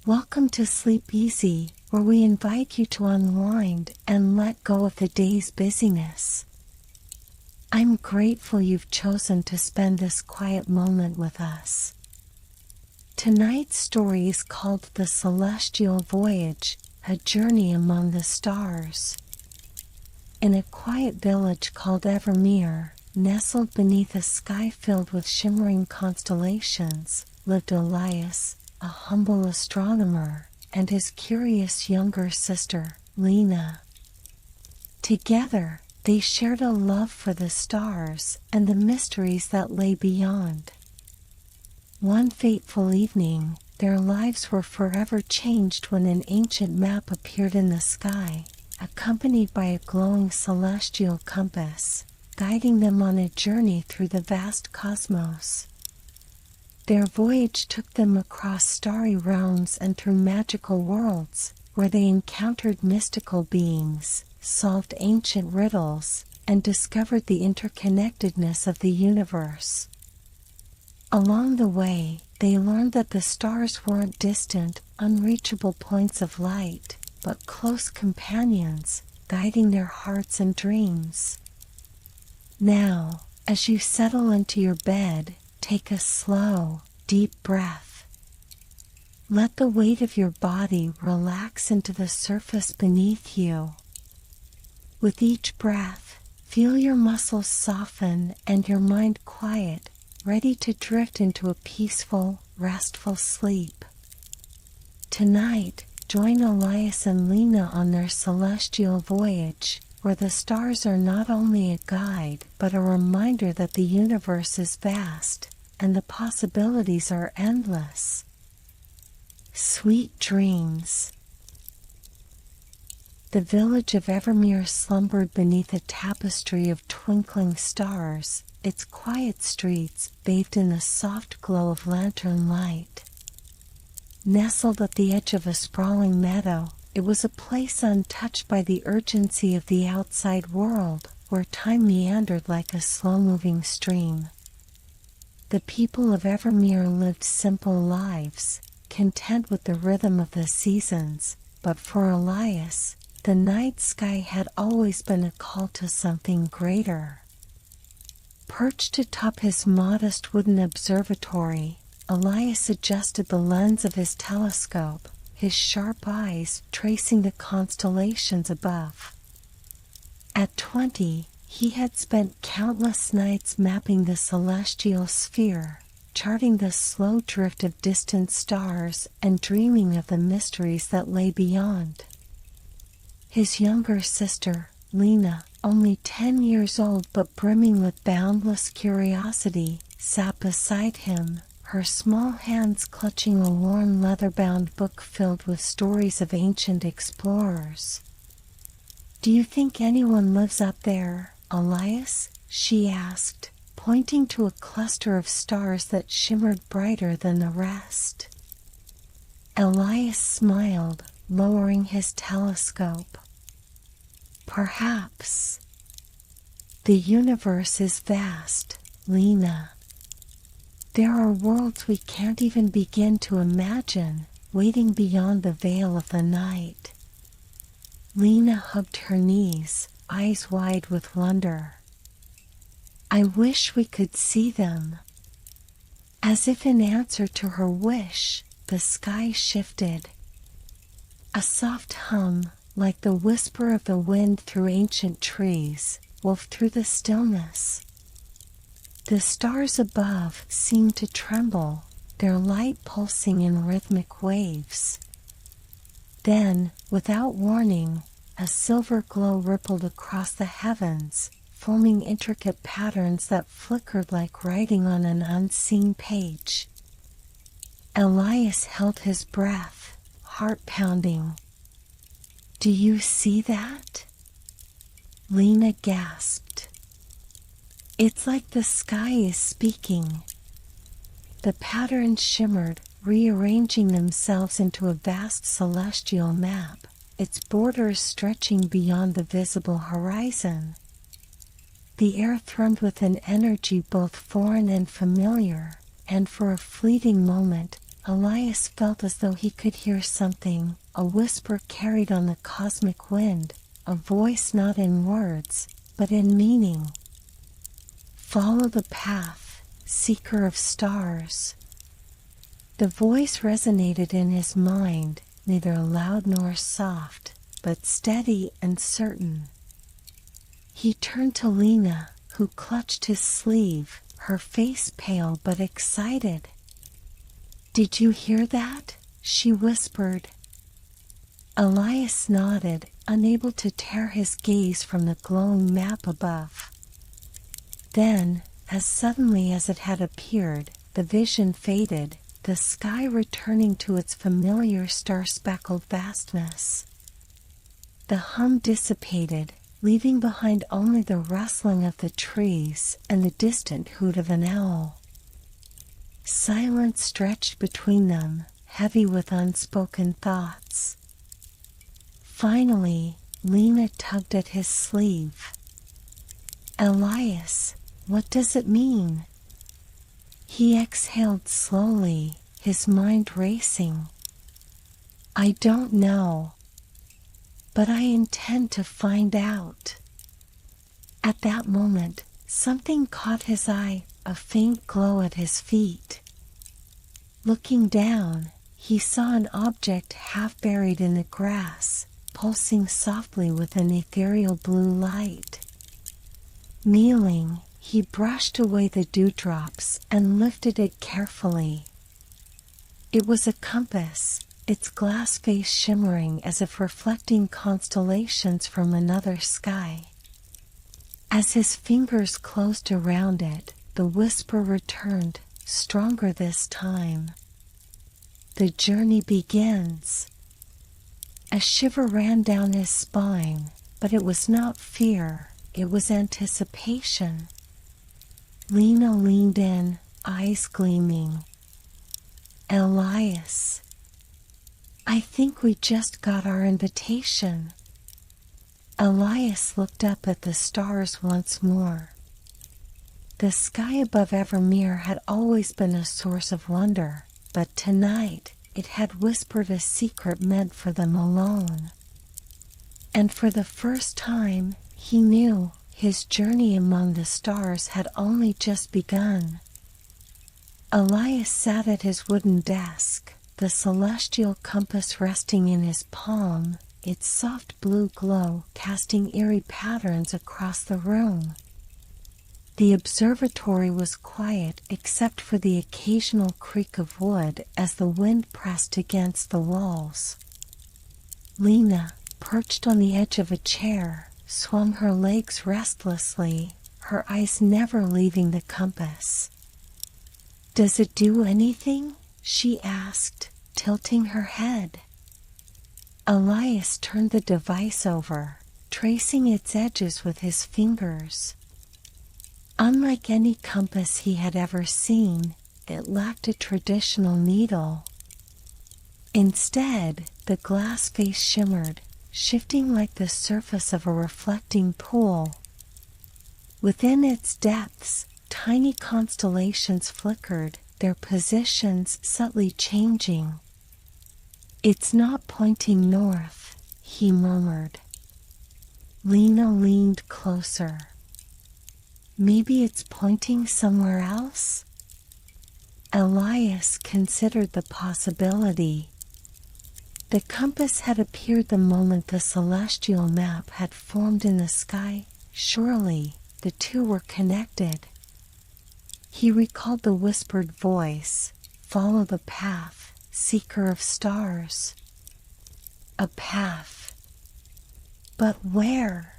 Welcome to Sleep Easy, where we invite you to unwind and let go of the day's busyness. I'm grateful you've chosen to spend this quiet moment with us. Tonight's story is called The Celestial Voyage, a journey among the stars. In a quiet village called Evermere, nestled beneath a sky filled with shimmering constellations, lived Elias, a humble astronomer, and his curious younger sister, Lena. Together, they shared a love for the stars and the mysteries that lay beyond. One fateful evening, their lives were forever changed when an ancient map appeared in the sky, accompanied by a glowing celestial compass, guiding them on a journey through the vast cosmos. Their voyage took them across starry realms and through magical worlds, where they encountered mystical beings, solved ancient riddles, and discovered the interconnectedness of the universe. Along the way, they learned that the stars weren't distant, unreachable points of light, but close companions, guiding their hearts and dreams. Now, as you settle into your bed, take a slow, deep breath. Let the weight of your body relax into the surface beneath you. With each breath, feel your muscles soften and your mind quiet, ready to drift into a peaceful, restful sleep. Tonight, join Elias and Lena on their celestial voyage, where the stars are not only a guide but a reminder that the universe is vast, and the possibilities are endless. Sweet dreams. The village of Evermere slumbered beneath a tapestry of twinkling stars, its quiet streets bathed in the soft glow of lantern light. Nestled at the edge of a sprawling meadow, it was a place untouched by the urgency of the outside world, where time meandered like a slow-moving stream. The people of Evermere lived simple lives, content with the rhythm of the seasons, but for Elias, the night sky had always been a call to something greater. Perched atop his modest wooden observatory, Elias adjusted the lens of his telescope, his sharp eyes tracing the constellations above. At 20, he had spent countless nights mapping the celestial sphere, charting the slow drift of distant stars and dreaming of the mysteries that lay beyond. His younger sister, Lena, only 10 years old but brimming with boundless curiosity, sat beside him, her small hands clutching a worn leather-bound book filled with stories of ancient explorers. "Do you think anyone lives up there, Elias?" she asked, pointing to a cluster of stars that shimmered brighter than the rest. Elias smiled, lowering his telescope. "Perhaps. The universe is vast, Lena. There are worlds we can't even begin to imagine, waiting beyond the veil of the night." Lena hugged her knees, eyes wide with wonder. "I wish we could see them." As if in answer to her wish, the sky shifted. A soft hum, like the whisper of the wind through ancient trees, wove through the stillness. The stars above seemed to tremble, their light pulsing in rhythmic waves. Then, without warning, a silver glow rippled across the heavens, forming intricate patterns that flickered like writing on an unseen page. Elias held his breath, heart pounding. "Do you see that?" Lena gasped. "It's like the sky is speaking." The patterns shimmered, rearranging themselves into a vast celestial map, its borders stretching beyond the visible horizon. The air thrummed with an energy both foreign and familiar, and for a fleeting moment, Elias felt as though he could hear something, a whisper carried on the cosmic wind, a voice not in words, but in meaning. "Follow the path, seeker of stars." The voice resonated in his mind, neither loud nor soft, but steady and certain. He turned to Lena, who clutched his sleeve, her face pale but excited. "Did you hear that?" she whispered. Elias nodded, unable to tear his gaze from the glowing map above. Then, as suddenly as it had appeared, the vision faded, the sky returning to its familiar star-speckled vastness. The hum dissipated, leaving behind only the rustling of the trees and the distant hoot of an owl. Silence stretched between them, heavy with unspoken thoughts. Finally, Lena tugged at his sleeve. "Elias, what does it mean?" He exhaled slowly, his mind racing. "I don't know. But I intend to find out." At that moment, something caught his eye, a faint glow at his feet. Looking down, he saw an object half buried in the grass, pulsing softly with an ethereal blue light. Kneeling, he brushed away the dewdrops and lifted it carefully. It was a compass, its glass face shimmering as if reflecting constellations from another sky. As his fingers closed around it, the whisper returned, stronger this time. "The journey begins." A shiver ran down his spine, but it was not fear, it was anticipation. Lena leaned in, eyes gleaming. "Elias, I think we just got our invitation." Elias looked up at the stars once more. The sky above Evermere had always been a source of wonder, but tonight it had whispered a secret meant for them alone. And for the first time, he knew his journey among the stars had only just begun. Elias sat at his wooden desk, the celestial compass resting in his palm, its soft blue glow casting eerie patterns across the room. The observatory was quiet except for the occasional creak of wood as the wind pressed against the walls. Lena, perched on the edge of a chair, swung her legs restlessly, her eyes never leaving the compass. "Does it do anything?" she asked, tilting her head. Elias turned the device over, tracing its edges with his fingers. Unlike any compass he had ever seen, it lacked a traditional needle. Instead, the glass face shimmered, shifting like the surface of a reflecting pool. Within its depths, tiny constellations flickered, their positions subtly changing. "It's not pointing north," he murmured. Lena leaned closer. "Maybe it's pointing somewhere else?" Elias considered the possibility. The compass had appeared the moment the celestial map had formed in the sky. Surely, the two were connected. He recalled the whispered voice, "Follow the path, seeker of stars." A path. But where?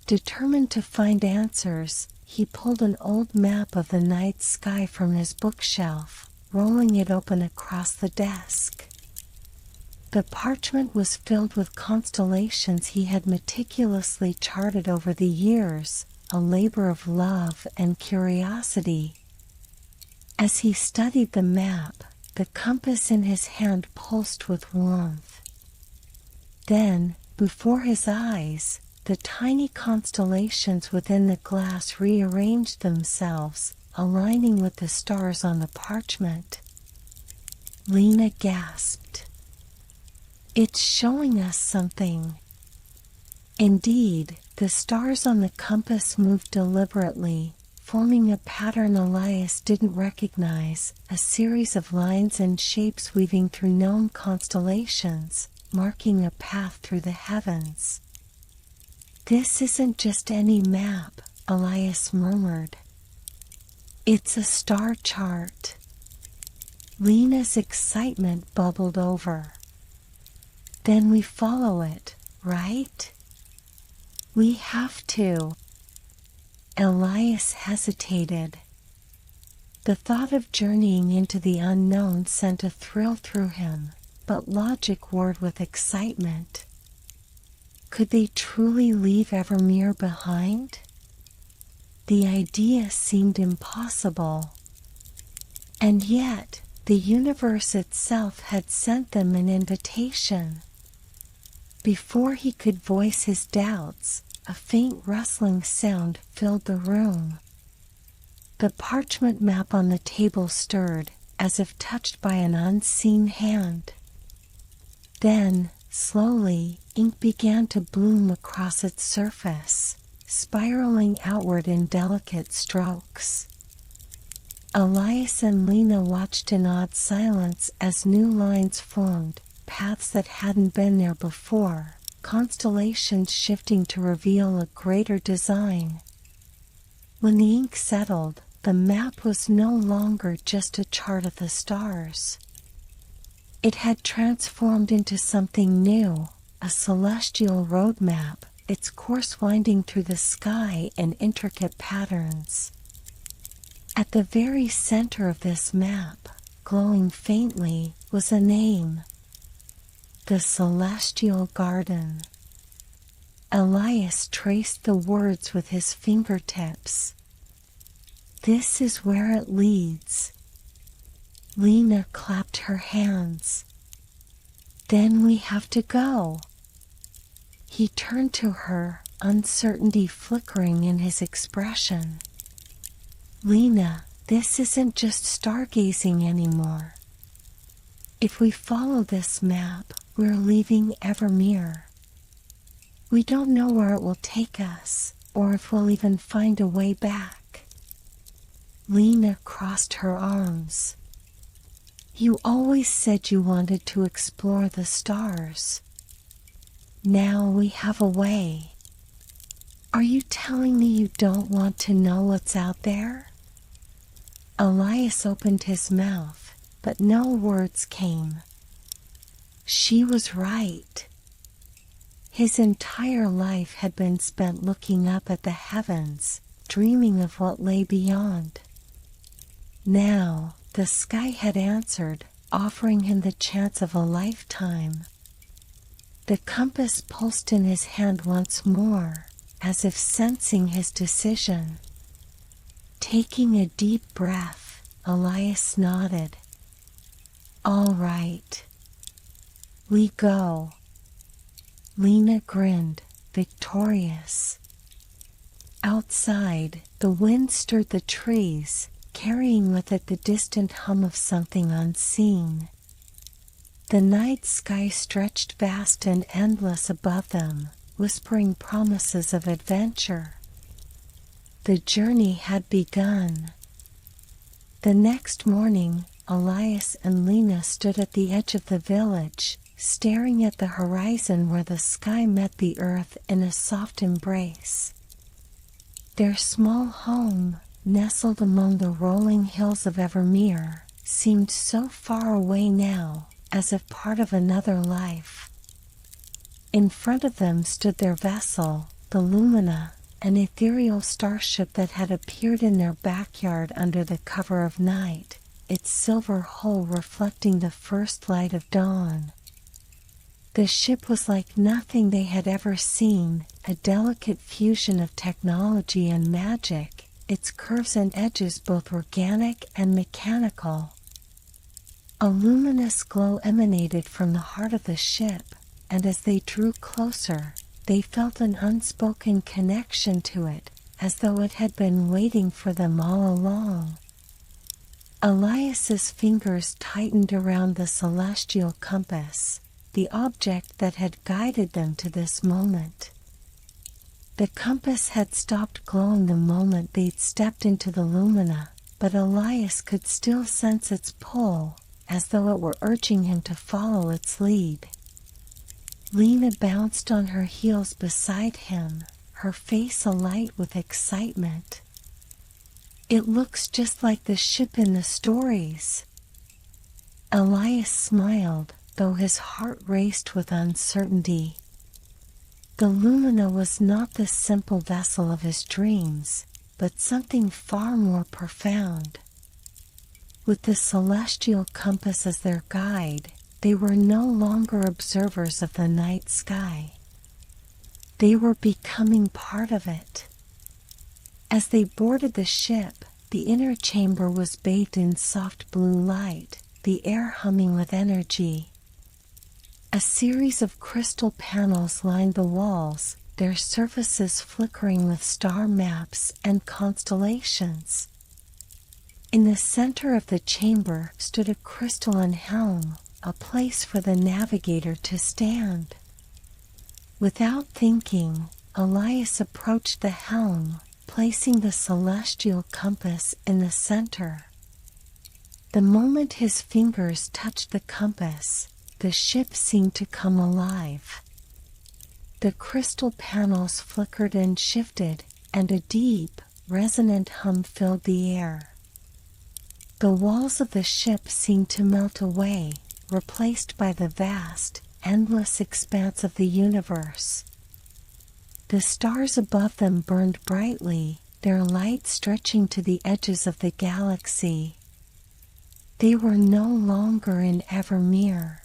Determined to find answers, he pulled an old map of the night sky from his bookshelf, rolling it open across the desk. The parchment was filled with constellations he had meticulously charted over the years, a labor of love and curiosity. As he studied the map, the compass in his hand pulsed with warmth. Then, before his eyes, the tiny constellations within the glass rearranged themselves, aligning with the stars on the parchment. Lena gasped. It's showing us something. Indeed, the stars on the compass moved deliberately, forming a pattern Elias didn't recognize, a series of lines and shapes weaving through known constellations, marking a path through the heavens. This isn't just any map, Elias murmured. It's a star chart. Lena's excitement bubbled over. Then we follow it, right? We have to. Elias hesitated. The thought of journeying into the unknown sent a thrill through him, but logic warred with excitement. Could they truly leave Evermere behind? The idea seemed impossible. And yet, the universe itself had sent them an invitation. Before he could voice his doubts, a faint rustling sound filled the room. The parchment map on the table stirred, as if touched by an unseen hand. Then, slowly, ink began to bloom across its surface, spiraling outward in delicate strokes. Elias and Lena watched in awed silence as new lines formed, paths that hadn't been there before, constellations shifting to reveal a greater design. When the ink settled, the map was no longer just a chart of the stars. It had transformed into something new, a celestial roadmap, its course winding through the sky in intricate patterns. At the very center of this map, glowing faintly, was a name. The Celestial Garden. Elias traced the words with his fingertips. This is where it leads. Lena clapped her hands. Then we have to go. He turned to her, uncertainty flickering in his expression. Lena, this isn't just stargazing anymore. If we follow this map, we're leaving Evermere. We don't know where it will take us, or if we'll even find a way back. Lena crossed her arms. You always said you wanted to explore the stars. Now we have a way. Are you telling me you don't want to know what's out there? Elias opened his mouth, but no words came. She was right. His entire life had been spent looking up at the heavens, dreaming of what lay beyond. Now, the sky had answered, offering him the chance of a lifetime. The compass pulsed in his hand once more, as if sensing his decision. Taking a deep breath, Elias nodded. All right. We go. Lena grinned, victorious. Outside, the wind stirred the trees, carrying with it the distant hum of something unseen. The night sky stretched vast and endless above them, whispering promises of adventure. The journey had begun. The next morning, Elias and Lena stood at the edge of the village, staring at the horizon where the sky met the earth in a soft embrace. Their small home, nestled among the rolling hills of Evermere, seemed so far away now, as if part of another life. In front of them stood their vessel, the Lena, an ethereal starship that had appeared in their backyard under the cover of night, its silver hull reflecting the first light of dawn. The ship was like nothing they had ever seen, a delicate fusion of technology and magic, its curves and edges both organic and mechanical. A luminous glow emanated from the heart of the ship, and as they drew closer, they felt an unspoken connection to it, as though it had been waiting for them all along. Elias's fingers tightened around the celestial compass, the object that had guided them to this moment. The compass had stopped glowing the moment they'd stepped into the lumina, but Elias could still sense its pull, as though it were urging him to follow its lead. Lena bounced on her heels beside him, her face alight with excitement. "It looks just like the ship in the stories." Elias smiled, though his heart raced with uncertainty. The Lumina was not the simple vessel of his dreams, but something far more profound. With the celestial compass as their guide, they were no longer observers of the night sky. They were becoming part of it. As they boarded the ship, the inner chamber was bathed in soft blue light, the air humming with energy. A series of crystal panels lined the walls, their surfaces flickering with star maps and constellations. In the center of the chamber stood a crystalline helm, a place for the navigator to stand. Without thinking, Elias approached the helm, placing the celestial compass in the center. The moment his fingers touched the compass, the ship seemed to come alive. The crystal panels flickered and shifted, and a deep, resonant hum filled the air. The walls of the ship seemed to melt away, replaced by the vast, endless expanse of the universe. The stars above them burned brightly, their light stretching to the edges of the galaxy. They were no longer in Evermere.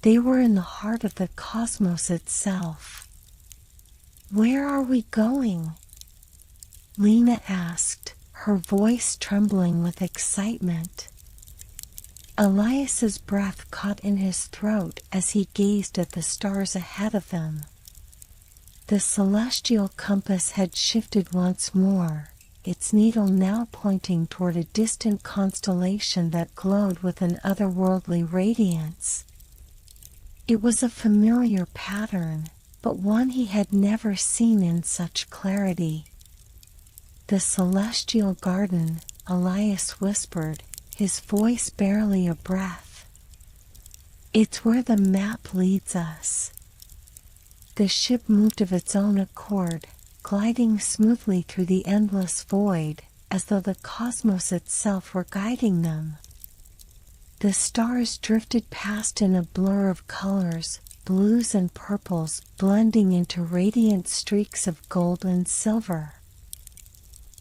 They were in the heart of the cosmos itself. "Where are we going?" Lena asked, her voice trembling with excitement. Elias's breath caught in his throat as he gazed at the stars ahead of them. The celestial compass had shifted once more, its needle now pointing toward a distant constellation that glowed with an otherworldly radiance. It was a familiar pattern, but one he had never seen in such clarity. "The celestial garden," Elias whispered, his voice barely a breath. "It's where the map leads us." The ship moved of its own accord, gliding smoothly through the endless void, as though the cosmos itself were guiding them. The stars drifted past in a blur of colors, blues and purples blending into radiant streaks of gold and silver.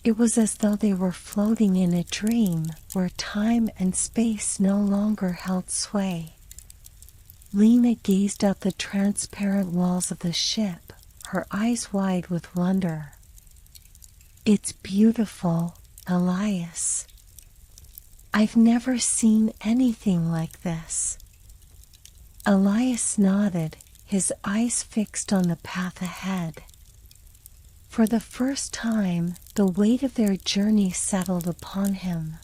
It was as though they were floating in a dream where time and space no longer held sway. Lena gazed out the transparent walls of the ship, her eyes wide with wonder. "It's beautiful, Elias. I've never seen anything like this." Elias nodded, his eyes fixed on the path ahead. For the first time, the weight of their journey settled upon him.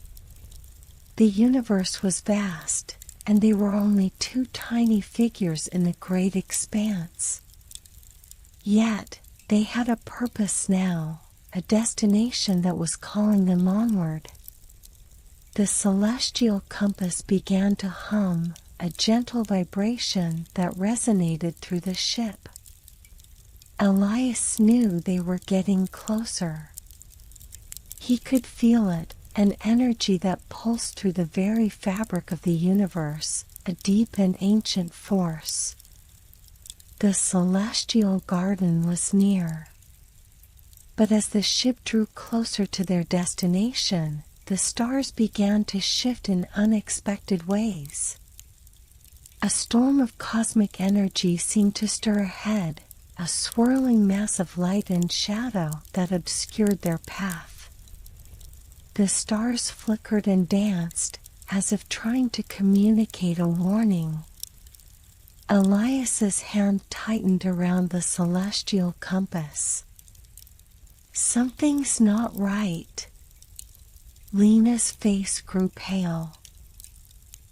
The universe was vast, and they were only two tiny figures in the great expanse. Yet, they had a purpose now, a destination that was calling them onward. The celestial compass began to hum, a gentle vibration that resonated through the ship. Elias knew they were getting closer. He could feel it, an energy that pulsed through the very fabric of the universe, a deep and ancient force. The celestial garden was near. But as the ship drew closer to their destination, the stars began to shift in unexpected ways. A storm of cosmic energy seemed to stir ahead, a swirling mass of light and shadow that obscured their path. The stars flickered and danced, as if trying to communicate a warning. Elias's hand tightened around the celestial compass. "Something's not right." Lena's face grew pale.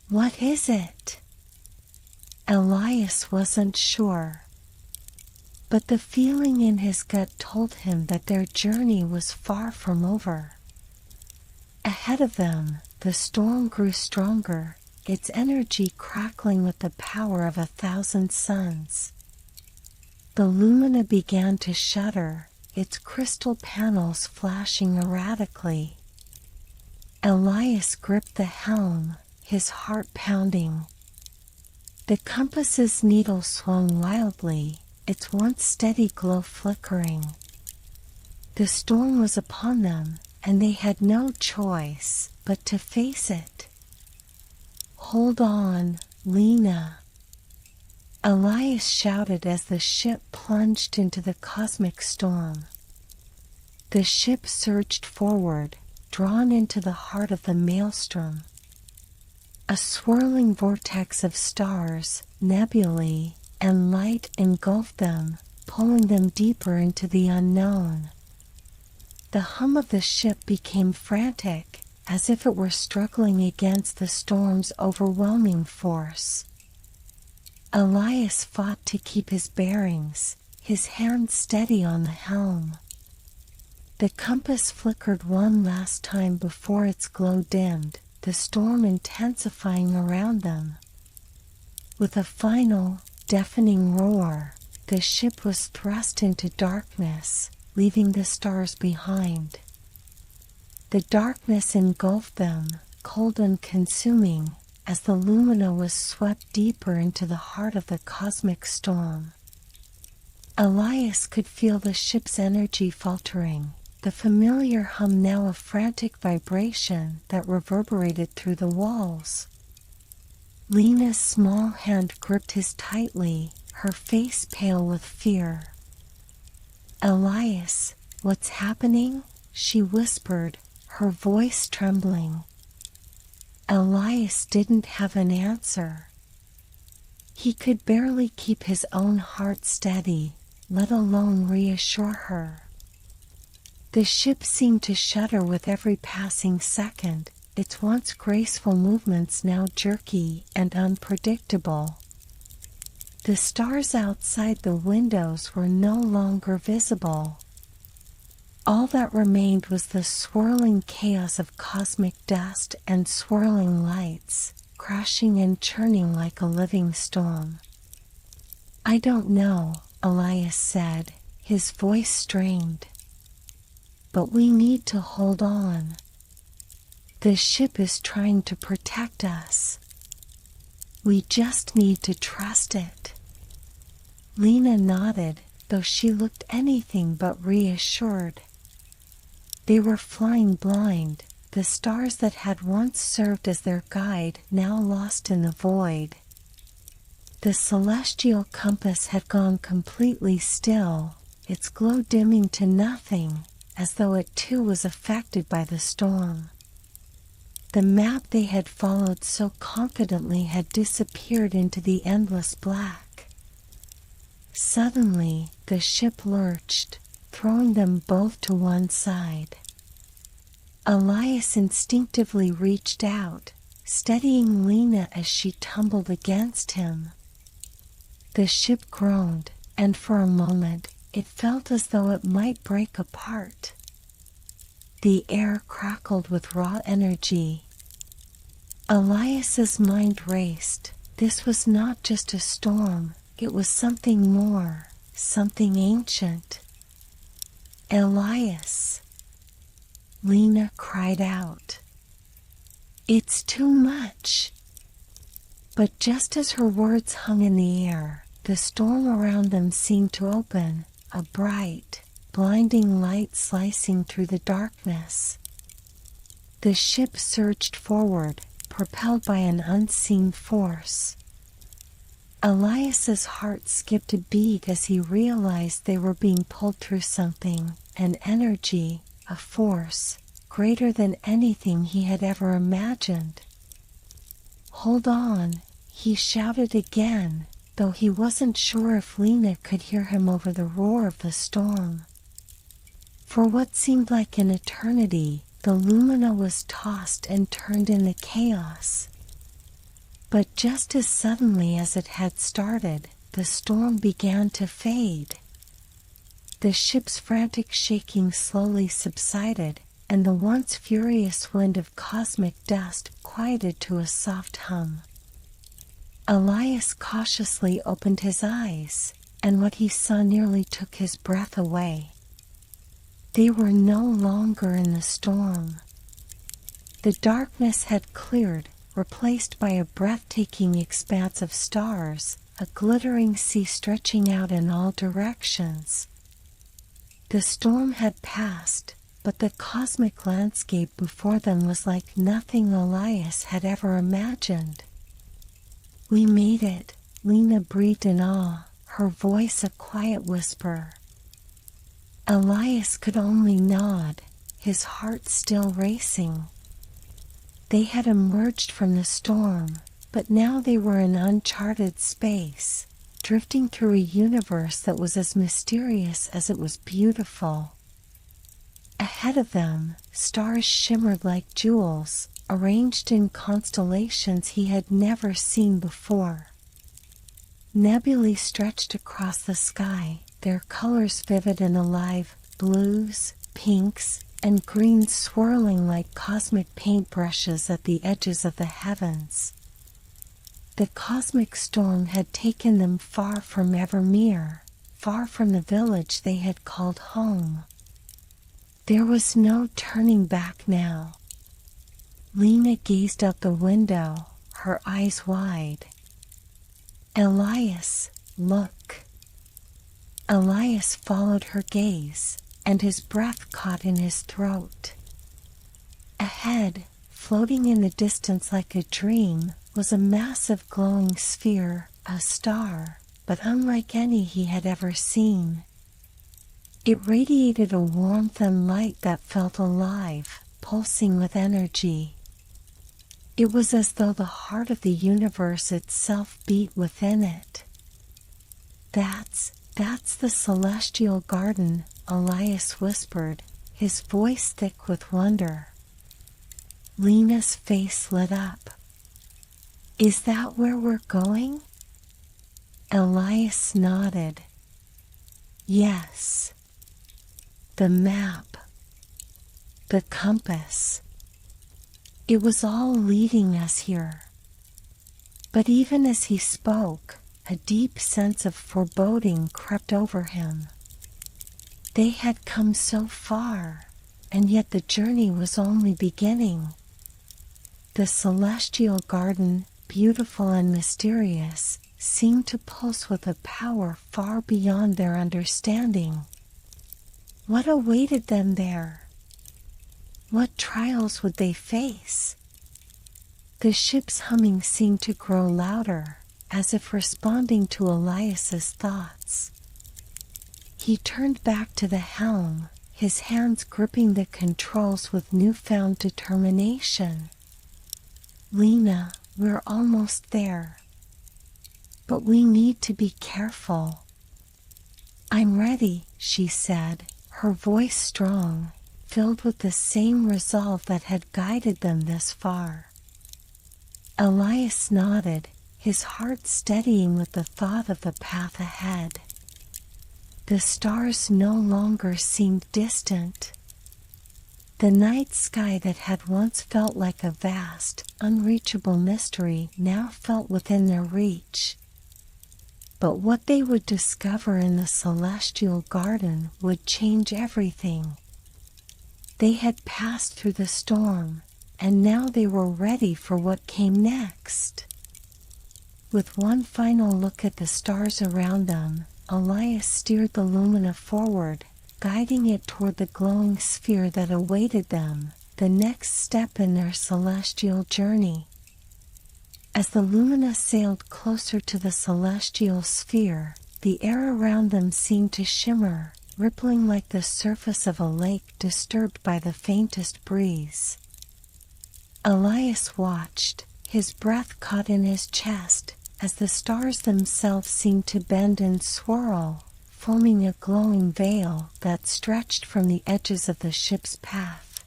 What is it? Elias wasn't sure, but the feeling in his gut told him that their journey was far from over. Ahead of them, the storm grew stronger, its energy crackling with the power of 1,000 suns. The lumina began to shudder, its crystal panels flashing erratically. Elias gripped the helm, his heart pounding. The compass's needle swung wildly, its once steady glow flickering. The storm was upon them, and they had no choice but to face it. Hold on, Lena, Elias shouted as the ship plunged into the cosmic storm. The ship surged forward, drawn into the heart of the maelstrom. A swirling vortex of stars, nebulae, and light engulfed them, pulling them deeper into the unknown. The hum of the ship became frantic, as if it were struggling against the storm's overwhelming force. Elias fought to keep his bearings, his hand steady on the helm. The compass flickered one last time before its glow dimmed, the storm intensifying around them. With a final, deafening roar, the ship was thrust into darkness, leaving the stars behind. The darkness engulfed them, cold and consuming, as the lumina was swept deeper into the heart of the cosmic storm. Elias could feel the ship's energy faltering, the familiar hum now a frantic vibration that reverberated through the walls. Lena's small hand gripped his tightly, her face pale with fear. Elias, what's happening? She whispered, her voice trembling. Elias didn't have an answer. He could barely keep his own heart steady, let alone reassure her. The ship seemed to shudder with every passing second, its once graceful movements now jerky and unpredictable. The stars outside the windows were no longer visible. All that remained was the swirling chaos of cosmic dust and swirling lights, crashing and churning like a living storm. I don't know, Elias said, his voice strained. But we need to hold on. The ship is trying to protect us. We just need to trust it. Lena nodded, though she looked anything but reassured. They were flying blind, the stars that had once served as their guide now lost in the void. The celestial compass had gone completely still, its glow dimming to nothing, as though it too was affected by the storm. The map they had followed so confidently had disappeared into the endless black. Suddenly, the ship lurched, throwing them both to one side. Elias instinctively reached out, steadying Lena as she tumbled against him. The ship groaned, and for a moment, it felt as though it might break apart. The air crackled with raw energy. Elias's mind raced. This was not just a storm, it was something more, something ancient. Elias! Lena cried out. It's too much! But just as her words hung in the air, the storm around them seemed to open, a bright, blinding light slicing through the darkness. The ship surged forward, propelled by an unseen force. Elias's heart skipped a beat as he realized they were being pulled through something, an energy, a force, greater than anything he had ever imagined. Hold on, he shouted again, though he wasn't sure if Lena could hear him over the roar of the storm. For what seemed like an eternity, the lumina was tossed and turned in the chaos. But just as suddenly as it had started, the storm began to fade. The ship's frantic shaking slowly subsided, and the once furious wind of cosmic dust quieted to a soft hum. Elias cautiously opened his eyes, and what he saw nearly took his breath away. They were no longer in the storm. The darkness had cleared, replaced by a breathtaking expanse of stars, a glittering sea stretching out in all directions. The storm had passed, but the cosmic landscape before them was like nothing Elias had ever imagined. "We made it," Lena breathed in awe, her voice a quiet whisper. Elias could only nod, his heart still racing. They had emerged from the storm, but now they were in uncharted space, drifting through a universe that was as mysterious as it was beautiful. Ahead of them, stars shimmered like jewels, arranged in constellations he had never seen before. Nebulae stretched across the sky, their colors vivid and alive, blues, pinks, and greens swirling like cosmic paintbrushes at the edges of the heavens. The cosmic storm had taken them far from Evermere, far from the village they had called home. There was no turning back now. Lena gazed out the window, her eyes wide. "Elias, look." Elias followed her gaze, and his breath caught in his throat. Ahead, floating in the distance like a dream, was a massive glowing sphere, a star, but unlike any he had ever seen. It radiated a warmth and light that felt alive, pulsing with energy. It was as though the heart of the universe itself beat within it. That's the Celestial Garden," Elias whispered, his voice thick with wonder. Lena's face lit up. "Is that where we're going?" Elias nodded. "Yes." The map, the compass, it was all leading us here. But even as he spoke, a deep sense of foreboding crept over him. They had come so far, and yet the journey was only beginning. The Celestial Garden, beautiful and mysterious, seemed to pulse with a power far beyond their understanding. What awaited them there? What trials would they face? The ship's humming seemed to grow louder, as if responding to Elias's thoughts. He turned back to the helm, his hands gripping the controls with newfound determination. "Lena, we're almost there. But we need to be careful." "I'm ready," she said, her voice strong, filled with the same resolve that had guided them this far. Elias nodded, his heart steadying with the thought of the path ahead. The stars no longer seemed distant. The night sky that had once felt like a vast, unreachable mystery now felt within their reach. But what they would discover in the Celestial Garden would change everything. They had passed through the storm, and now they were ready for what came next. With one final look at the stars around them, Elias steered the Lumina forward, guiding it toward the glowing sphere that awaited them, the next step in their celestial journey. As the Lumina sailed closer to the celestial sphere, the air around them seemed to shimmer, rippling like the surface of a lake disturbed by the faintest breeze. Elias watched, his breath caught in his chest, as the stars themselves seemed to bend and swirl, forming a glowing veil that stretched from the edges of the ship's path.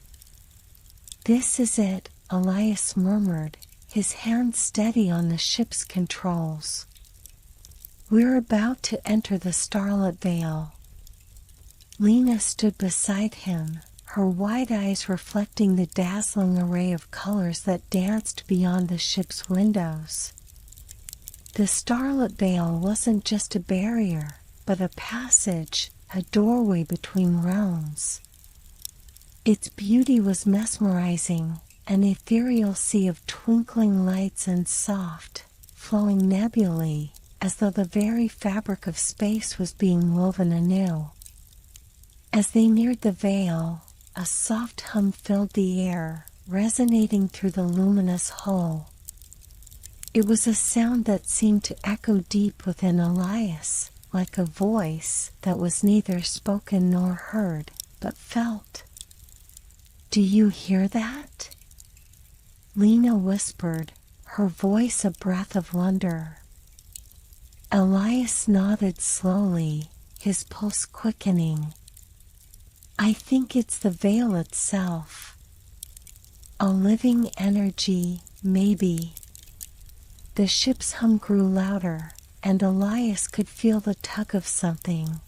"This is it," Elias murmured, his hand steady on the ship's controls. "We're about to enter the starlit veil." Lena stood beside him, her wide eyes reflecting the dazzling array of colors that danced beyond the ship's windows. The starlit veil wasn't just a barrier, but a passage, a doorway between realms. Its beauty was mesmerizing, an ethereal sea of twinkling lights and soft, flowing nebulae, as though the very fabric of space was being woven anew. As they neared the veil, a soft hum filled the air, resonating through the luminous hull. It was a sound that seemed to echo deep within Elias, like a voice that was neither spoken nor heard, but felt. "Do you hear that?" Lena whispered, her voice a breath of wonder. Elias nodded slowly, his pulse quickening. "I think it's the veil itself. A living energy, maybe." The ship's hum grew louder, and Elias could feel the tug of something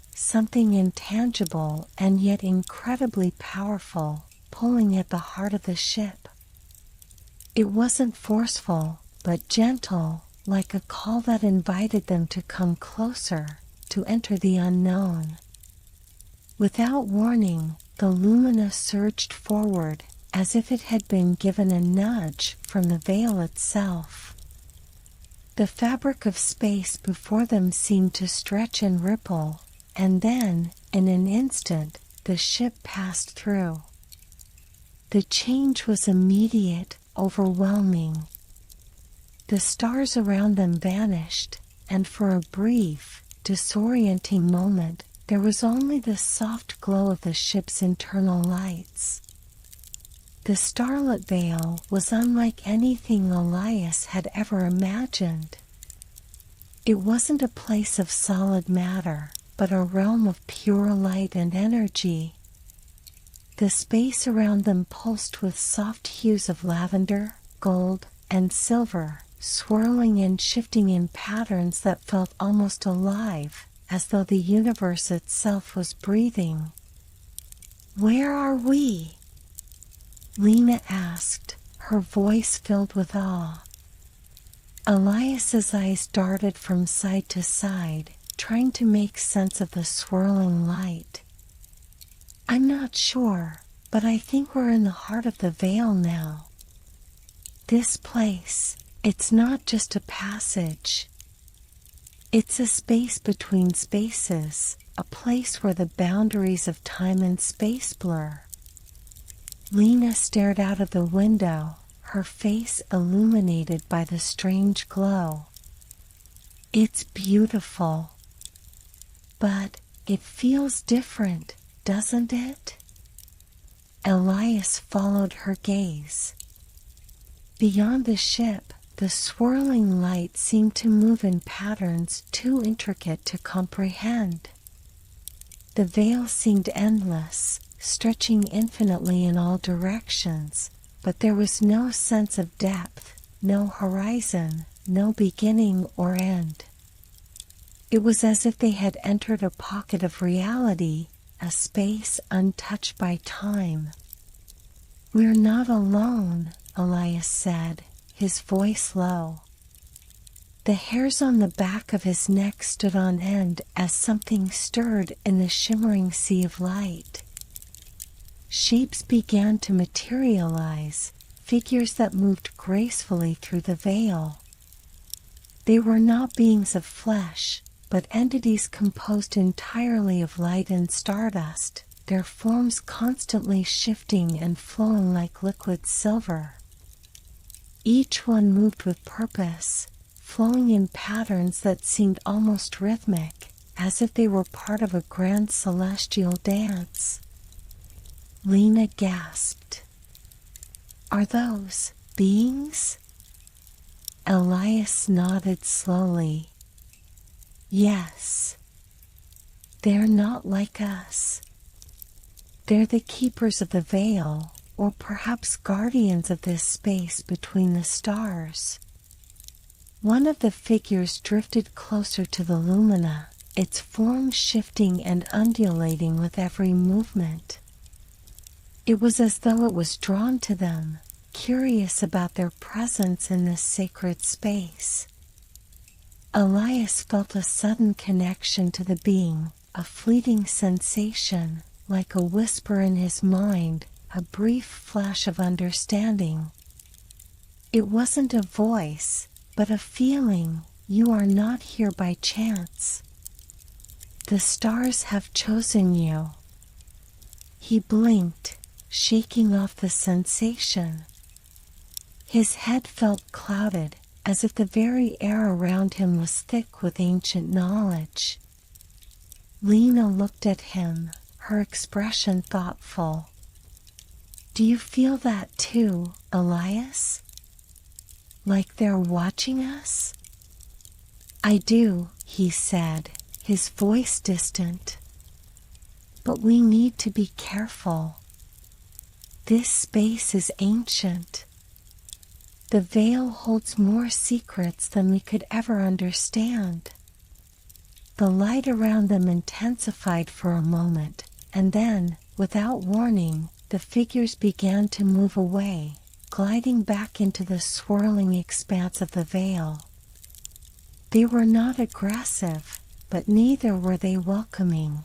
intangible and yet incredibly powerful, pulling at the heart of the ship. It wasn't forceful, but gentle, like a call that invited them to come closer, to enter the unknown. Without warning, the lumina surged forward, as if it had been given a nudge from the veil itself. The fabric of space before them seemed to stretch and ripple, and then, in an instant, the ship passed through. The change was immediate, overwhelming. The stars around them vanished, and for a brief, disorienting moment, there was only the soft glow of the ship's internal lights. The starlit veil was unlike anything Elias had ever imagined. It wasn't a place of solid matter, but a realm of pure light and energy. The space around them pulsed with soft hues of lavender, gold, and silver, swirling and shifting in patterns that felt almost alive, as though the universe itself was breathing. "Where are we?" Lena asked, her voice filled with awe. Elias's eyes darted from side to side, trying to make sense of the swirling light. "I'm not sure, but I think we're in the heart of the veil now. This place, it's not just a passage. It's a space between spaces, a place where the boundaries of time and space blur." Lena stared out of the window, her face illuminated by the strange glow. "It's beautiful. But it feels different, doesn't it?" Elias followed her gaze. Beyond the ship, the swirling light seemed to move in patterns too intricate to comprehend. The veil seemed endless, stretching infinitely in all directions, but there was no sense of depth, no horizon, no beginning or end. It was as if they had entered a pocket of reality, a space untouched by time. "We're not alone," Elias said, his voice low. The hairs on the back of his neck stood on end as something stirred in the shimmering sea of light. Shapes began to materialize, figures that moved gracefully through the veil. They were not beings of flesh, but entities composed entirely of light and stardust, their forms constantly shifting and flowing like liquid silver. Each one moved with purpose, flowing in patterns that seemed almost rhythmic, as if they were part of a grand celestial dance. Lena gasped. "Are those beings?" Elias nodded slowly. "Yes. They're not like us. They're the keepers of the veil, or perhaps guardians of this space between the stars. One of the figures drifted closer to the lumina, its form shifting and undulating with every movement. It was as though it was drawn to them, curious about their presence in this sacred space. Elias felt a sudden connection to the being, a fleeting sensation, like a whisper in his mind, a brief flash of understanding. It wasn't a voice, but a feeling. You are not here by chance. The stars have chosen you. He blinked, shaking off the sensation. His head felt clouded, as if the very air around him was thick with ancient knowledge. Lena looked at him, her expression thoughtful. Do you feel that too, Elias? Like they're watching us? I do, he said, his voice distant. But we need to be careful. This space is ancient. The veil holds more secrets than we could ever understand. The light around them intensified for a moment, and then, without warning, the figures began to move away, gliding back into the swirling expanse of the veil. They were not aggressive, but neither were they welcoming.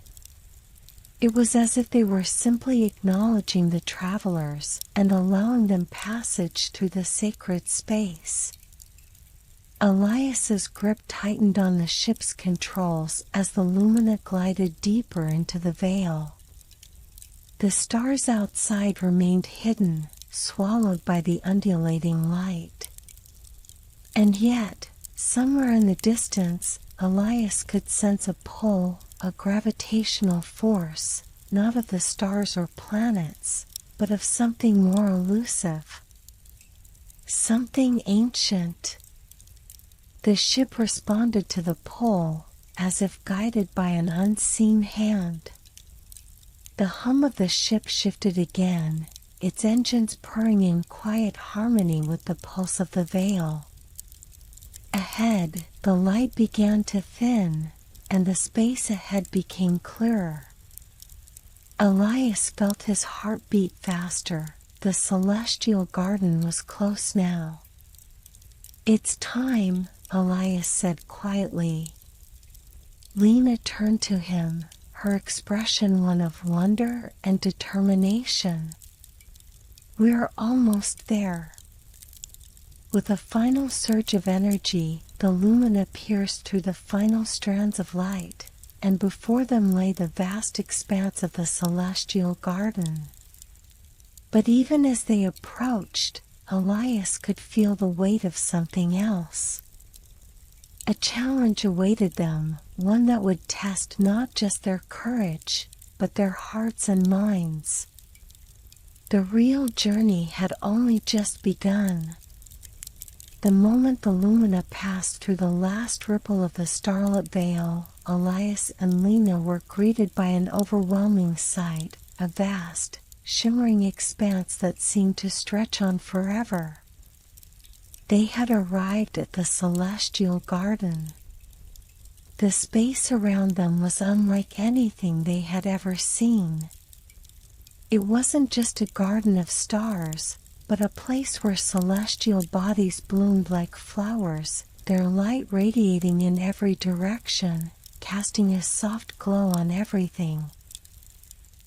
It was as if they were simply acknowledging the travelers and allowing them passage through the sacred space. Elias's grip tightened on the ship's controls as the lumina glided deeper into the veil. The stars outside remained hidden, swallowed by the undulating light. And yet, somewhere in the distance, Elias could sense a pull, a gravitational force, not of the stars or planets, but of something more elusive. Something ancient. The ship responded to the pull, as if guided by an unseen hand. The hum of the ship shifted again, its engines purring in quiet harmony with the pulse of the veil. Ahead, the light began to thin, and the space ahead became clearer. Elias felt his heart beat faster. The celestial garden was close now. It's time, Elias said quietly. Lena turned to him, her expression one of wonder and determination. We're almost there. With a final surge of energy, the lumina pierced through the final strands of light, and before them lay the vast expanse of the celestial garden. But even as they approached, Elias could feel the weight of something else. A challenge awaited them, one that would test not just their courage, but their hearts and minds. The real journey had only just begun. The moment the lumina passed through the last ripple of the starlit veil, Elias and Lena were greeted by an overwhelming sight, a vast, shimmering expanse that seemed to stretch on forever. They had arrived at the celestial garden. The space around them was unlike anything they had ever seen. It wasn't just a garden of stars, but a place where celestial bodies bloomed like flowers, their light radiating in every direction, casting a soft glow on everything.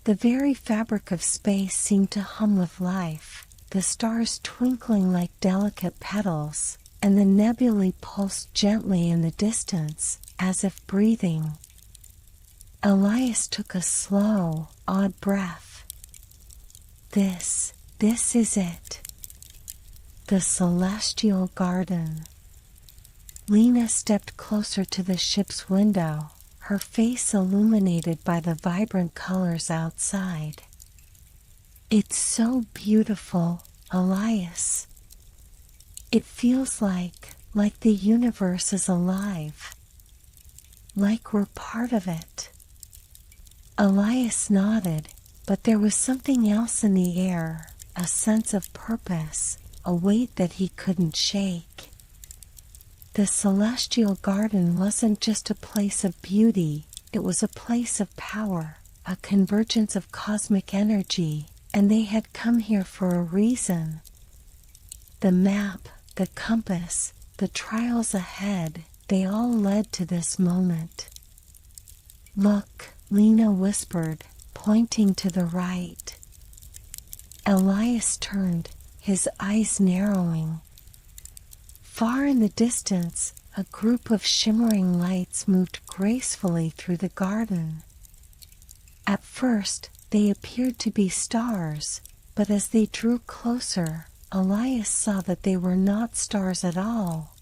The very fabric of space seemed to hum with life, the stars twinkling like delicate petals, and the nebulae pulsed gently in the distance, as if breathing. Elias took a slow, awed breath. This is it. The celestial garden. Lena stepped closer to the ship's window, her face illuminated by the vibrant colors outside. It's so beautiful, Elias. It feels like the universe is alive. Like we're part of it. Elias nodded, but there was something else in the air, a sense of purpose, a weight that he couldn't shake. The celestial garden wasn't just a place of beauty, it was a place of power, a convergence of cosmic energy, and they had come here for a reason. The map, the compass, the trials ahead, they all led to this moment. "Look," Lena whispered, pointing to the right. Elias turned, his eyes narrowing. Far in the distance, a group of shimmering lights moved gracefully through the garden. At first, they appeared to be stars, but as they drew closer, Elias saw that they were not stars at all.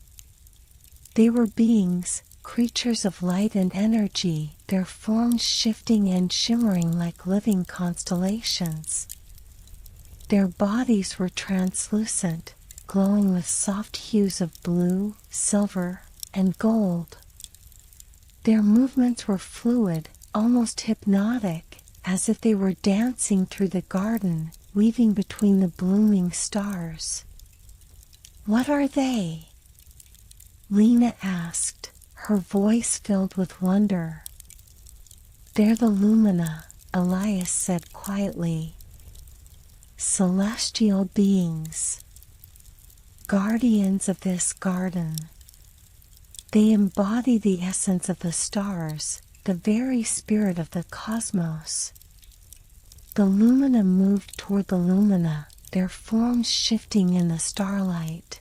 They were beings, creatures of light and energy, their forms shifting and shimmering like living constellations. Their bodies were translucent, glowing with soft hues of blue, silver, and gold. Their movements were fluid, almost hypnotic, as if they were dancing through the garden, weaving between the blooming stars. "What are they?" Lena asked, her voice filled with wonder. "They're the lumina," Elias said quietly. "Celestial beings. Guardians of this garden. They embody the essence of the stars, the very spirit of the cosmos." The lumina moved toward the lumina, their forms shifting in the starlight.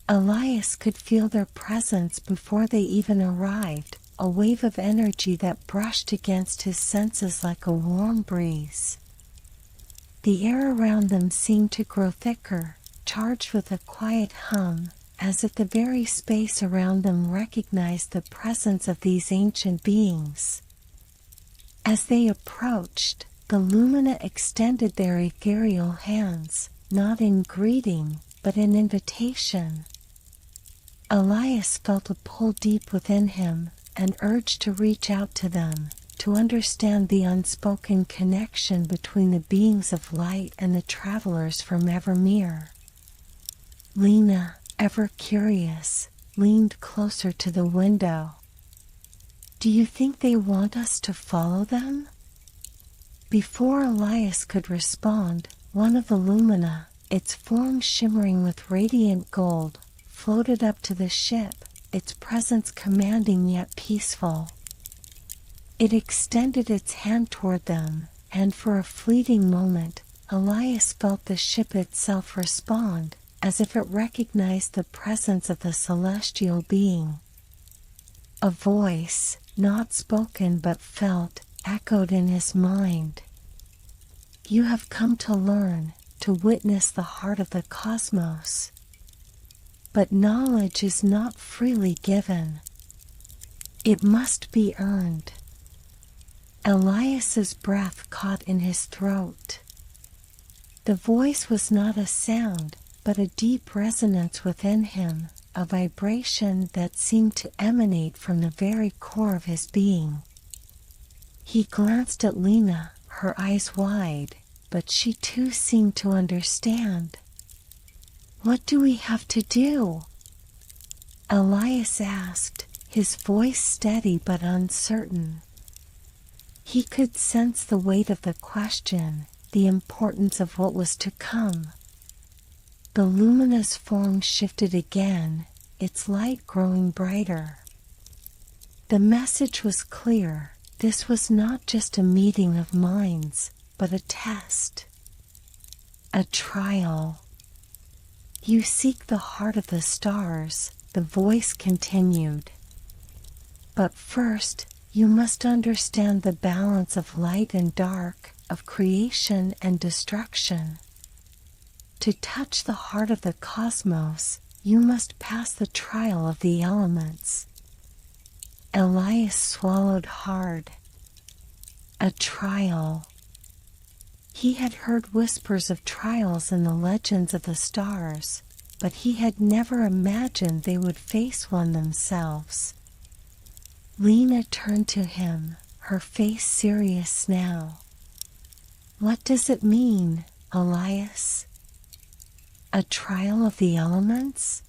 Elias could feel their presence before they even arrived, a wave of energy that brushed against his senses like a warm breeze. The air around them seemed to grow thicker, charged with a quiet hum, as if the very space around them recognized the presence of these ancient beings. As they approached, the lumina extended their ethereal hands, not in greeting, but in invitation. Elias felt a pull deep within him, an urge to reach out to them, to understand the unspoken connection between the beings of light and the travelers from Evermere. Lena, ever curious, leaned closer to the window. "Do you think they want us to follow them?" Before Elias could respond, one of the lumina, its form shimmering with radiant gold, floated up to the ship, its presence commanding yet peaceful. It extended its hand toward them, and for a fleeting moment, Elias felt the ship itself respond, as if it recognized the presence of the celestial being. A voice, not spoken but felt, echoed in his mind. "You have come to learn, to witness the heart of the cosmos. But knowledge is not freely given. It must be earned." Elias's breath caught in his throat. The voice was not a sound, but a deep resonance within him, a vibration that seemed to emanate from the very core of his being. He glanced at Lena, her eyes wide, but she too seemed to understand. "What do we have to do?" Elias asked, his voice steady but uncertain. He could sense the weight of the question, the importance of what was to come. The luminous form shifted again, its light growing brighter. The message was clear. This was not just a meeting of minds, but a test. A trial. "You seek the heart of the stars," the voice continued. "But first, you must understand the balance of light and dark, of creation and destruction. To touch the heart of the cosmos, you must pass the trial of the elements." Elias swallowed hard. A trial. He had heard whispers of trials in the legends of the stars, but he had never imagined they would face one themselves. Lena turned to him, her face serious now. "What does it mean?" Elias? A trial of the elements?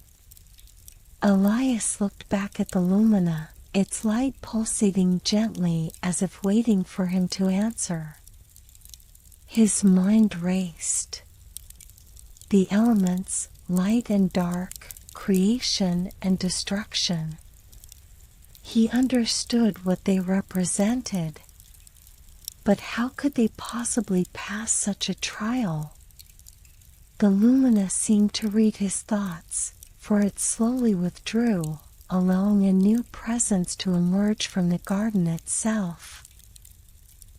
Elias looked back at the lumina, its light pulsating gently as if waiting for him to answer. His mind raced. The elements, light and dark, creation and destruction. He understood what they represented. But how could they possibly pass such a trial? The lumina seemed to read his thoughts, for it slowly withdrew, allowing a new presence to emerge from the garden itself.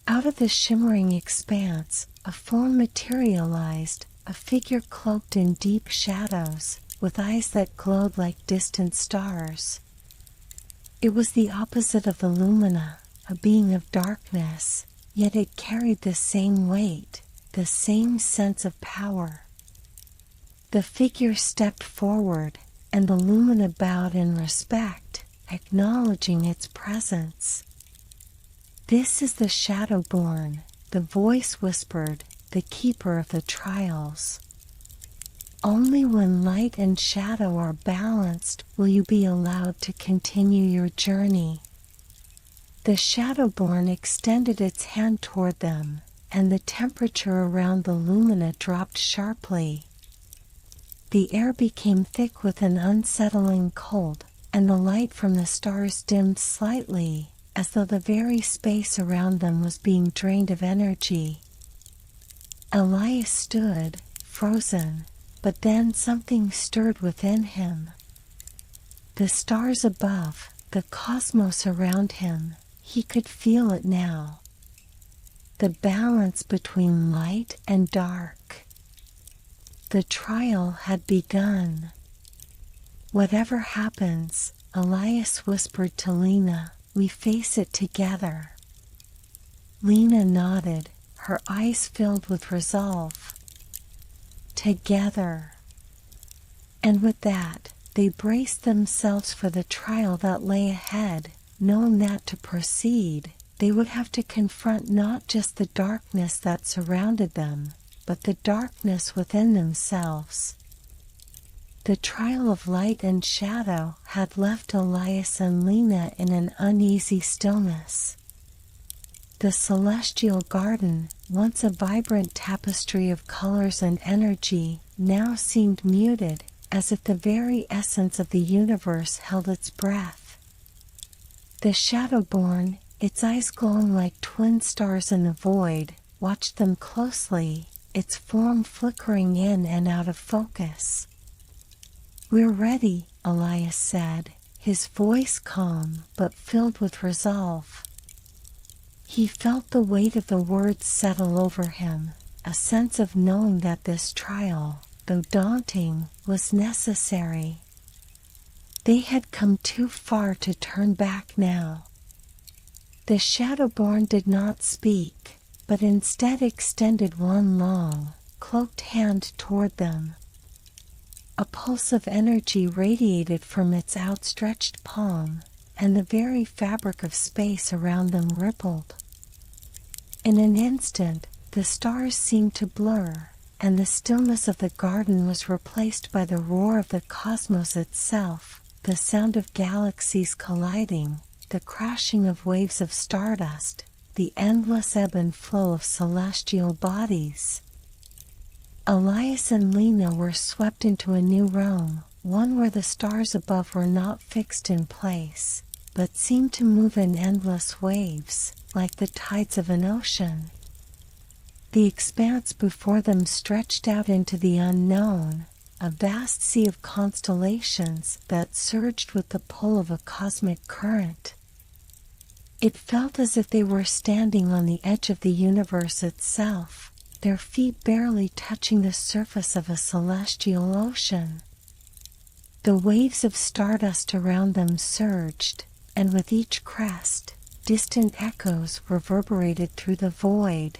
Out of the shimmering expanse, a form materialized, a figure cloaked in deep shadows, with eyes that glowed like distant stars. It was the opposite of the lumina, a being of darkness, yet it carried the same weight, the same sense of power. The figure stepped forward, and the lumina bowed in respect, acknowledging its presence. "This is the Shadowborn," the voice whispered, "the keeper of the trials. Only when light and shadow are balanced will you be allowed to continue your journey." The Shadowborn extended its hand toward them, and the temperature around the lumina dropped sharply. The air became thick with an unsettling cold, and the light from the stars dimmed slightly, as though the very space around them was being drained of energy. Elias stood, frozen, but then something stirred within him. The stars above, the cosmos around him, he could feel it now. The balance between light and dark. The trial had begun. "Whatever happens," Elias whispered to Lena, "we face it together." Lena nodded, her eyes filled with resolve. Together. And with that, they braced themselves for the trial that lay ahead, knowing that to proceed, they would have to confront not just the darkness that surrounded them, but the darkness within themselves. The trial of light and shadow had left Elias and Lena in an uneasy stillness. The celestial garden, once a vibrant tapestry of colors and energy, now seemed muted, as if the very essence of the universe held its breath. The Shadowborn, its eyes glowing like twin stars in the void, watched them closely, its form flickering in and out of focus. "We're ready," Elias said, his voice calm but filled with resolve. He felt the weight of the words settle over him, a sense of knowing that this trial, though daunting, was necessary. They had come too far to turn back now. The Shadowborn did not speak, but instead extended one long, cloaked hand toward them. A pulse of energy radiated from its outstretched palm, and the very fabric of space around them rippled. In an instant, the stars seemed to blur, and the stillness of the garden was replaced by the roar of the cosmos itself, the sound of galaxies colliding, the crashing of waves of stardust, the endless ebb and flow of celestial bodies. Elias and Lena were swept into a new realm, one where the stars above were not fixed in place, but seemed to move in endless waves, like the tides of an ocean. The expanse before them stretched out into the unknown, a vast sea of constellations that surged with the pull of a cosmic current. It felt as if they were standing on the edge of the universe itself, their feet barely touching the surface of a celestial ocean. The waves of stardust around them surged, and with each crest, distant echoes reverberated through the void.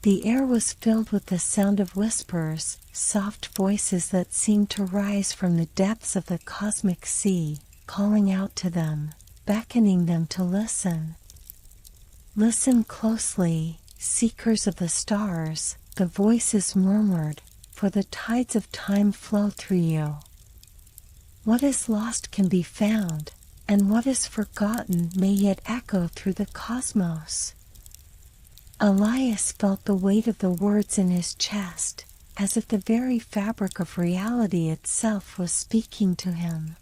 The air was filled with the sound of whispers, soft voices that seemed to rise from the depths of the cosmic sea, calling out to them, beckoning them to listen. "Listen closely, seekers of the stars," the voices murmured, for the tides of time flow through you. What is lost can be found, and what is forgotten may yet echo through the cosmos. Elias felt the weight of the words in his chest, as if the very fabric of reality itself was speaking to him.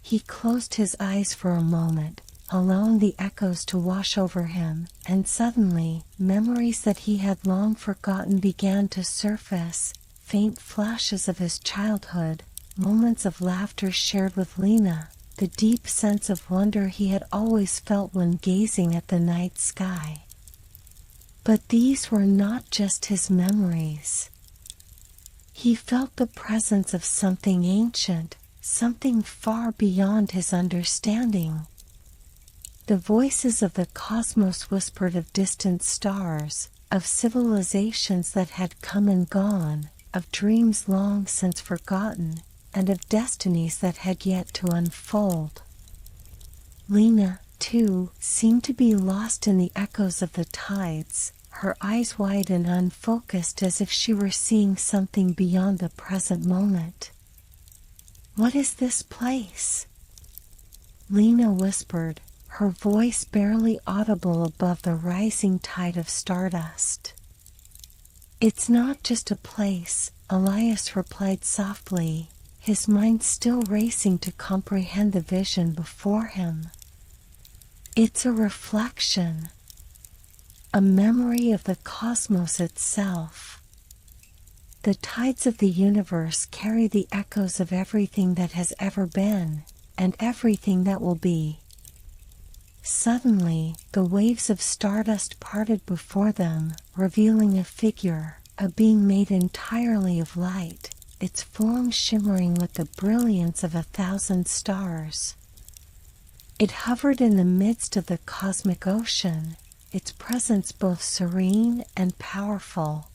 He closed his eyes for a moment, allowing the echoes to wash over him, and suddenly, memories that he had long forgotten began to surface, faint flashes of his childhood, moments of laughter shared with Lena, the deep sense of wonder he had always felt when gazing at the night sky. But these were not just his memories. He felt the presence of something ancient, something far beyond his understanding. The voices of the cosmos whispered of distant stars, of civilizations that had come and gone, of dreams long since forgotten, and of destinies that had yet to unfold. Lena, too, seemed to be lost in the echoes of the tides, her eyes wide and unfocused as if she were seeing something beyond the present moment. "What is this place?" Lena whispered, her voice barely audible above the rising tide of stardust. "It's not just a place," Elias replied softly, his mind still racing to comprehend the vision before him. "It's a reflection, a memory of the cosmos itself. The tides of the universe carry the echoes of everything that has ever been, and everything that will be." Suddenly, the waves of stardust parted before them, revealing a figure, a being made entirely of light, its form shimmering with the brilliance of 1,000 stars. It hovered in the midst of the cosmic ocean, its presence both serene and powerful.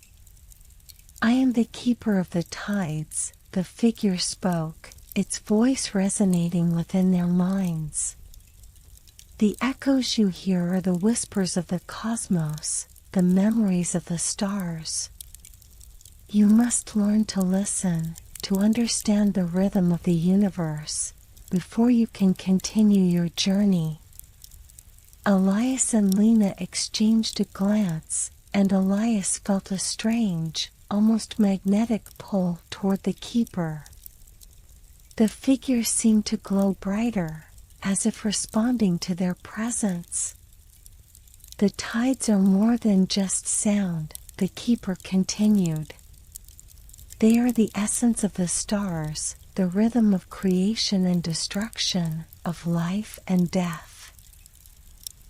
"I am the keeper of the tides," the figure spoke, its voice resonating within their minds. "The echoes you hear are the whispers of the cosmos, the memories of the stars. You must learn to listen, to understand the rhythm of the universe, before you can continue your journey." Elias and Lena exchanged a glance, and Elias felt a strange, almost magnetic pull toward the keeper. The figure seemed to glow brighter, as if responding to their presence. "The tides are more than just sound," the keeper continued. "They are the essence of the stars, the rhythm of creation and destruction, of life and death.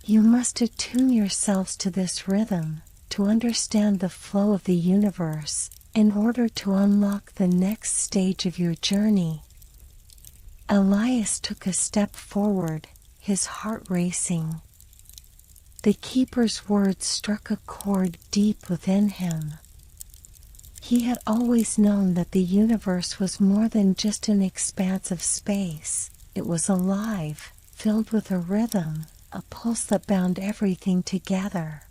You must attune yourselves to this rhythm, to understand the flow of the universe, in order to unlock the next stage of your journey." Elias took a step forward, his heart racing. The keeper's words struck a chord deep within him. He had always known that the universe was more than just an expanse of space. It was alive, filled with a rhythm, a pulse that bound everything together.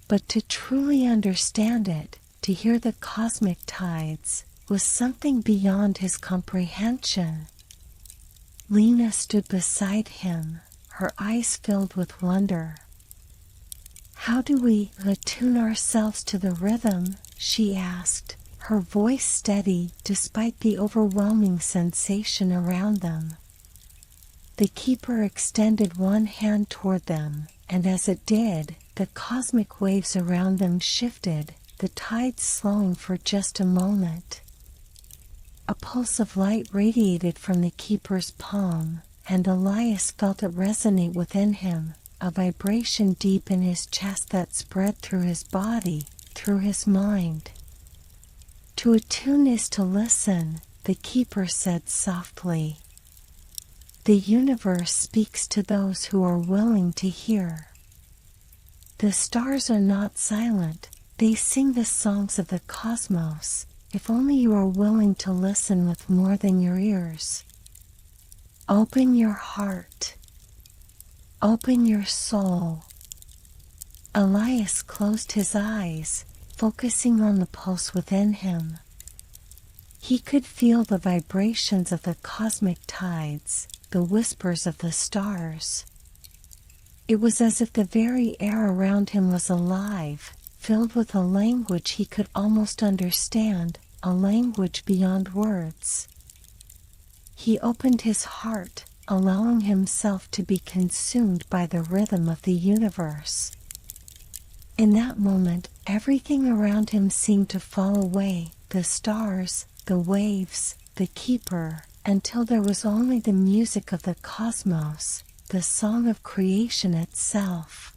But to truly understand it, to hear the cosmic tides, was something beyond his comprehension. Lena stood beside him, her eyes filled with wonder. "How do we attune ourselves to the rhythm?" she asked, her voice steady despite the overwhelming sensation around them. The keeper extended one hand toward them, and as it did, the cosmic waves around them shifted, the tides slowing for just a moment. A pulse of light radiated from the keeper's palm, and Elias felt it resonate within him, a vibration deep in his chest that spread through his body, through his mind. "To attune is to listen," the keeper said softly. "The universe speaks to those who are willing to hear. The stars are not silent, they sing the songs of the cosmos, if only you are willing to listen with more than your ears. Open your heart. Open your soul." Elias closed his eyes, focusing on the pulse within him. He could feel the vibrations of the cosmic tides, the whispers of the stars. It was as if the very air around him was alive, filled with a language he could almost understand, a language beyond words. He opened his heart, allowing himself to be consumed by the rhythm of the universe. In that moment, everything around him seemed to fall away, the stars, the waves, the keeper, until there was only the music of the cosmos, the song of creation itself.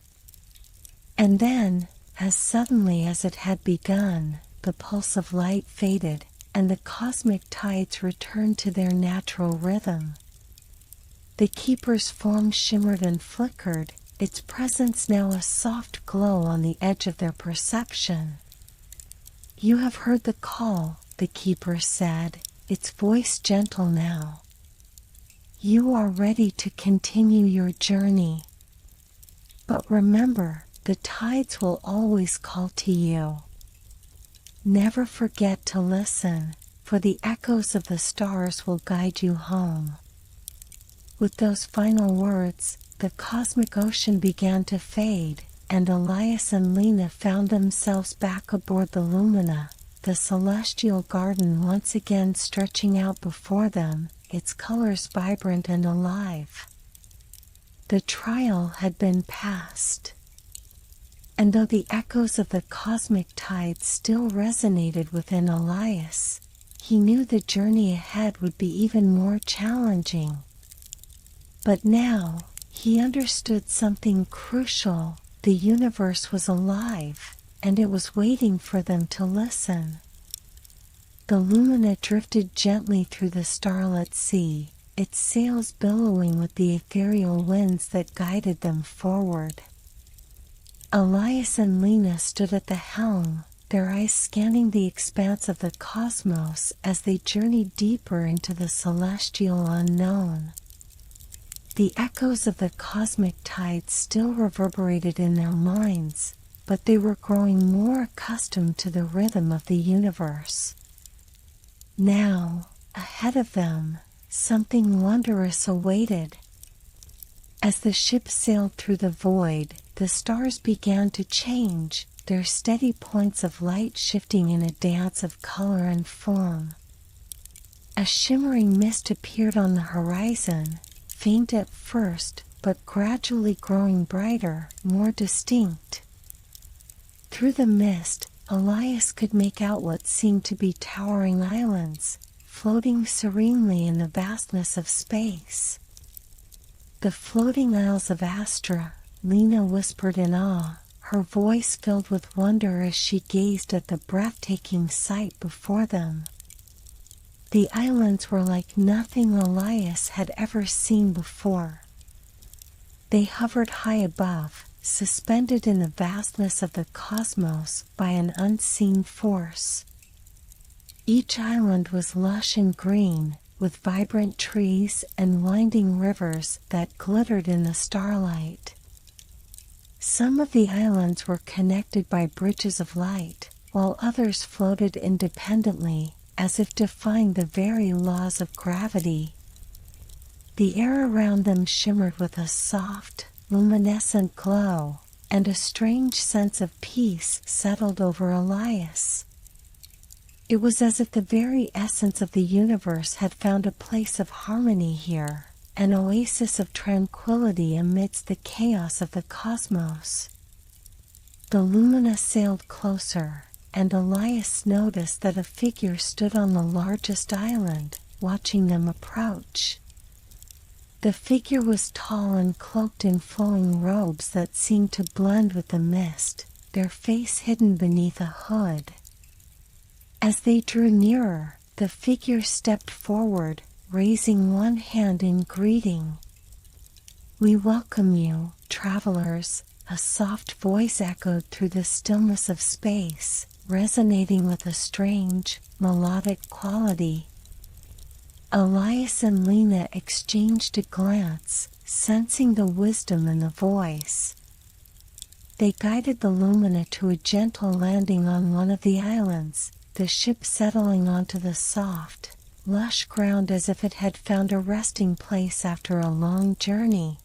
And then, as suddenly as it had begun, the pulse of light faded, and the cosmic tides returned to their natural rhythm. The keeper's form shimmered and flickered, its presence now a soft glow on the edge of their perception. "You have heard the call," the keeper said, its voice gentle now. "You are ready to continue your journey. But remember, the tides will always call to you. Never forget to listen, for the echoes of the stars will guide you home." With those final words, the cosmic ocean began to fade, and Elias and Lena found themselves back aboard the Lumina, the celestial garden once again stretching out before them, its colors vibrant and alive. The trial had been passed. And though the echoes of the cosmic tides still resonated within Elias, he knew the journey ahead would be even more challenging. But now, he understood something crucial: the universe was alive, and it was waiting for them to listen. The Lumina drifted gently through the starlit sea, its sails billowing with the ethereal winds that guided them forward. Elias and Lena stood at the helm, their eyes scanning the expanse of the cosmos as they journeyed deeper into the celestial unknown. The echoes of the cosmic tides still reverberated in their minds, but they were growing more accustomed to the rhythm of the universe. Now, ahead of them, something wondrous awaited. As the ship sailed through the void, the stars began to change, their steady points of light shifting in a dance of color and form. A shimmering mist appeared on the horizon, faint at first, but gradually growing brighter, more distinct. Through the mist, Elias could make out what seemed to be towering islands, floating serenely in the vastness of space. "The floating isles of Astra," Lena whispered in awe, her voice filled with wonder as she gazed at the breathtaking sight before them. The islands were like nothing Elias had ever seen before. They hovered high above, suspended in the vastness of the cosmos by an unseen force. Each island was lush and green, with vibrant trees and winding rivers that glittered in the starlight. Some of the islands were connected by bridges of light, while others floated independently, as if defying the very laws of gravity. The air around them shimmered with a soft, luminescent glow, and a strange sense of peace settled over Elias. It was as if the very essence of the universe had found a place of harmony here, an oasis of tranquility amidst the chaos of the cosmos. The Lumina sailed closer, and Elias noticed that a figure stood on the largest island, watching them approach. The figure was tall and cloaked in flowing robes that seemed to blend with the mist, their face hidden beneath a hood. As they drew nearer, the figure stepped forward, raising one hand in greeting. "We welcome you, travelers," a soft voice echoed through the stillness of space, resonating with a strange, melodic quality. Elias and Lena exchanged a glance, sensing the wisdom in the voice. They guided the Lumina to a gentle landing on one of the islands, the ship settling onto the soft, lush ground as if it had found a resting place after a long journey.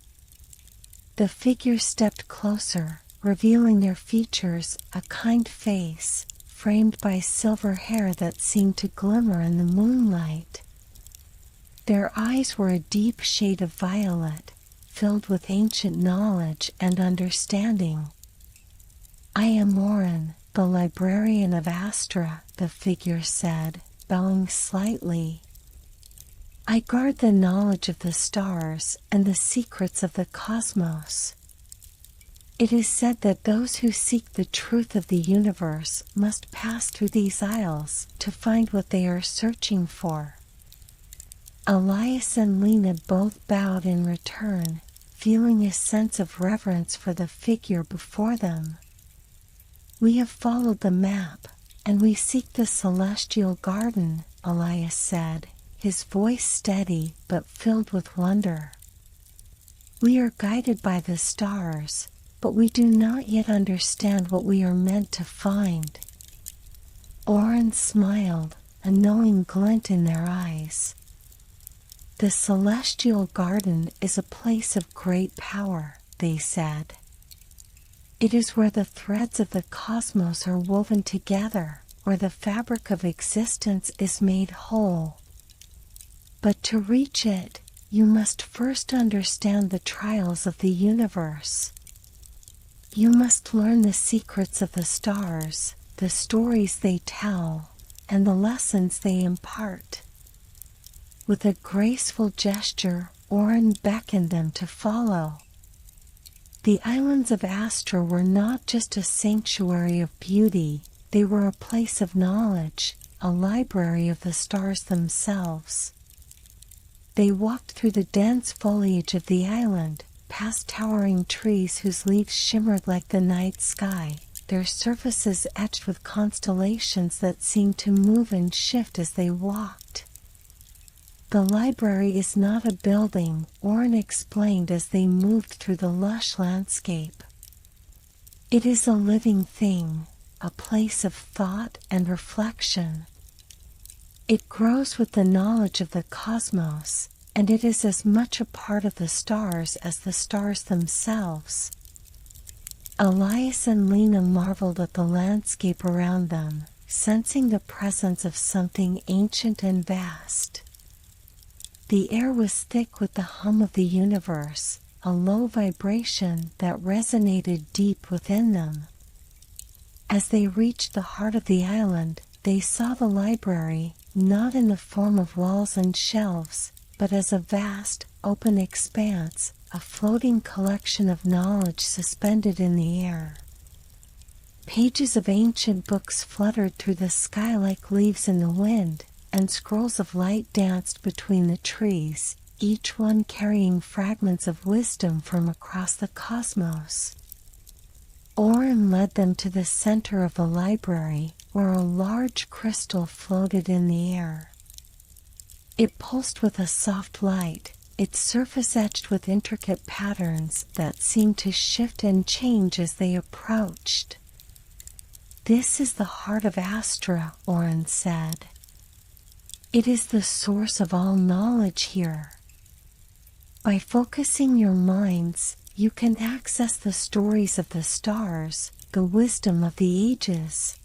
The figures stepped closer, revealing their features, a kind face, framed by silver hair that seemed to glimmer in the moonlight. Their eyes were a deep shade of violet, filled with ancient knowledge and understanding. "I am Orin, the librarian of Astra," the figure said, bowing slightly. "I guard the knowledge of the stars and the secrets of the cosmos. It is said that those who seek the truth of the universe must pass through these isles to find what they are searching for." Elias and Lena both bowed in return, feeling a sense of reverence for the figure before them. "We have followed the map, and we seek the celestial garden," Elias said, his voice steady but filled with wonder. "We are guided by the stars, but we do not yet understand what we are meant to find." Orin smiled, a knowing glint in their eyes. "The celestial garden is a place of great power," they said. "It is where the threads of the cosmos are woven together, where the fabric of existence is made whole. But to reach it, you must first understand the trials of the universe. You must learn the secrets of the stars, the stories they tell, and the lessons they impart." With a graceful gesture, Orin beckoned them to follow. The islands of Astra were not just a sanctuary of beauty, they were a place of knowledge, a library of the stars themselves. They walked through the dense foliage of the island, past towering trees whose leaves shimmered like the night sky, their surfaces etched with constellations that seemed to move and shift as they walked. "The library is not a building," Orin explained as they moved through the lush landscape. "It is a living thing, a place of thought and reflection. It grows with the knowledge of the cosmos, and it is as much a part of the stars as the stars themselves." Elias and Lena marveled at the landscape around them, sensing the presence of something ancient and vast. The air was thick with the hum of the universe, a low vibration that resonated deep within them. As they reached the heart of the island, they saw the library, not in the form of walls and shelves, but as a vast, open expanse, a floating collection of knowledge suspended in the air. Pages of ancient books fluttered through the sky like leaves in the wind, and scrolls of light danced between the trees, each one carrying fragments of wisdom from across the cosmos. Orin led them to the center of the library, where a large crystal floated in the air. It pulsed with a soft light, its surface etched with intricate patterns that seemed to shift and change as they approached. "This is the heart of Astra," Orin said. "It is the source of all knowledge here. By focusing your minds, you can access the stories of the stars, the wisdom of the ages."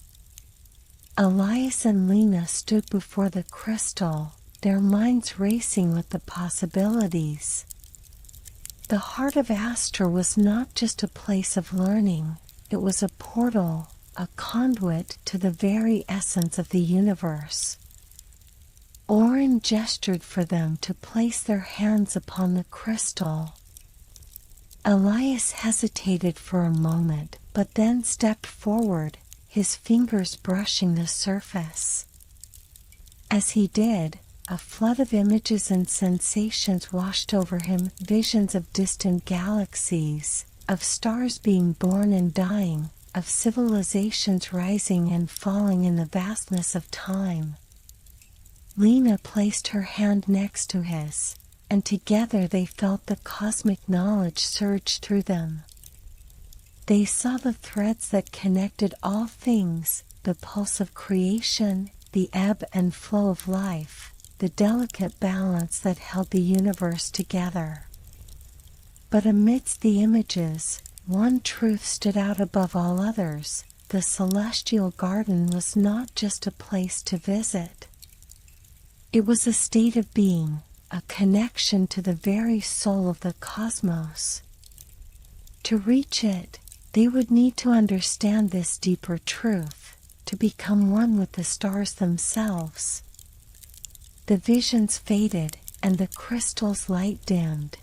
Elias and Lena stood before the crystal, their minds racing with the possibilities. The heart of Astra was not just a place of learning, it was a portal, a conduit to the very essence of the universe. Orin gestured for them to place their hands upon the crystal. Elias hesitated for a moment, but then stepped forward, his fingers brushing the surface. As he did, a flood of images and sensations washed over him, visions of distant galaxies, of stars being born and dying, of civilizations rising and falling in the vastness of time. Lena placed her hand next to his, and together they felt the cosmic knowledge surge through them. They saw the threads that connected all things, the pulse of creation, the ebb and flow of life, the delicate balance that held the universe together. But amidst the images, one truth stood out above all others: the celestial garden was not just a place to visit. It was a state of being, a connection to the very soul of the cosmos. To reach it, they would need to understand this deeper truth, to become one with the stars themselves. The visions faded, and the crystal's light dimmed.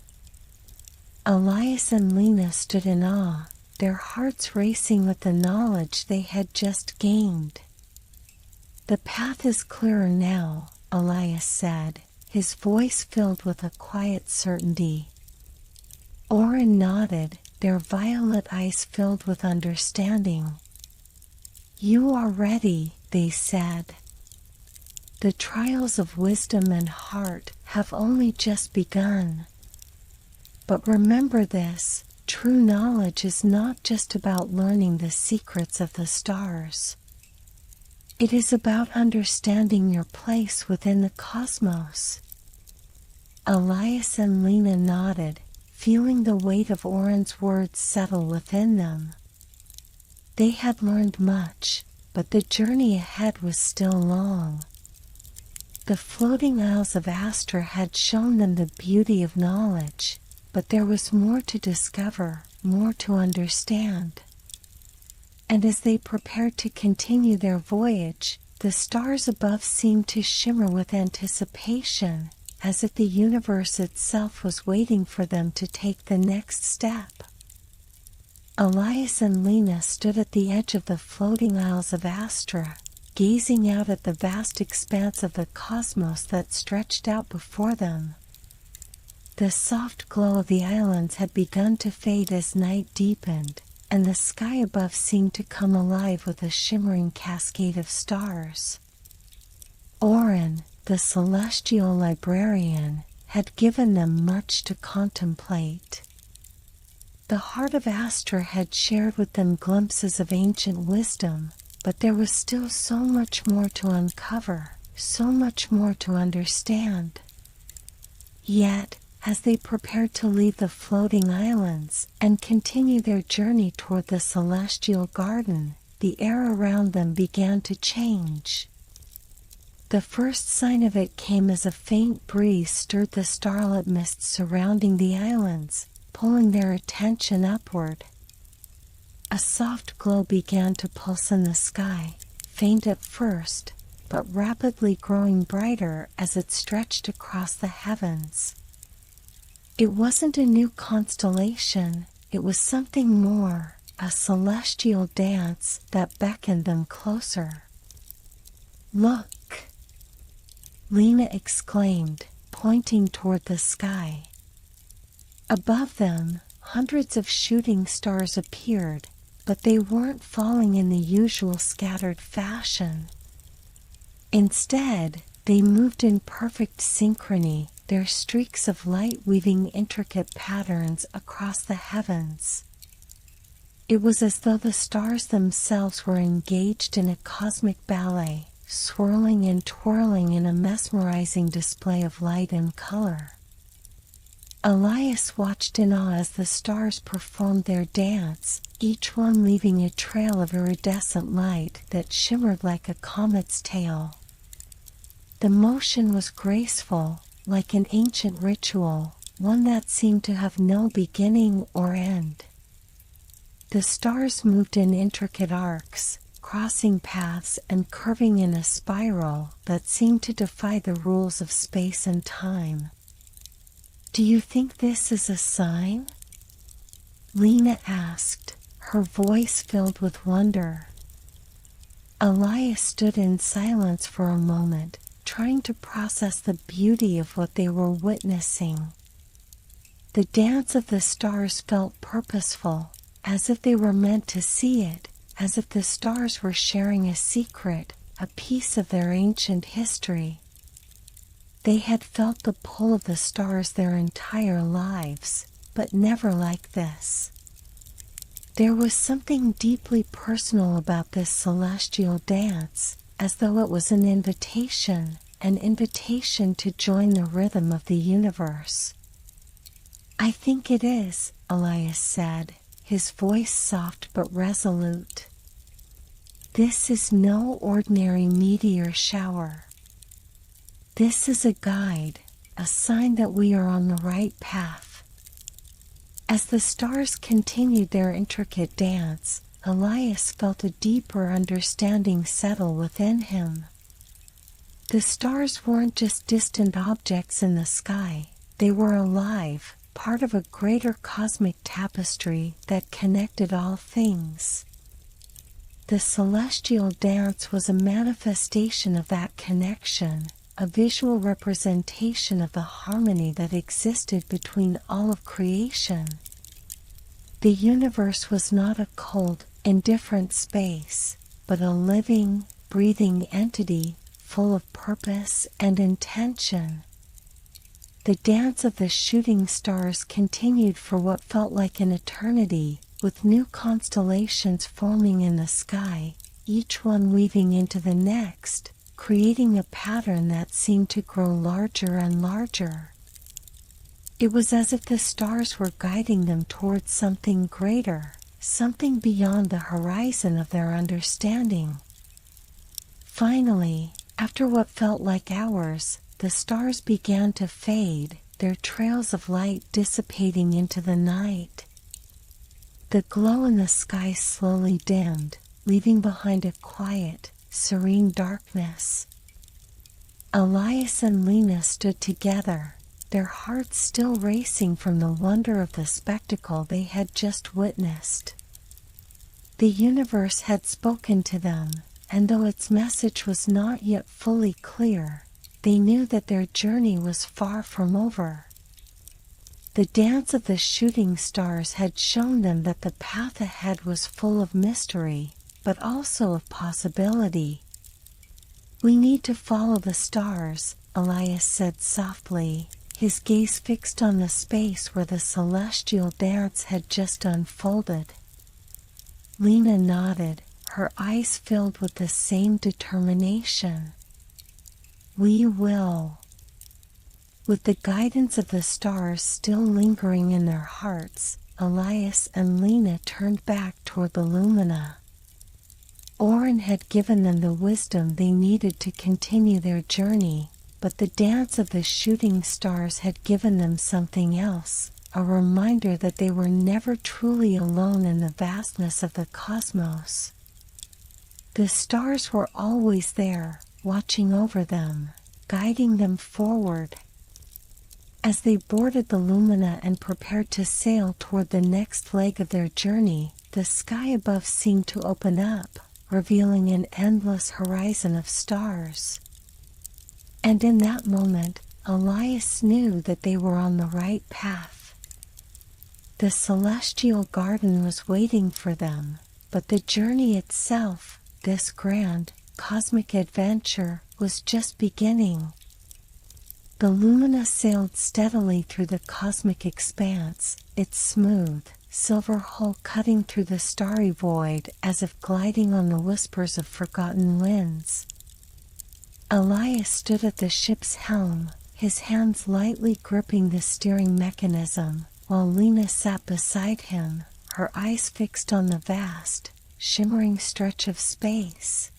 Elias and Lena stood in awe, their hearts racing with the knowledge they had just gained. "The path is clearer now," Elias said, his voice filled with a quiet certainty. Oren nodded, their violet eyes filled with understanding. "You are ready," they said. "The trials of wisdom and heart have only just begun. But remember this: true knowledge is not just about learning the secrets of the stars. It is about understanding your place within the cosmos." Elias and Lena nodded, feeling the weight of Oren's words settle within them. They had learned much, but the journey ahead was still long. The floating isles of Astra had shown them the beauty of knowledge, but there was more to discover, more to understand. And as they prepared to continue their voyage, the stars above seemed to shimmer with anticipation, as if the universe itself was waiting for them to take the next step. Elias and Lena stood at the edge of the floating isles of Astra, gazing out at the vast expanse of the cosmos that stretched out before them. The soft glow of the islands had begun to fade as night deepened, and the sky above seemed to come alive with a shimmering cascade of stars. Oren, the celestial librarian, had given them much to contemplate. The heart of Astra had shared with them glimpses of ancient wisdom, but there was still so much more to uncover, so much more to understand. Yet, as they prepared to leave the floating islands and continue their journey toward the celestial garden, the air around them began to change. The first sign of it came as a faint breeze stirred the starlit mists surrounding the islands, pulling their attention upward. A soft glow began to pulse in the sky, faint at first, but rapidly growing brighter as it stretched across the heavens. It wasn't a new constellation, it was something more, a celestial dance that beckoned them closer. "Look!" Lena exclaimed, pointing toward the sky. Above them, hundreds of shooting stars appeared, but they weren't falling in the usual scattered fashion. Instead, they moved in perfect synchrony, their streaks of light weaving intricate patterns across the heavens. It was as though the stars themselves were engaged in a cosmic ballet, swirling and twirling in a mesmerizing display of light and color. Elias watched in awe as the stars performed their dance, each one leaving a trail of iridescent light that shimmered like a comet's tail. The motion was graceful, like an ancient ritual, one that seemed to have no beginning or end. The stars moved in intricate arcs, crossing paths and curving in a spiral that seemed to defy the rules of space and time. "Do you think this is a sign?" Lena asked, her voice filled with wonder. Elias stood in silence for a moment, trying to process the beauty of what they were witnessing. The dance of the stars felt purposeful, as if they were meant to see it, as if the stars were sharing a secret, a piece of their ancient history. They had felt the pull of the stars their entire lives, but never like this. There was something deeply personal about this celestial dance, as though it was an invitation to join the rhythm of the universe. "I think it is," Elias said, his voice soft but resolute. "This is no ordinary meteor shower. This is a guide, a sign that we are on the right path." As the stars continued their intricate dance, Elias felt a deeper understanding settle within him. The stars weren't just distant objects in the sky, they were alive, part of a greater cosmic tapestry that connected all things. The celestial dance was a manifestation of that connection, a visual representation of the harmony that existed between all of creation. The universe was not a cold, indifferent space, but a living, breathing entity, full of purpose and intention. The dance of the shooting stars continued for what felt like an eternity, with new constellations forming in the sky, each one weaving into the next, creating a pattern that seemed to grow larger and larger. It was as if the stars were guiding them towards something greater, something beyond the horizon of their understanding. Finally, after what felt like hours, the stars began to fade, their trails of light dissipating into the night. The glow in the sky slowly dimmed, leaving behind a quiet, serene darkness. Elias and Lena stood together, their hearts still racing from the wonder of the spectacle they had just witnessed. The universe had spoken to them, and though its message was not yet fully clear, they knew that their journey was far from over. The dance of the shooting stars had shown them that the path ahead was full of mystery, but also of possibility. "We need to follow the stars," Elias said softly, his gaze fixed on the space where the celestial dance had just unfolded. Lena nodded, her eyes filled with the same determination. "We will." With the guidance of the stars still lingering in their hearts, Elias and Lena turned back toward the lumina. Oren had given them the wisdom they needed to continue their journey, but the dance of the shooting stars had given them something else, a reminder that they were never truly alone in the vastness of the cosmos. The stars were always there, watching over them, guiding them forward. As they boarded the lumina and prepared to sail toward the next leg of their journey, the sky above seemed to open up, revealing an endless horizon of stars. And in that moment, Elias knew that they were on the right path. The celestial garden was waiting for them, but the journey itself, this grand, cosmic adventure, was just beginning. The lumina sailed steadily through the cosmic expanse, its smooth, silver hull cutting through the starry void as if gliding on the whispers of forgotten winds. Elias stood at the ship's helm, his hands lightly gripping the steering mechanism, while Lena sat beside him, her eyes fixed on the vast, shimmering stretch of space.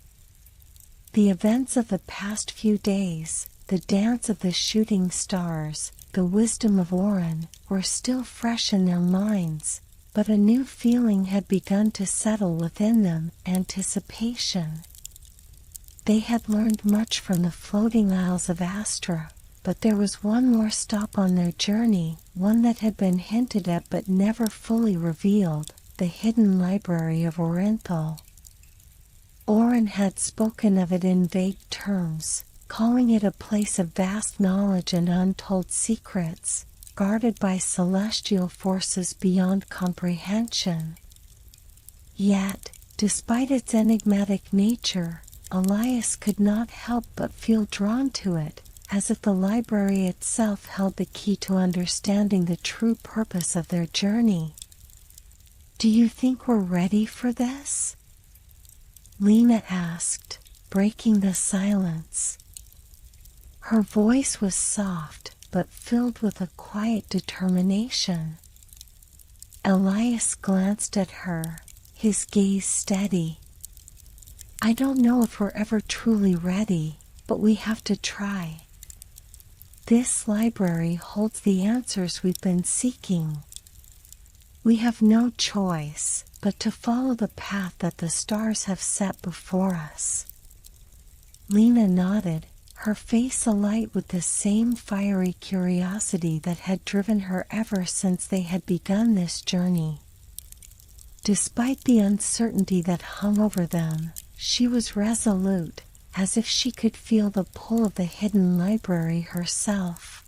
The events of the past few days, the dance of the shooting stars, the wisdom of Oren, were still fresh in their minds, but a new feeling had begun to settle within them, anticipation. They had learned much from the floating isles of Astra, but there was one more stop on their journey, one that had been hinted at but never fully revealed, the hidden library of Orenthal. Oren had spoken of it in vague terms, calling it a place of vast knowledge and untold secrets, guarded by celestial forces beyond comprehension. Yet, despite its enigmatic nature, Elias could not help but feel drawn to it, as if the library itself held the key to understanding the true purpose of their journey. "Do you think we're ready for this?" Lena asked, breaking the silence. Her voice was soft, but filled with a quiet determination. Elias glanced at her, his gaze steady. "I don't know if we're ever truly ready, but we have to try. This library holds the answers we've been seeking. We have no choice but to follow the path that the stars have set before us." Lena nodded, her face alight with the same fiery curiosity that had driven her ever since they had begun this journey. Despite the uncertainty that hung over them, she was resolute, as if she could feel the pull of the hidden library herself.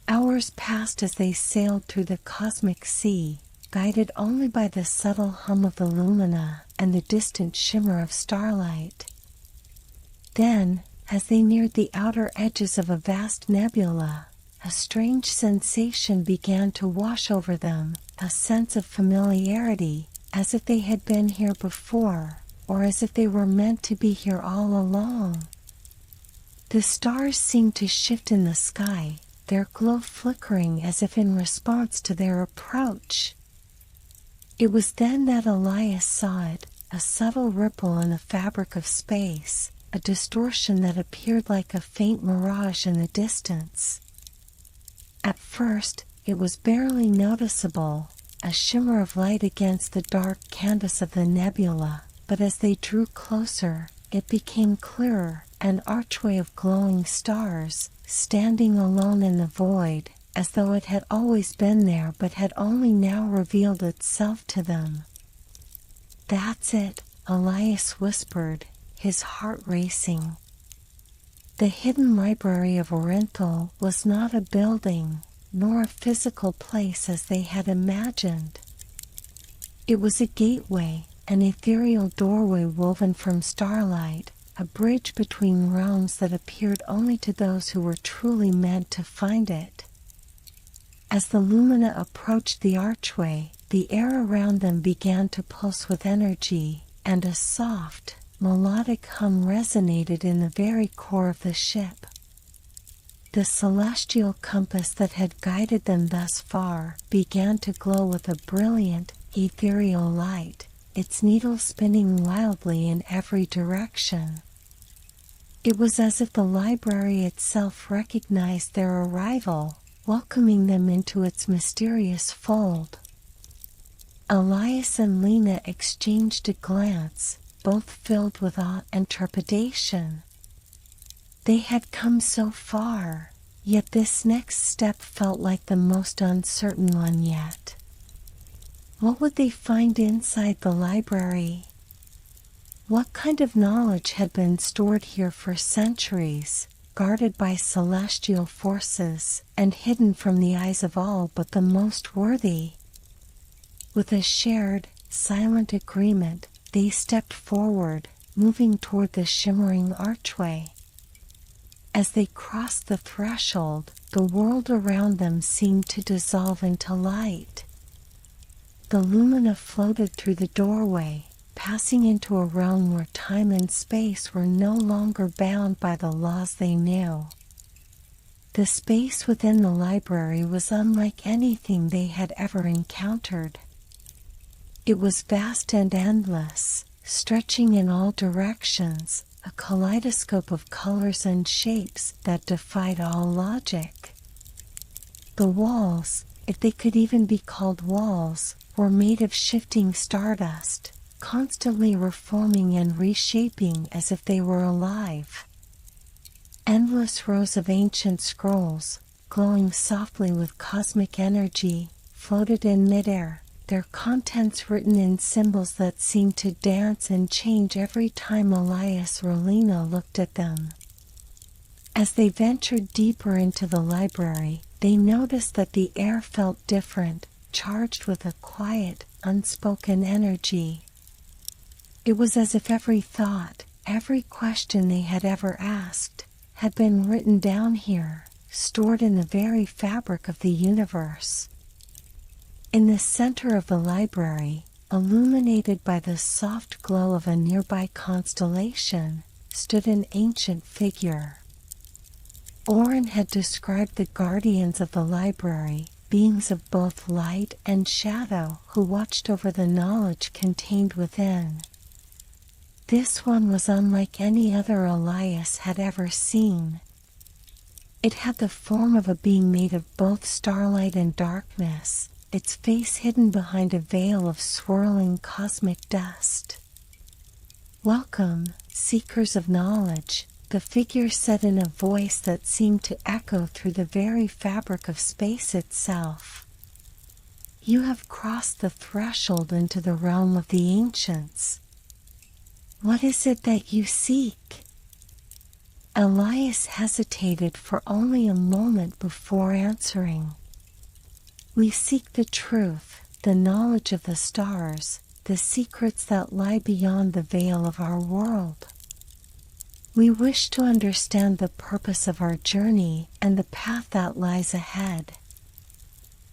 Hours passed as they sailed through the cosmic sea, guided only by the subtle hum of the lumina and the distant shimmer of starlight. Then, as they neared the outer edges of a vast nebula, a strange sensation began to wash over them, a sense of familiarity, as if they had been here before, or as if they were meant to be here all along. The stars seemed to shift in the sky, their glow flickering as if in response to their approach. It was then that Elias saw it, a subtle ripple in the fabric of space, a distortion that appeared like a faint mirage in the distance. At first, it was barely noticeable, a shimmer of light against the dark canvas of the nebula, but as they drew closer, it became clearer, an archway of glowing stars, standing alone in the void, as though it had always been there but had only now revealed itself to them. "That's it," Elias whispered, his heart racing. The hidden library of Orinthal was not a building, nor a physical place as they had imagined. It was a gateway, an ethereal doorway woven from starlight, a bridge between realms that appeared only to those who were truly meant to find it. As the lumina approached the archway, the air around them began to pulse with energy, and a soft, melodic hum resonated in the very core of the ship. The celestial compass that had guided them thus far began to glow with a brilliant, ethereal light, its needle spinning wildly in every direction. It was as if the library itself recognized their arrival, welcoming them into its mysterious fold. Elias and Lena exchanged a glance, both filled with awe and trepidation. They had come so far, yet this next step felt like the most uncertain one yet. What would they find inside the library? What kind of knowledge had been stored here for centuries, guarded by celestial forces, and hidden from the eyes of all but the most worthy? With a shared, silent agreement, they stepped forward, moving toward the shimmering archway. As they crossed the threshold, the world around them seemed to dissolve into light. The lumina floated through the doorway, passing into a realm where time and space were no longer bound by the laws they knew. The space within the library was unlike anything they had ever encountered. It was vast and endless, stretching in all directions, a kaleidoscope of colors and shapes that defied all logic. The walls, if they could even be called walls, were made of shifting stardust, constantly reforming and reshaping as if they were alive. Endless rows of ancient scrolls, glowing softly with cosmic energy, floated in midair, their contents written in symbols that seemed to dance and change every time Elias or Lena looked at them. As they ventured deeper into the library, they noticed that the air felt different, charged with a quiet, unspoken energy. It was as if every thought, every question they had ever asked, had been written down here, stored in the very fabric of the universe. In the center of the library, illuminated by the soft glow of a nearby constellation, stood an ancient figure. Oren had described the guardians of the library, beings of both light and shadow who watched over the knowledge contained within. This one was unlike any other Elias had ever seen. It had the form of a being made of both starlight and darkness, its face hidden behind a veil of swirling cosmic dust. "Welcome, seekers of knowledge," the figure said in a voice that seemed to echo through the very fabric of space itself. "You have crossed the threshold into the realm of the ancients. What is it that you seek?" Elias hesitated for only a moment before answering. "We seek the truth, the knowledge of the stars, the secrets that lie beyond the veil of our world. We wish to understand the purpose of our journey and the path that lies ahead."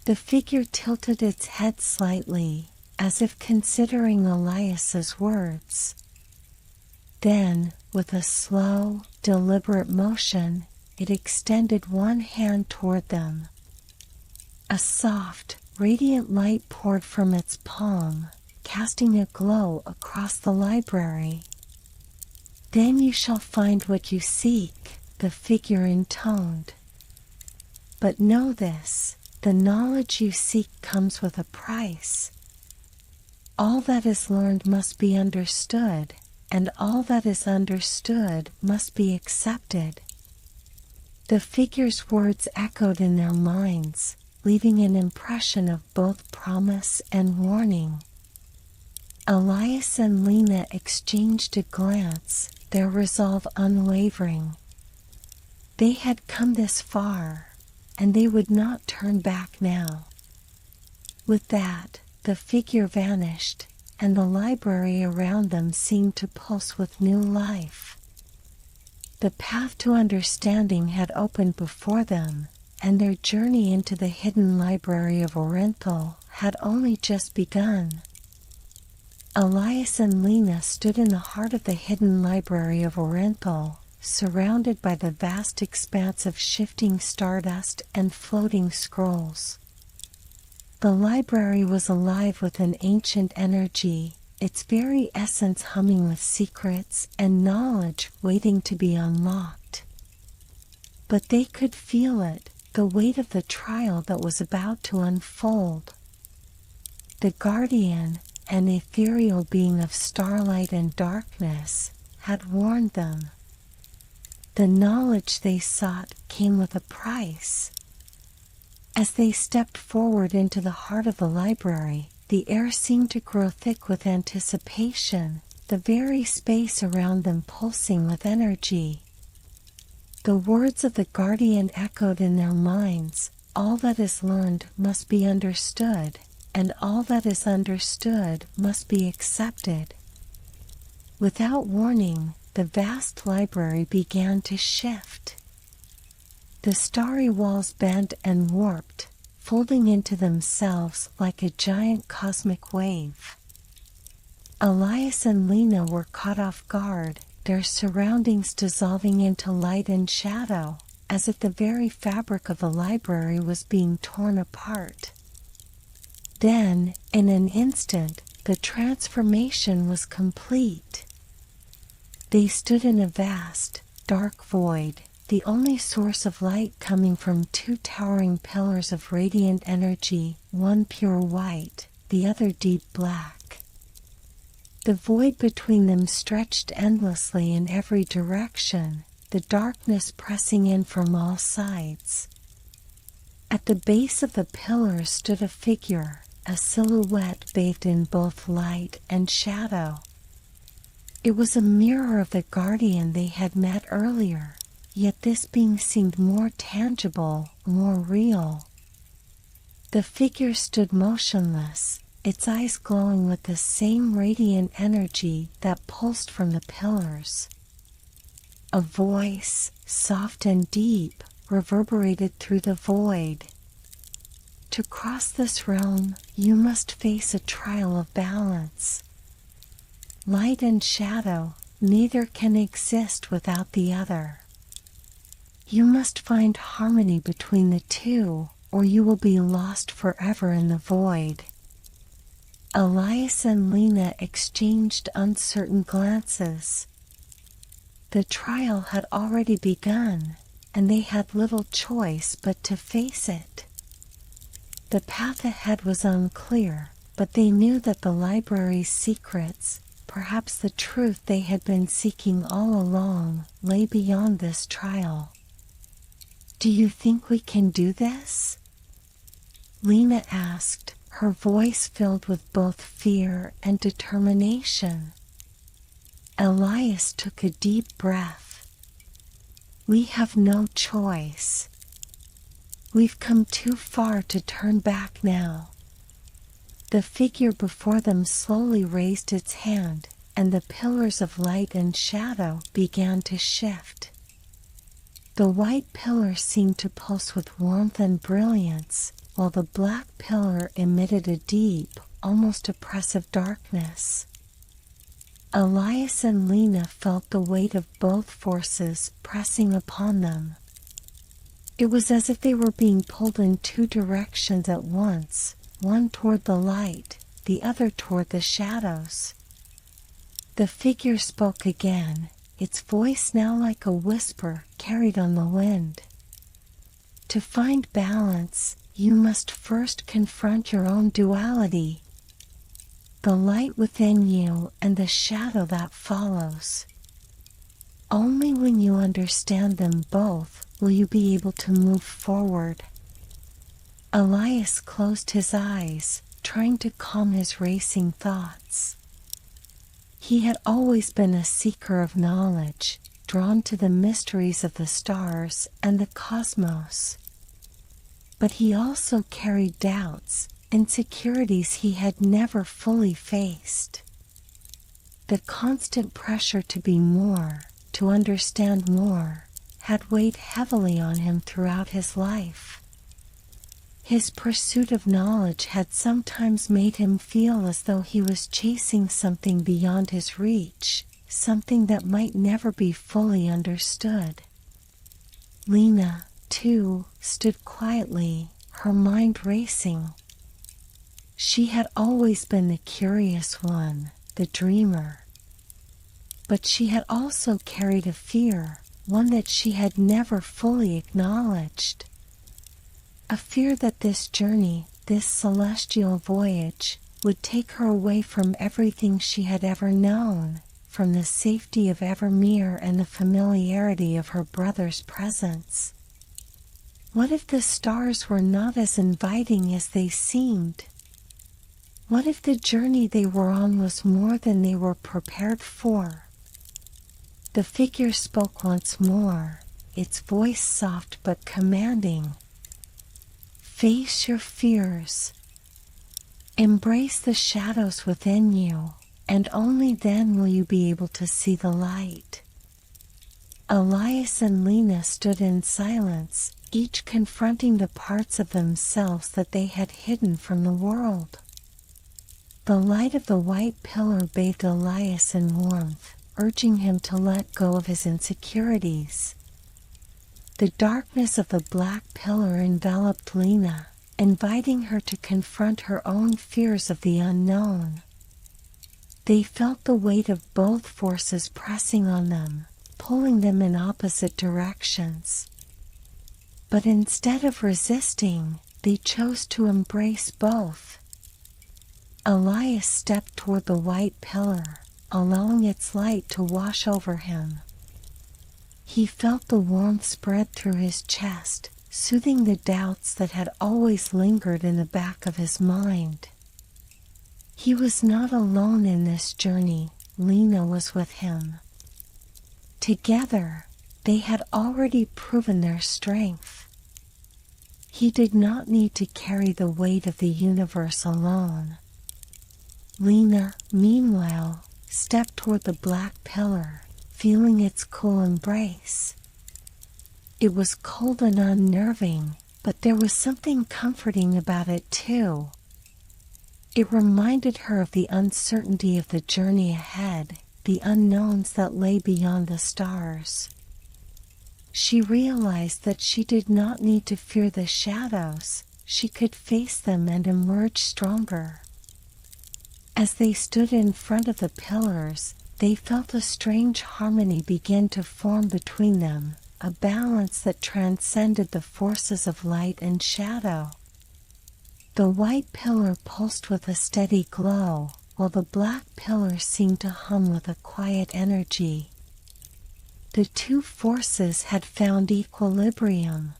The figure tilted its head slightly, as if considering Elias's words. Then, with a slow, deliberate motion, it extended one hand toward them. A soft, radiant light poured from its palm, casting a glow across the library. "Then you shall find what you seek," the figure intoned. "But know this, the knowledge you seek comes with a price. All that is learned must be understood, and all that is understood must be accepted." The figure's words echoed in their minds, leaving an impression of both promise and warning. Elias and Lena exchanged a glance, their resolve unwavering. They had come this far, and they would not turn back now. With that, the figure vanished, and the library around them seemed to pulse with new life. The path to understanding had opened before them, and their journey into the hidden library of Orenthal had only just begun. Elias and Lena stood in the heart of the hidden library of Orenthal, surrounded by the vast expanse of shifting stardust and floating scrolls. The library was alive with an ancient energy, its very essence humming with secrets and knowledge waiting to be unlocked. But they could feel it, the weight of the trial that was about to unfold. The guardian, an ethereal being of starlight and darkness, had warned them. The knowledge they sought came with a price. As they stepped forward into the heart of the library, the air seemed to grow thick with anticipation, the very space around them pulsing with energy. The words of the guardian echoed in their minds, "All that is learned must be understood, and all that is understood must be accepted." Without warning, the vast library began to shift. The starry walls bent and warped, folding into themselves like a giant cosmic wave. Elias and Lena were caught off guard, their surroundings dissolving into light and shadow, as if the very fabric of the library was being torn apart. Then, in an instant, the transformation was complete. They stood in a vast, dark void, the only source of light coming from two towering pillars of radiant energy, one pure white, the other deep black. The void between them stretched endlessly in every direction, the darkness pressing in from all sides. At the base of the pillars stood a figure, a silhouette bathed in both light and shadow. It was a mirror of the guardian they had met earlier, yet this being seemed more tangible, more real. The figure stood motionless, its eyes glowing with the same radiant energy that pulsed from the pillars. A voice, soft and deep, reverberated through the void. To cross this realm, you must face a trial of balance. Light and shadow, neither can exist without the other. You must find harmony between the two, or you will be lost forever in the void. Elias and Lena exchanged uncertain glances. The trial had already begun, and they had little choice but to face it. The path ahead was unclear, but they knew that the library's secrets, perhaps the truth they had been seeking all along, lay beyond this trial. "Do you think we can do this?" Lena asked, her voice filled with both fear and determination. Elias took a deep breath. "We have no choice. We've come too far to turn back now." The figure before them slowly raised its hand, and the pillars of light and shadow began to shift. The white pillar seemed to pulse with warmth and brilliance, while the black pillar emitted a deep, almost oppressive darkness. Elias and Lena felt the weight of both forces pressing upon them. It was as if they were being pulled in two directions at once, one toward the light, the other toward the shadows. The figure spoke again, its voice now like a whisper carried on the wind. "To find balance, you must first confront your own duality. The light within you and the shadow that follows. Only when you understand them both will you be able to move forward." Elias closed his eyes, trying to calm his racing thoughts. He had always been a seeker of knowledge, drawn to the mysteries of the stars and the cosmos. But he also carried doubts, insecurities he had never fully faced. The constant pressure to be more, to understand more, had weighed heavily on him throughout his life. His pursuit of knowledge had sometimes made him feel as though he was chasing something beyond his reach, something that might never be fully understood. Lena, too, stood quietly, her mind racing. She had always been the curious one, the dreamer. But she had also carried a fear, one that she had never fully acknowledged. A fear that this journey, this celestial voyage, would take her away from everything she had ever known, from the safety of Evermere and the familiarity of her brother's presence. What if the stars were not as inviting as they seemed? What if the journey they were on was more than they were prepared for? The figure spoke once more, its voice soft but commanding. "Face your fears. Embrace the shadows within you, and only then will you be able to see the light." Elias and Lena stood in silence, each confronting the parts of themselves that they had hidden from the world. The light of the white pillar bathed Elias in warmth, urging him to let go of his insecurities. The darkness of the black pillar enveloped Lena, inviting her to confront her own fears of the unknown. They felt the weight of both forces pressing on them, pulling them in opposite directions. But instead of resisting, they chose to embrace both. Elias stepped toward the white pillar, allowing its light to wash over him. He felt the warmth spread through his chest, soothing the doubts that had always lingered in the back of his mind. He was not alone in this journey, Lena was with him. Together, they had already proven their strength. He did not need to carry the weight of the universe alone. Lena, meanwhile, stepped toward the black pillar, feeling its cool embrace. It was cold and unnerving, But there was something comforting about it too. It reminded her of the uncertainty of the journey ahead, the unknowns that lay beyond the stars. She realized that she did not need to fear the shadows, she could face them and emerge stronger. As they stood in front of the pillars, they felt a strange harmony begin to form between them, a balance that transcended the forces of light and shadow. The white pillar pulsed with a steady glow, while the black pillar seemed to hum with a quiet energy. The two forces had found equilibrium.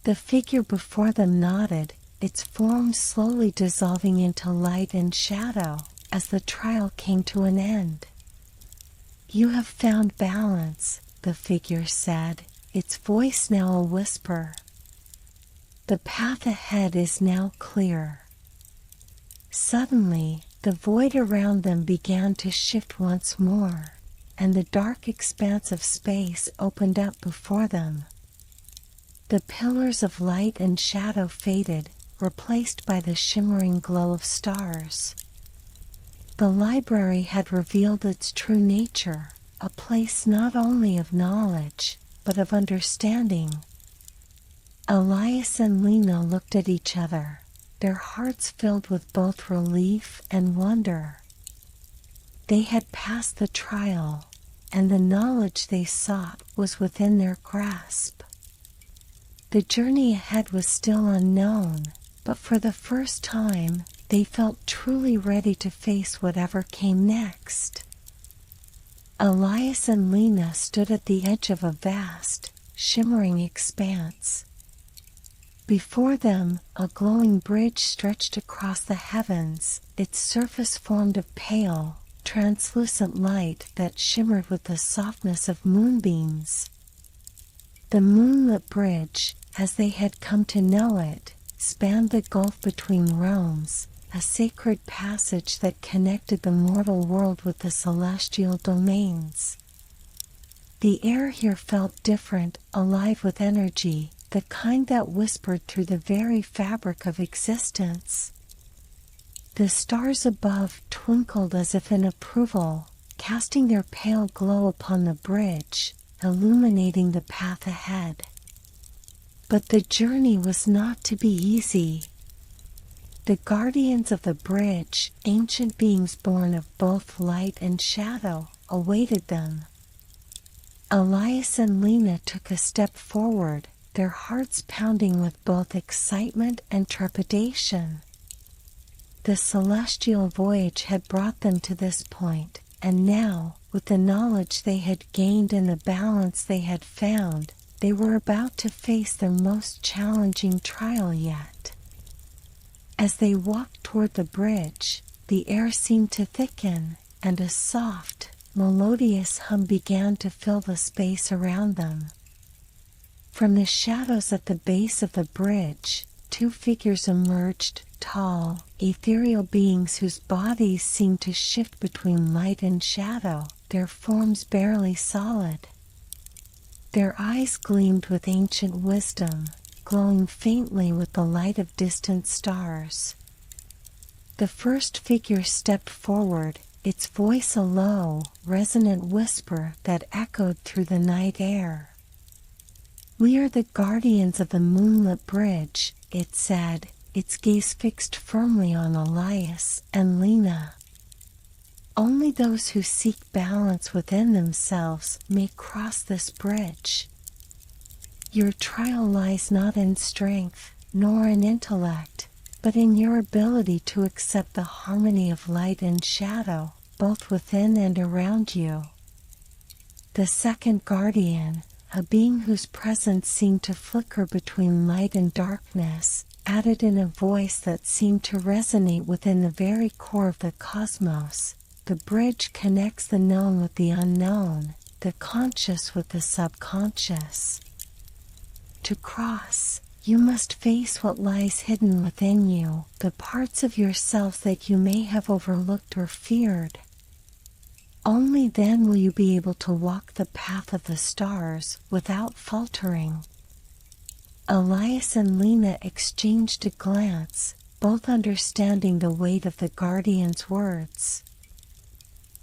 The figure before them nodded, its form slowly dissolving into light and shadow as the trial came to an end. "You have found balance," the figure said, its voice now a whisper. "The path ahead is now clear." Suddenly, the void around them began to shift once more, and the dark expanse of space opened up before them. The pillars of light and shadow faded, replaced by the shimmering glow of stars. The library had revealed its true nature, a place not only of knowledge, but of understanding. Elias and Lena looked at each other, their hearts filled with both relief and wonder. They had passed the trial, and the knowledge they sought was within their grasp. The journey ahead was still unknown, but for the first time, they felt truly ready to face whatever came next. Elias and Lena stood at the edge of a vast, shimmering expanse. Before them, a glowing bridge stretched across the heavens, its surface formed of pale, translucent light that shimmered with the softness of moonbeams. The moonlit bridge, as they had come to know it, spanned the gulf between realms, a sacred passage that connected the mortal world with the celestial domains. The air here felt different, alive with energy, the kind that whispered through the very fabric of existence. The stars above twinkled as if in approval, casting their pale glow upon the bridge, illuminating the path ahead. But the journey was not to be easy. The guardians of the bridge, ancient beings born of both light and shadow, awaited them. Elias and Lena took a step forward, their hearts pounding with both excitement and trepidation. The Celestial Voyage had brought them to this point, and now, with the knowledge they had gained and the balance they had found, they were about to face their most challenging trial yet. As they walked toward the bridge, the air seemed to thicken, and a soft, melodious hum began to fill the space around them. From the shadows at the base of the bridge, two figures emerged, tall, ethereal beings whose bodies seemed to shift between light and shadow, their forms barely solid. Their eyes gleamed with ancient wisdom, glowing faintly with the light of distant stars. The first figure stepped forward, its voice a low, resonant whisper that echoed through the night air. "We are the guardians of the moonlit bridge," it said, its gaze fixed firmly on Elias and Lena. "Only those who seek balance within themselves may cross this bridge. Your trial lies not in strength, nor in intellect, but in your ability to accept the harmony of light and shadow, both within and around you." The second guardian, a being whose presence seemed to flicker between light and darkness, added in a voice that seemed to resonate within the very core of the cosmos, "The bridge connects the known with the unknown, the conscious with the subconscious. To cross, you must face what lies hidden within you, the parts of yourself that you may have overlooked or feared. Only then will you be able to walk the path of the stars without faltering." Elias and Lena exchanged a glance, both understanding the weight of the guardian's words.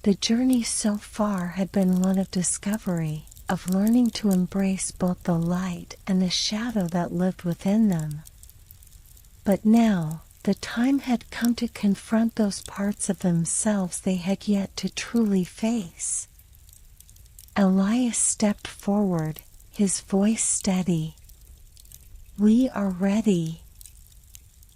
The journey so far had been one of discovery, of learning to embrace both the light and the shadow that lived within them. But now, the time had come to confront those parts of themselves they had yet to truly face. Elias stepped forward, his voice steady. "We are ready.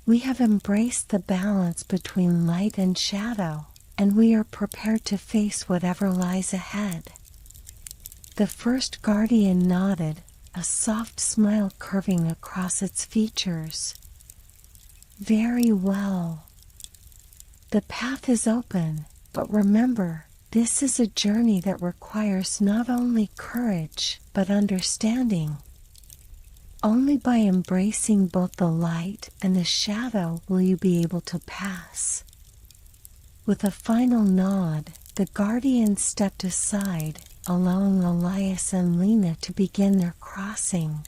We have embraced the balance between light and shadow, and we are prepared to face whatever lies ahead." The first guardian nodded, a soft smile curving across its features. "Very well. The path is open, but remember, this is a journey that requires not only courage, but understanding. Only by embracing both the light and the shadow will you be able to pass." With a final nod, the guardian stepped aside, allowing Elias and Lena to begin their crossing.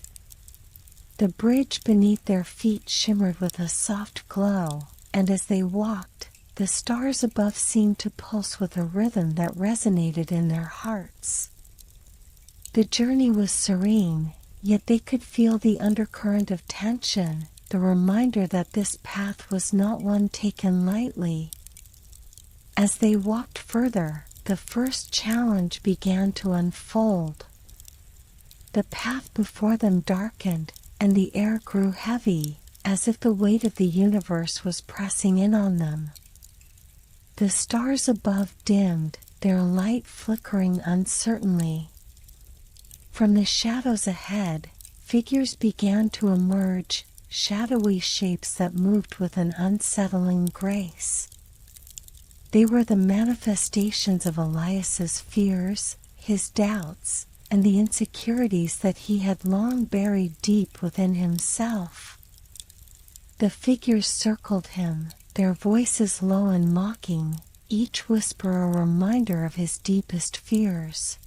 The bridge beneath their feet shimmered with a soft glow, and as they walked, the stars above seemed to pulse with a rhythm that resonated in their hearts. The journey was serene, yet they could feel the undercurrent of tension, the reminder that this path was not one taken lightly. As they walked further, the first challenge began to unfold. The path before them darkened, and the air grew heavy, as if the weight of the universe was pressing in on them. The stars above dimmed, their light flickering uncertainly. From the shadows ahead, figures began to emerge, shadowy shapes that moved with an unsettling grace. They were the manifestations of Elias's fears, his doubts, and the insecurities that he had long buried deep within himself. The figures circled him, their voices low and mocking, each whisper a reminder of his deepest fears.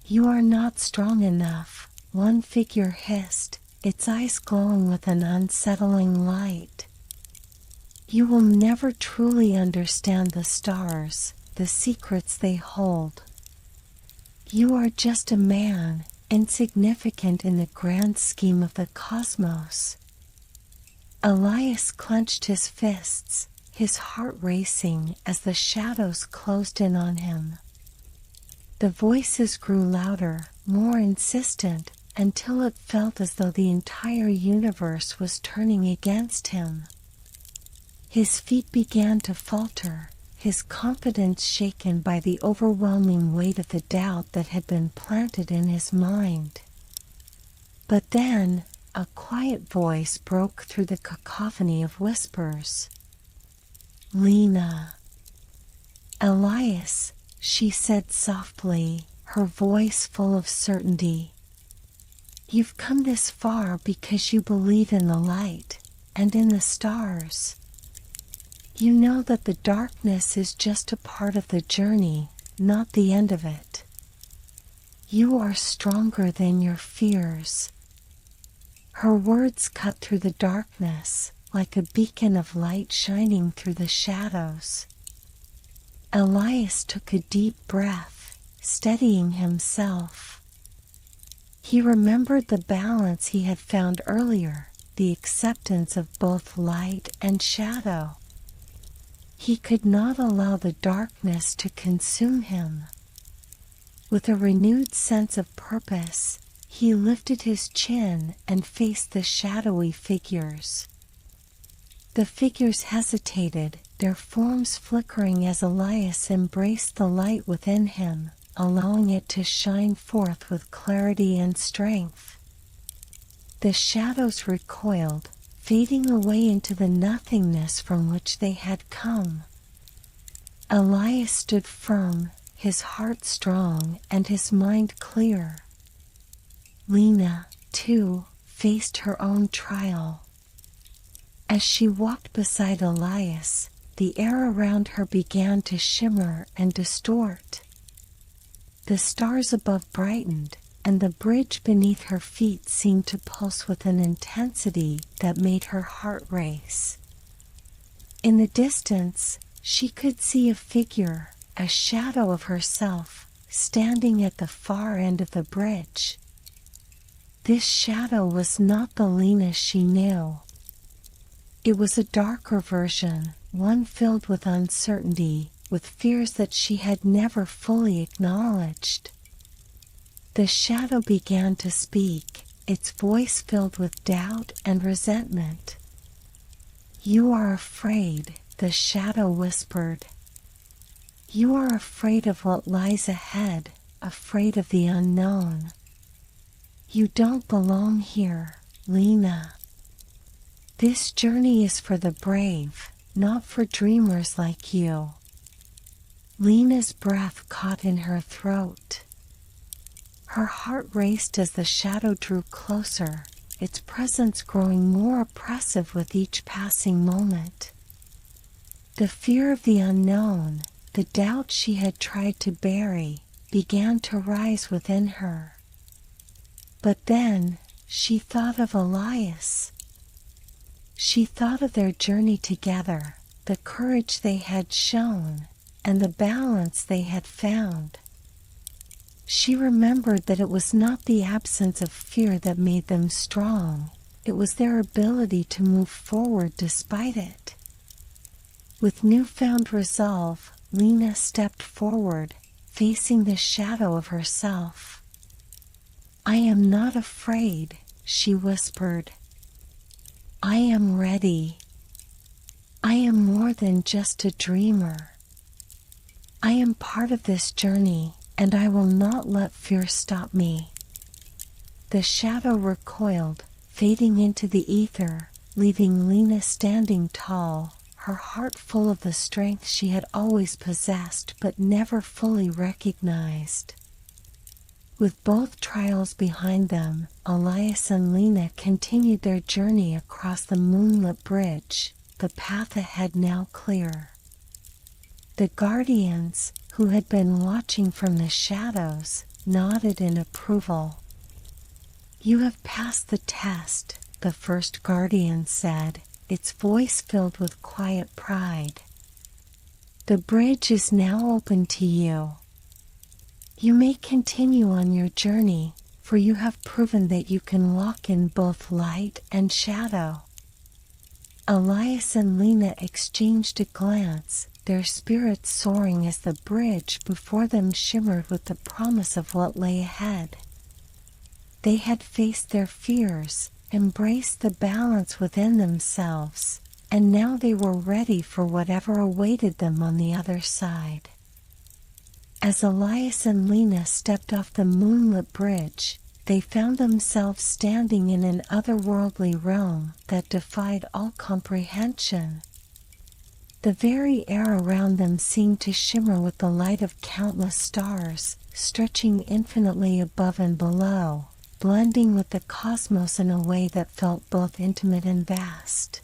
"You are not strong enough," one figure hissed, its eyes glowing with an unsettling light. "You will never truly understand the stars, the secrets they hold. You are just a man, insignificant in the grand scheme of the cosmos." Elias clenched his fists, his heart racing as the shadows closed in on him. The voices grew louder, more insistent, until it felt as though the entire universe was turning against him. His feet began to falter, his confidence shaken by the overwhelming weight of the doubt that had been planted in his mind. But then, a quiet voice broke through the cacophony of whispers. "Lena." "Elias," she said softly, her voice full of certainty. "You've come this far because you believe in the light, and in the stars. You know that the darkness is just a part of the journey, not the end of it. You are stronger than your fears." Her words cut through the darkness, like a beacon of light shining through the shadows. Elias took a deep breath, steadying himself. He remembered the balance he had found earlier, the acceptance of both light and shadow. He could not allow the darkness to consume him. With a renewed sense of purpose, he lifted his chin and faced the shadowy figures. The figures hesitated, their forms flickering as Elias embraced the light within him, allowing it to shine forth with clarity and strength. The shadows recoiled, fading away into the nothingness from which they had come. Elias stood firm, his heart strong and his mind clear. Lena, too, faced her own trial. As she walked beside Elias, the air around her began to shimmer and distort. The stars above brightened, and the bridge beneath her feet seemed to pulse with an intensity that made her heart race. In the distance, she could see a figure, a shadow of herself, standing at the far end of the bridge. This shadow was not the Lena she knew. It was a darker version, one filled with uncertainty, with fears that she had never fully acknowledged. The shadow began to speak, its voice filled with doubt and resentment. "You are afraid," the shadow whispered. "You are afraid of what lies ahead, afraid of the unknown. You don't belong here, Lena. This journey is for the brave, not for dreamers like you." Lena's breath caught in her throat. Her heart raced as the shadow drew closer, its presence growing more oppressive with each passing moment. The fear of the unknown, the doubt she had tried to bury, began to rise within her. But then, she thought of Elias. She thought of their journey together, the courage they had shown, and the balance they had found. She remembered that it was not the absence of fear that made them strong, it was their ability to move forward despite it. With newfound resolve, Lena stepped forward, facing the shadow of herself. "I am not afraid," she whispered. "I am ready. I am more than just a dreamer. I am part of this journey, and I will not let fear stop me." The shadow recoiled, fading into the ether, leaving Lena standing tall, her heart full of the strength she had always possessed but never fully recognized. With both trials behind them, Elias and Lena continued their journey across the moonlit bridge, the path ahead now clear. The guardians, who had been watching from the shadows, nodded in approval. "You have passed the test," the first guardian said, its voice filled with quiet pride. "The bridge is now open to you. You may continue on your journey, for you have proven that you can walk in both light and shadow." Elias and Lena exchanged a glance, their spirits soaring as the bridge before them shimmered with the promise of what lay ahead. They had faced their fears, embraced the balance within themselves, and now they were ready for whatever awaited them on the other side. As Elias and Lena stepped off the moonlit bridge, they found themselves standing in an otherworldly realm that defied all comprehension. The very air around them seemed to shimmer with the light of countless stars, stretching infinitely above and below, blending with the cosmos in a way that felt both intimate and vast.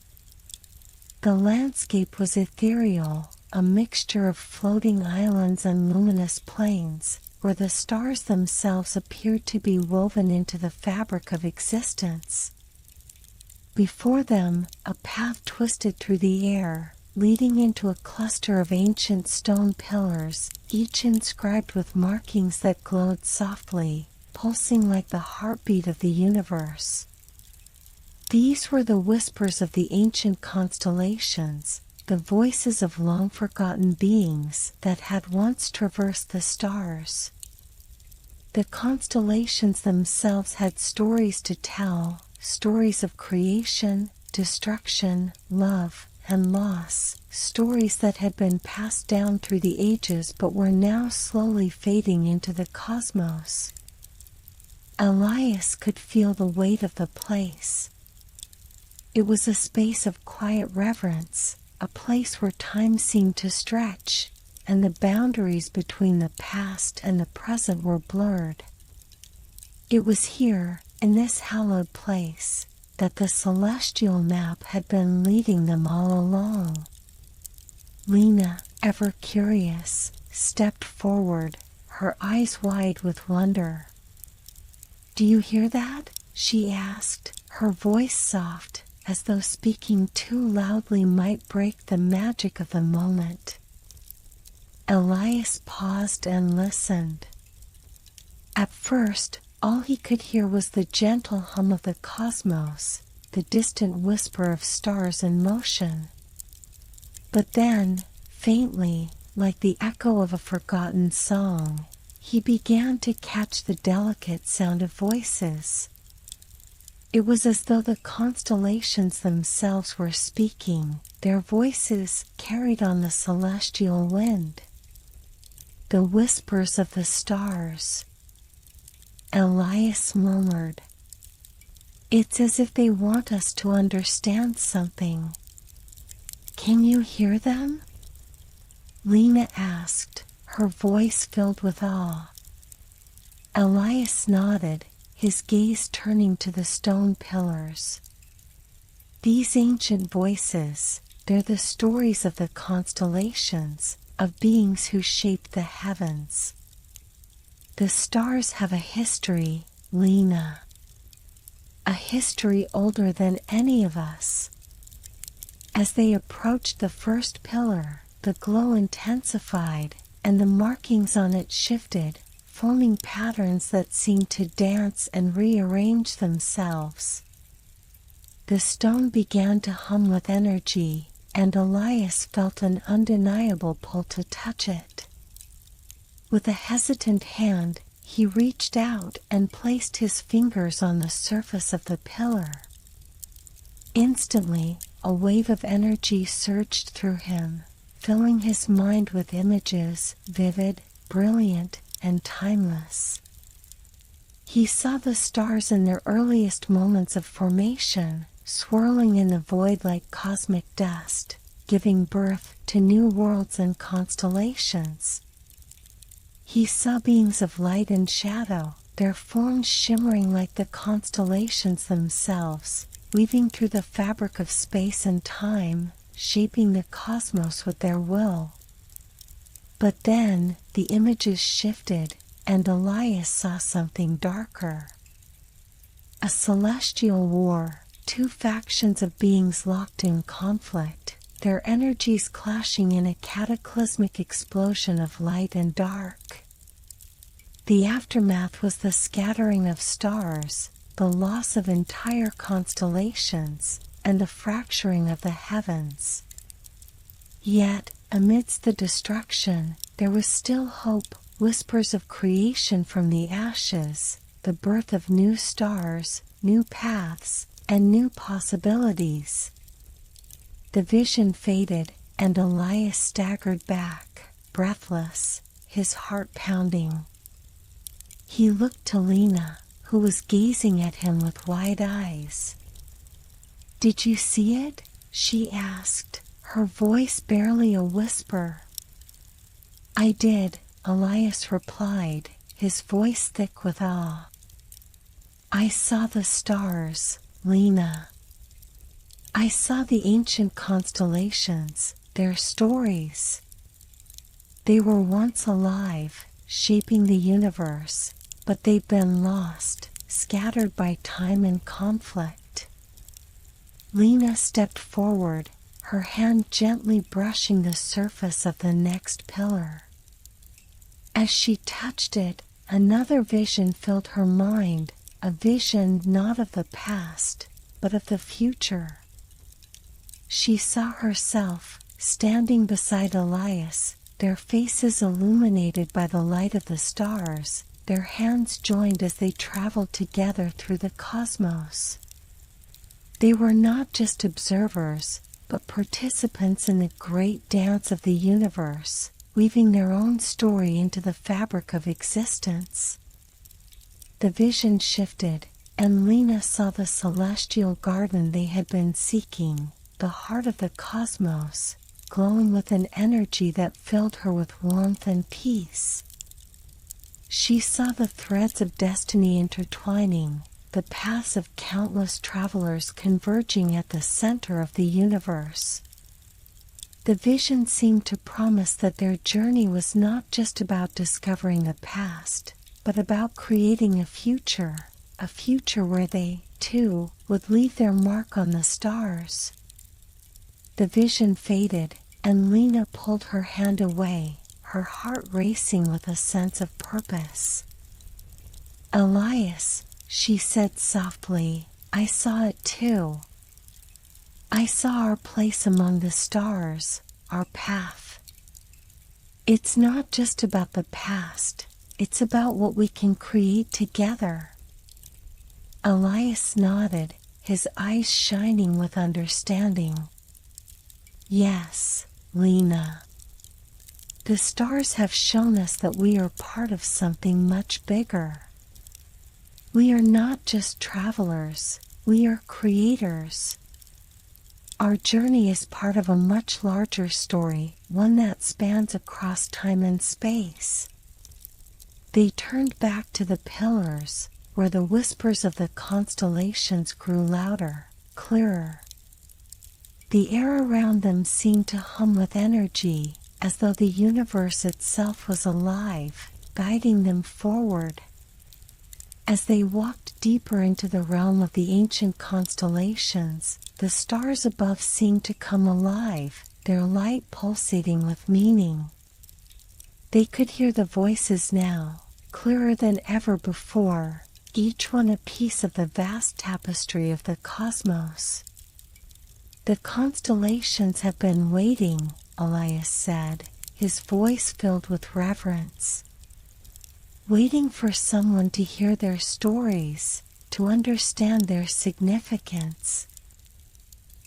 The landscape was ethereal, a mixture of floating islands and luminous plains, where the stars themselves appeared to be woven into the fabric of existence. Before them, a path twisted through the air, leading into a cluster of ancient stone pillars, each inscribed with markings that glowed softly, pulsing like the heartbeat of the universe. These were the whispers of the ancient constellations, the voices of long-forgotten beings that had once traversed the stars. The constellations themselves had stories to tell, stories of creation, destruction, love, and loss, stories that had been passed down through the ages but were now slowly fading into the cosmos. Elias could feel the weight of the place. It was a space of quiet reverence, a place where time seemed to stretch, and the boundaries between the past and the present were blurred. It was here, in this hallowed place, that the celestial map had been leading them all along. Lena, ever curious, stepped forward, her eyes wide with wonder. "Do you hear that?" she asked, her voice soft, as though speaking too loudly might break the magic of the moment. Elias paused and listened. At first, all he could hear was the gentle hum of the cosmos, the distant whisper of stars in motion. But then, faintly, like the echo of a forgotten song, he began to catch the delicate sound of voices. It was as though the constellations themselves were speaking, their voices carried on the celestial wind. The whispers of the stars. Elias murmured, "It's as if they want us to understand something." "Can you hear them?" Lena asked, her voice filled with awe. Elias nodded, his gaze turning to the stone pillars. "These ancient voices, they're the stories of the constellations, of beings who shaped the heavens. The stars have a history, Lena. A history older than any of us." As they approached the first pillar, the glow intensified, and the markings on it shifted, forming patterns that seemed to dance and rearrange themselves. The stone began to hum with energy, and Elias felt an undeniable pull to touch it. With a hesitant hand, he reached out and placed his fingers on the surface of the pillar. Instantly, a wave of energy surged through him, filling his mind with images, vivid, brilliant, and timeless. He saw the stars in their earliest moments of formation, swirling in the void like cosmic dust, giving birth to new worlds and constellations. He saw beings of light and shadow, their forms shimmering like the constellations themselves, weaving through the fabric of space and time, shaping the cosmos with their will. But then, the images shifted, and Elias saw something darker. A celestial war, two factions of beings locked in conflict, their energies clashing in a cataclysmic explosion of light and dark. The aftermath was the scattering of stars, the loss of entire constellations, and the fracturing of the heavens. Yet, amidst the destruction, there was still hope, whispers of creation from the ashes, the birth of new stars, new paths, and new possibilities. The vision faded, and Elias staggered back, breathless, his heart pounding. He looked to Lena, who was gazing at him with wide eyes. "Did you see it?" she asked, her voice barely a whisper. "I did," Elias replied, his voice thick with awe. "I saw the stars, Lena. I saw the ancient constellations, their stories. They were once alive, shaping the universe, but they've been lost, scattered by time and conflict." Lena stepped forward, her hand gently brushing the surface of the next pillar. As she touched it, another vision filled her mind, a vision not of the past, but of the future. She saw herself, standing beside Elias, their faces illuminated by the light of the stars, their hands joined as they traveled together through the cosmos. They were not just observers, but participants in the great dance of the universe, weaving their own story into the fabric of existence. The vision shifted, and Lena saw the celestial garden they had been seeking, the heart of the cosmos, glowing with an energy that filled her with warmth and peace. She saw the threads of destiny intertwining, the paths of countless travelers converging at the center of the universe. The vision seemed to promise that their journey was not just about discovering the past, but about creating a future, a future where they, too, would leave their mark on the stars. The vision faded, and Lena pulled her hand away, her heart racing with a sense of purpose. "Elias," she said softly, "I saw it too. I saw our place among the stars, our path. It's not just about the past, it's about what we can create together." Elias nodded, his eyes shining with understanding. "Yes, Lena. The stars have shown us that we are part of something much bigger. We are not just travelers, we are creators. Our journey is part of a much larger story, one that spans across time and space." They turned back to the pillars, where the whispers of the constellations grew louder, clearer. The air around them seemed to hum with energy, as though the universe itself was alive, guiding them forward. As they walked deeper into the realm of the ancient constellations, the stars above seemed to come alive, their light pulsating with meaning. They could hear the voices now, clearer than ever before, each one a piece of the vast tapestry of the cosmos. "The constellations have been waiting," Elias said, his voice filled with reverence. "Waiting for someone to hear their stories, to understand their significance."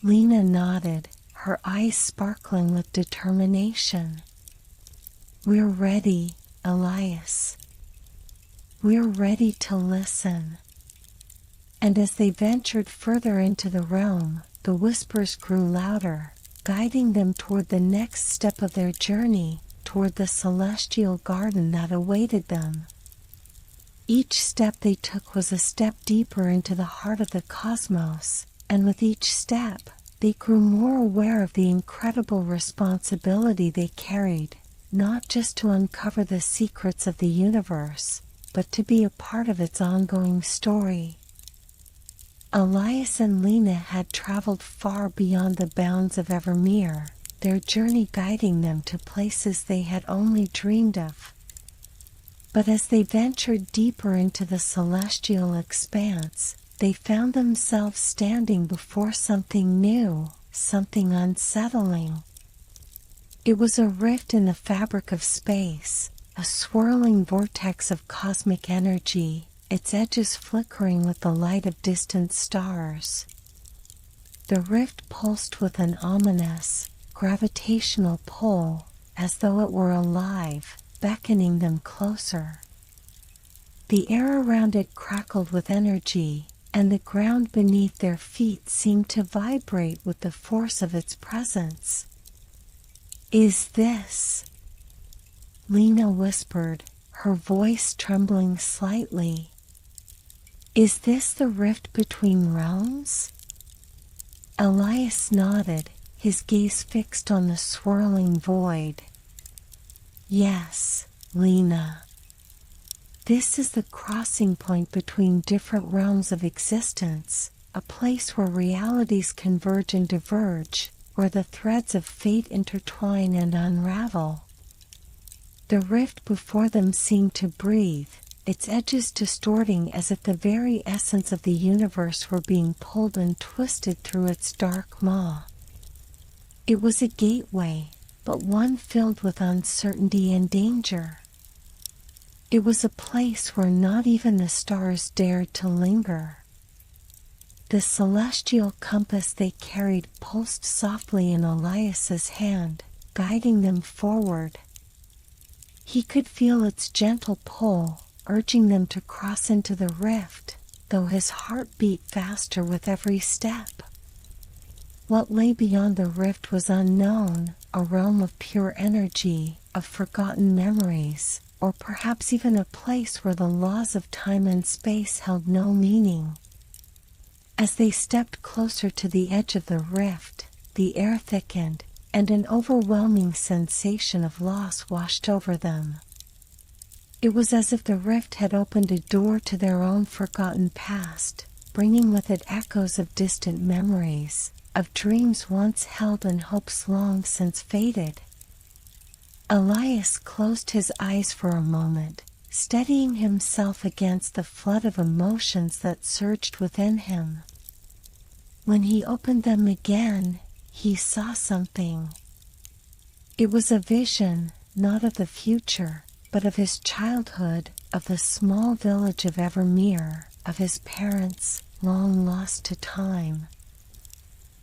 Lena nodded, her eyes sparkling with determination. "We're ready, Elias. We're ready to listen." And as they ventured further into the realm, the whispers grew louder, guiding them toward the next step of their journey, toward the celestial garden that awaited them. Each step they took was a step deeper into the heart of the cosmos, and with each step, they grew more aware of the incredible responsibility they carried, not just to uncover the secrets of the universe, but to be a part of its ongoing story. Elias and Lena had traveled far beyond the bounds of Evermere, their journey guiding them to places they had only dreamed of. But as they ventured deeper into the celestial expanse, they found themselves standing before something new, something unsettling. It was a rift in the fabric of space, a swirling vortex of cosmic energy, its edges flickering with the light of distant stars. The rift pulsed with an ominous, gravitational pull, as though it were alive, beckoning them closer. The air around it crackled with energy, and the ground beneath their feet seemed to vibrate with the force of its presence. "Is this?" Lena whispered, her voice trembling slightly. "Is this the rift between realms?" Elias nodded, his gaze fixed on the swirling void. "Yes, Lena. This is the crossing point between different realms of existence, a place where realities converge and diverge, where the threads of fate intertwine and unravel." The rift before them seemed to breathe, its edges distorting as if the very essence of the universe were being pulled and twisted through its dark maw. It was a gateway, but one filled with uncertainty and danger. It was a place where not even the stars dared to linger. The celestial compass they carried pulsed softly in Elias's hand, guiding them forward. He could feel its gentle pull, urging them to cross into the rift, though his heart beat faster with every step. What lay beyond the rift was unknown, a realm of pure energy, of forgotten memories, or perhaps even a place where the laws of time and space held no meaning. As they stepped closer to the edge of the rift, the air thickened, and an overwhelming sensation of loss washed over them. It was as if the rift had opened a door to their own forgotten past, bringing with it echoes of distant memories, of dreams once held and hopes long since faded. Elias closed his eyes for a moment, steadying himself against the flood of emotions that surged within him. When he opened them again, he saw something. It was a vision, not of the future, but of his childhood, of the small village of Evermere, of his parents, long lost to time.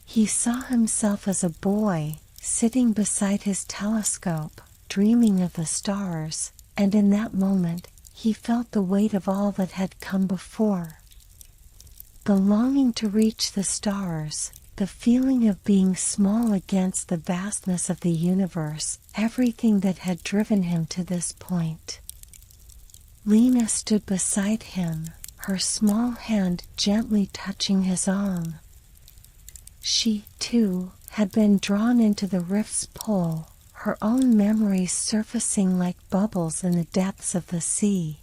He saw himself as a boy, sitting beside his telescope, dreaming of the stars, and in that moment, he felt the weight of all that had come before. The longing to reach the stars, the feeling of being small against the vastness of the universe, everything that had driven him to this point. Lena stood beside him, her small hand gently touching his arm. She, too, had been drawn into the rift's pull, her own memories surfacing like bubbles in the depths of the sea.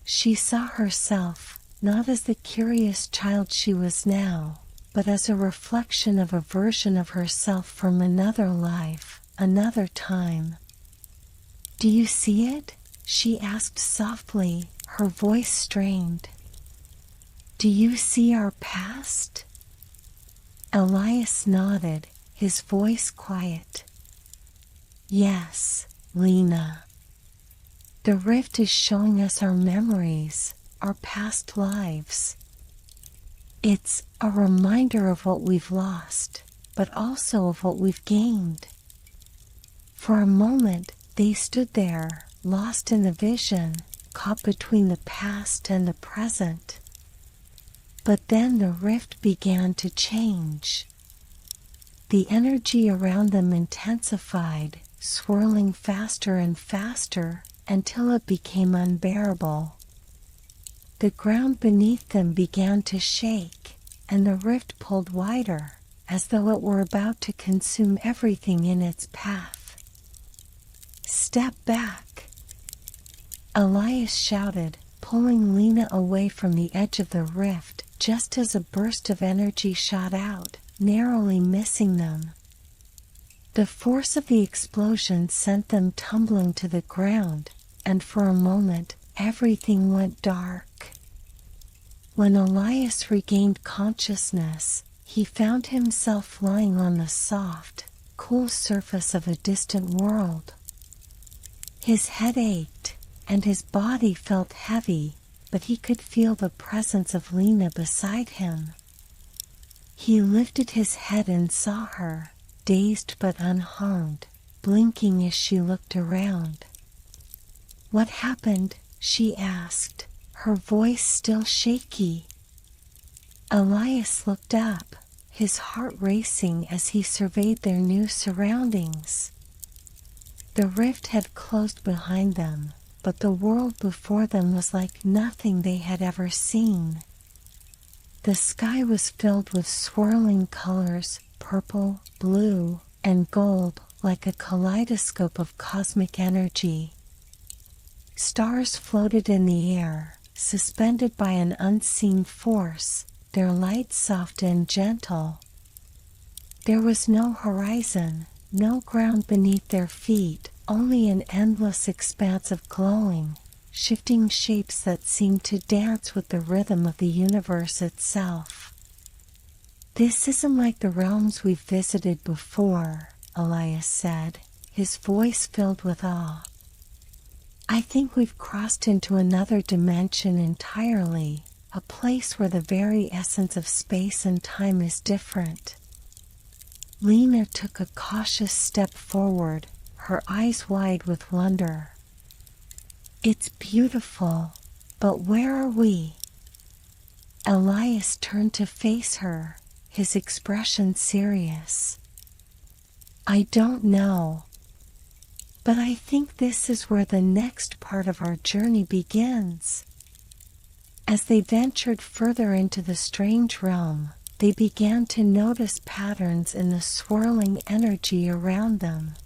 She saw herself, not as the curious child she was now, but as a reflection of a version of herself from another life, another time. "Do you see it?" she asked softly, her voice strained. "Do you see our past?" Elias nodded, his voice quiet. "Yes, Lena. The rift is showing us our memories, our past lives. It's a reminder of what we've lost, but also of what we've gained." For a moment, they stood there, lost in the vision, caught between the past and the present. But then the rift began to change. The energy around them intensified, swirling faster and faster, until it became unbearable. The ground beneath them began to shake, and the rift pulled wider, as though it were about to consume everything in its path. "Step back!" Elias shouted, pulling Lena away from the edge of the rift, just as a burst of energy shot out, narrowly missing them. The force of the explosion sent them tumbling to the ground, and for a moment, everything went dark. When Elias regained consciousness, he found himself lying on the soft, cool surface of a distant world. His head ached, and his body felt heavy, but he could feel the presence of Lena beside him. He lifted his head and saw her, dazed but unharmed, blinking as she looked around. "What happened?" she asked, her voice still shaky. Elias looked up, his heart racing as he surveyed their new surroundings. The rift had closed behind them, but the world before them was like nothing they had ever seen. The sky was filled with swirling colors, purple, blue, and gold, like a kaleidoscope of cosmic energy. Stars floated in the air, suspended by an unseen force, their light soft and gentle. There was no horizon, no ground beneath their feet, only an endless expanse of glowing, shifting shapes that seemed to dance with the rhythm of the universe itself. "This isn't like the realms we've visited before," Elias said, his voice filled with awe. "I think we've crossed into another dimension entirely, a place where the very essence of space and time is different." Lena took a cautious step forward, her eyes wide with wonder. "It's beautiful, but where are we?" Elias turned to face her, his expression serious. "I don't know. But I think this is where the next part of our journey begins." As they ventured further into the strange realm, they began to notice patterns in the swirling energy around them.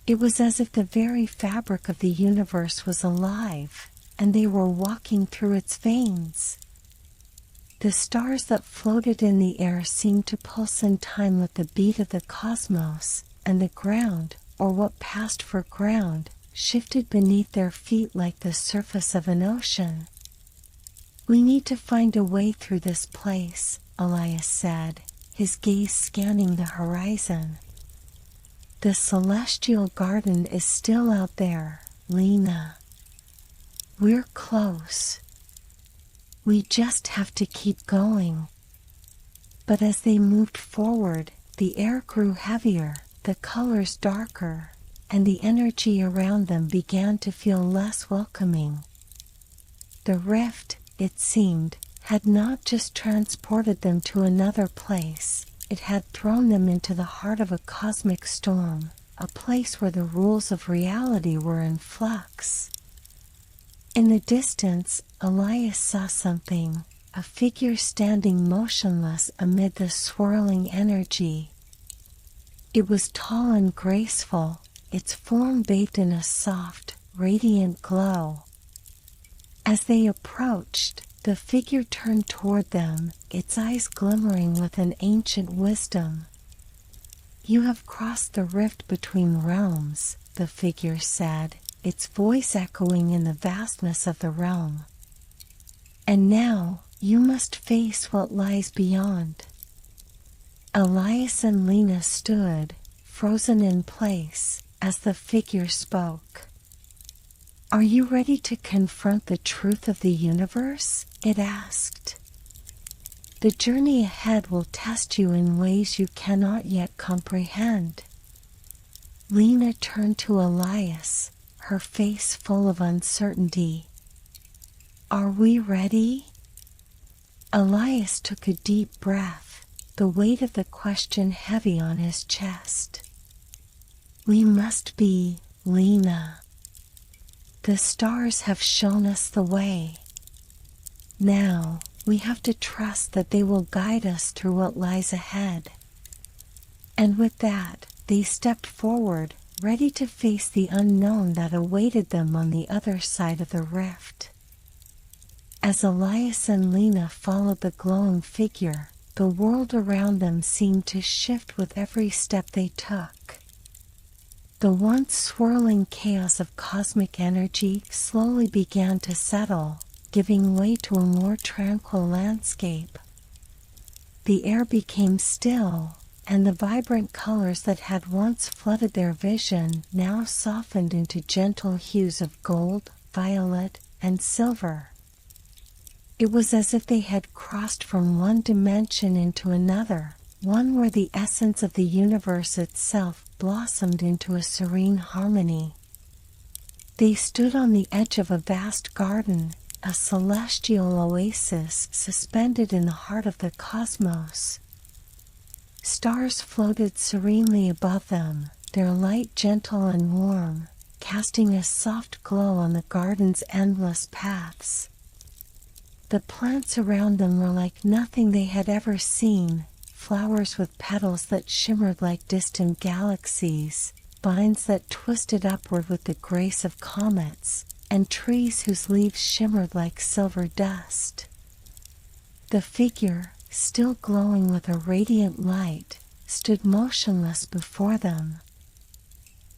It was as if the very fabric of the universe was alive, and they were walking through its veins. The stars that floated in the air seemed to pulse in time with the beat of the cosmos, and the ground, or what passed for ground, shifted beneath their feet like the surface of an ocean. "We need to find a way through this place," Elias said, his gaze scanning the horizon. "The celestial garden is still out there, Lena. We're close. We just have to keep going." But as they moved forward, the air grew heavier, the colors darker, and the energy around them began to feel less welcoming. The rift, it seemed, had not just transported them to another place, it had thrown them into the heart of a cosmic storm, a place where the rules of reality were in flux. In the distance, Elias saw something, a figure standing motionless amid the swirling energy. It was tall and graceful, its form bathed in a soft, radiant glow. As they approached, the figure turned toward them, its eyes glimmering with an ancient wisdom. "You have crossed the rift between realms," the figure said, its voice echoing in the vastness of the realm. "And now, you must face what lies beyond." Elias and Lena stood, frozen in place, as the figure spoke. "Are you ready to confront the truth of the universe?" it asked. "The journey ahead will test you in ways you cannot yet comprehend." Lena turned to Elias, her face full of uncertainty. "Are we ready?" Elias took a deep breath, the weight of the question heavy on his chest. "We must be, Lena. The stars have shown us the way. Now, we have to trust that they will guide us through what lies ahead." And with that, they stepped forward, ready to face the unknown that awaited them on the other side of the rift. As Elias and Lena followed the glowing figure, the world around them seemed to shift with every step they took. The once swirling chaos of cosmic energy slowly began to settle, giving way to a more tranquil landscape. The air became still, and the vibrant colors that had once flooded their vision now softened into gentle hues of gold, violet, and silver. It was as if they had crossed from one dimension into another, one where the essence of the universe itself blossomed into a serene harmony. They stood on the edge of a vast garden, a celestial oasis suspended in the heart of the cosmos. Stars floated serenely above them, their light gentle and warm, casting a soft glow on the garden's endless paths. The plants around them were like nothing they had ever seen, flowers with petals that shimmered like distant galaxies, vines that twisted upward with the grace of comets, and trees whose leaves shimmered like silver dust. The figure, still glowing with a radiant light, stood motionless before them.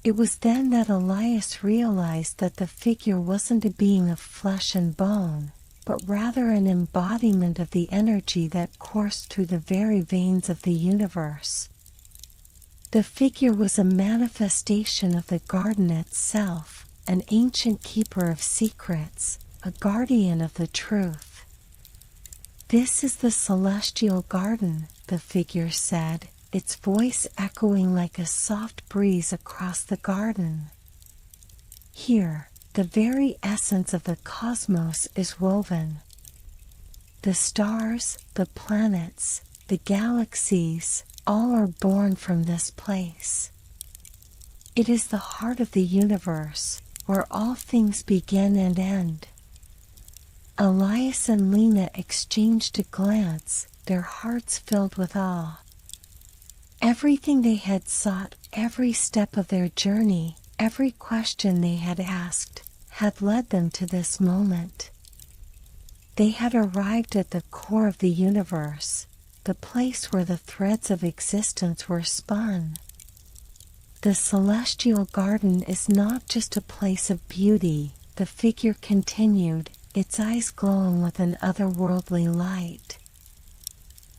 It was then that Elias realized that the figure wasn't a being of flesh and bone, but rather an embodiment of the energy that coursed through the very veins of the universe. The figure was a manifestation of the garden itself, an ancient keeper of secrets, a guardian of the truth. "This is the celestial garden," the figure said, its voice echoing like a soft breeze across the garden. "Here, the very essence of the cosmos is woven. The stars, the planets, the galaxies, all are born from this place. It is the heart of the universe, where all things begin and end." Elias and Lena exchanged a glance, their hearts filled with awe. Everything they had sought, every step of their journey, every question they had asked, had led them to this moment. They had arrived at the core of the universe, the place where the threads of existence were spun. The celestial garden is not just a place of beauty, the figure continued, its eyes glowing with an otherworldly light.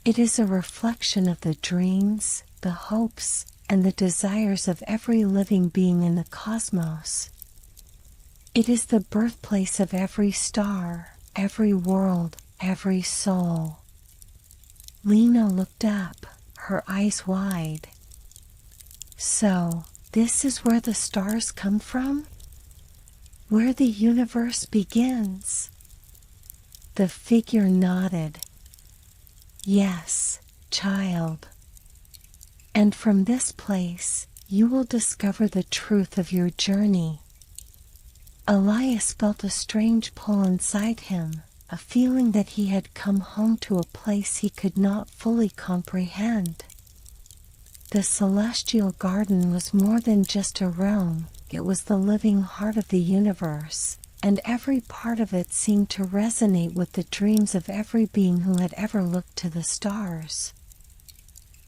It is a reflection of the dreams, the hopes, and the desires of every living being in the cosmos. It is the birthplace of every star, every world, every soul. Lena looked up, her eyes wide. So, this is where the stars come from? Where the universe begins? The figure nodded. Yes, child. And from this place, you will discover the truth of your journey. Elias felt a strange pull inside him, a feeling that he had come home to a place he could not fully comprehend. The celestial garden was more than just a realm, it was the living heart of the universe, and every part of it seemed to resonate with the dreams of every being who had ever looked to the stars.